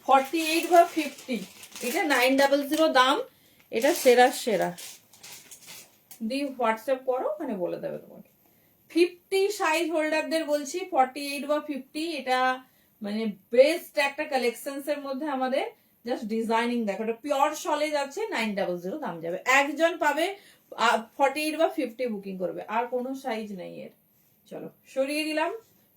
48 বা 50, এটা 900 দাম, এটা সেরা সেরা। দি হোয়াটসঅ্যাপ করো, ওখানে বলে দেবে তোমাকে। 50 সাইজ হোল্ডারদের বলছি, 48 বা 50, এটা মানে বেস্ট একটা কালেকশনস এর মধ্যে আমাদের। জাস্ট ডিজাইনিং দেখো, এটা পিওর শলে যাচ্ছে, 900 দাম যাবে। একজন পাবে 48 বা 50 বুকিং করবে, আর কোনো সাইজ নেই এর। চলো সরিয়ে দিলাম,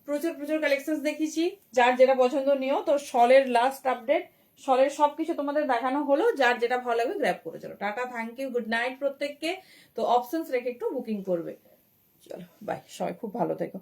প্রচুর প্রচুর কালেকশনস দেখিয়েছি, যার যেটা পছন্দ নিও। তো শলের লাস্ট আপডেট, শলের সবকিছু তোমাদের দেখানো হলো, যার যেটা ভালো লাগবে গ্র্যাব করে। চলো tata, thank you, good night প্রত্যেককে। তো অপশনস রেখে একটু বুকিং করবে। চলো বাই, সবাই খুব ভালো থেকো।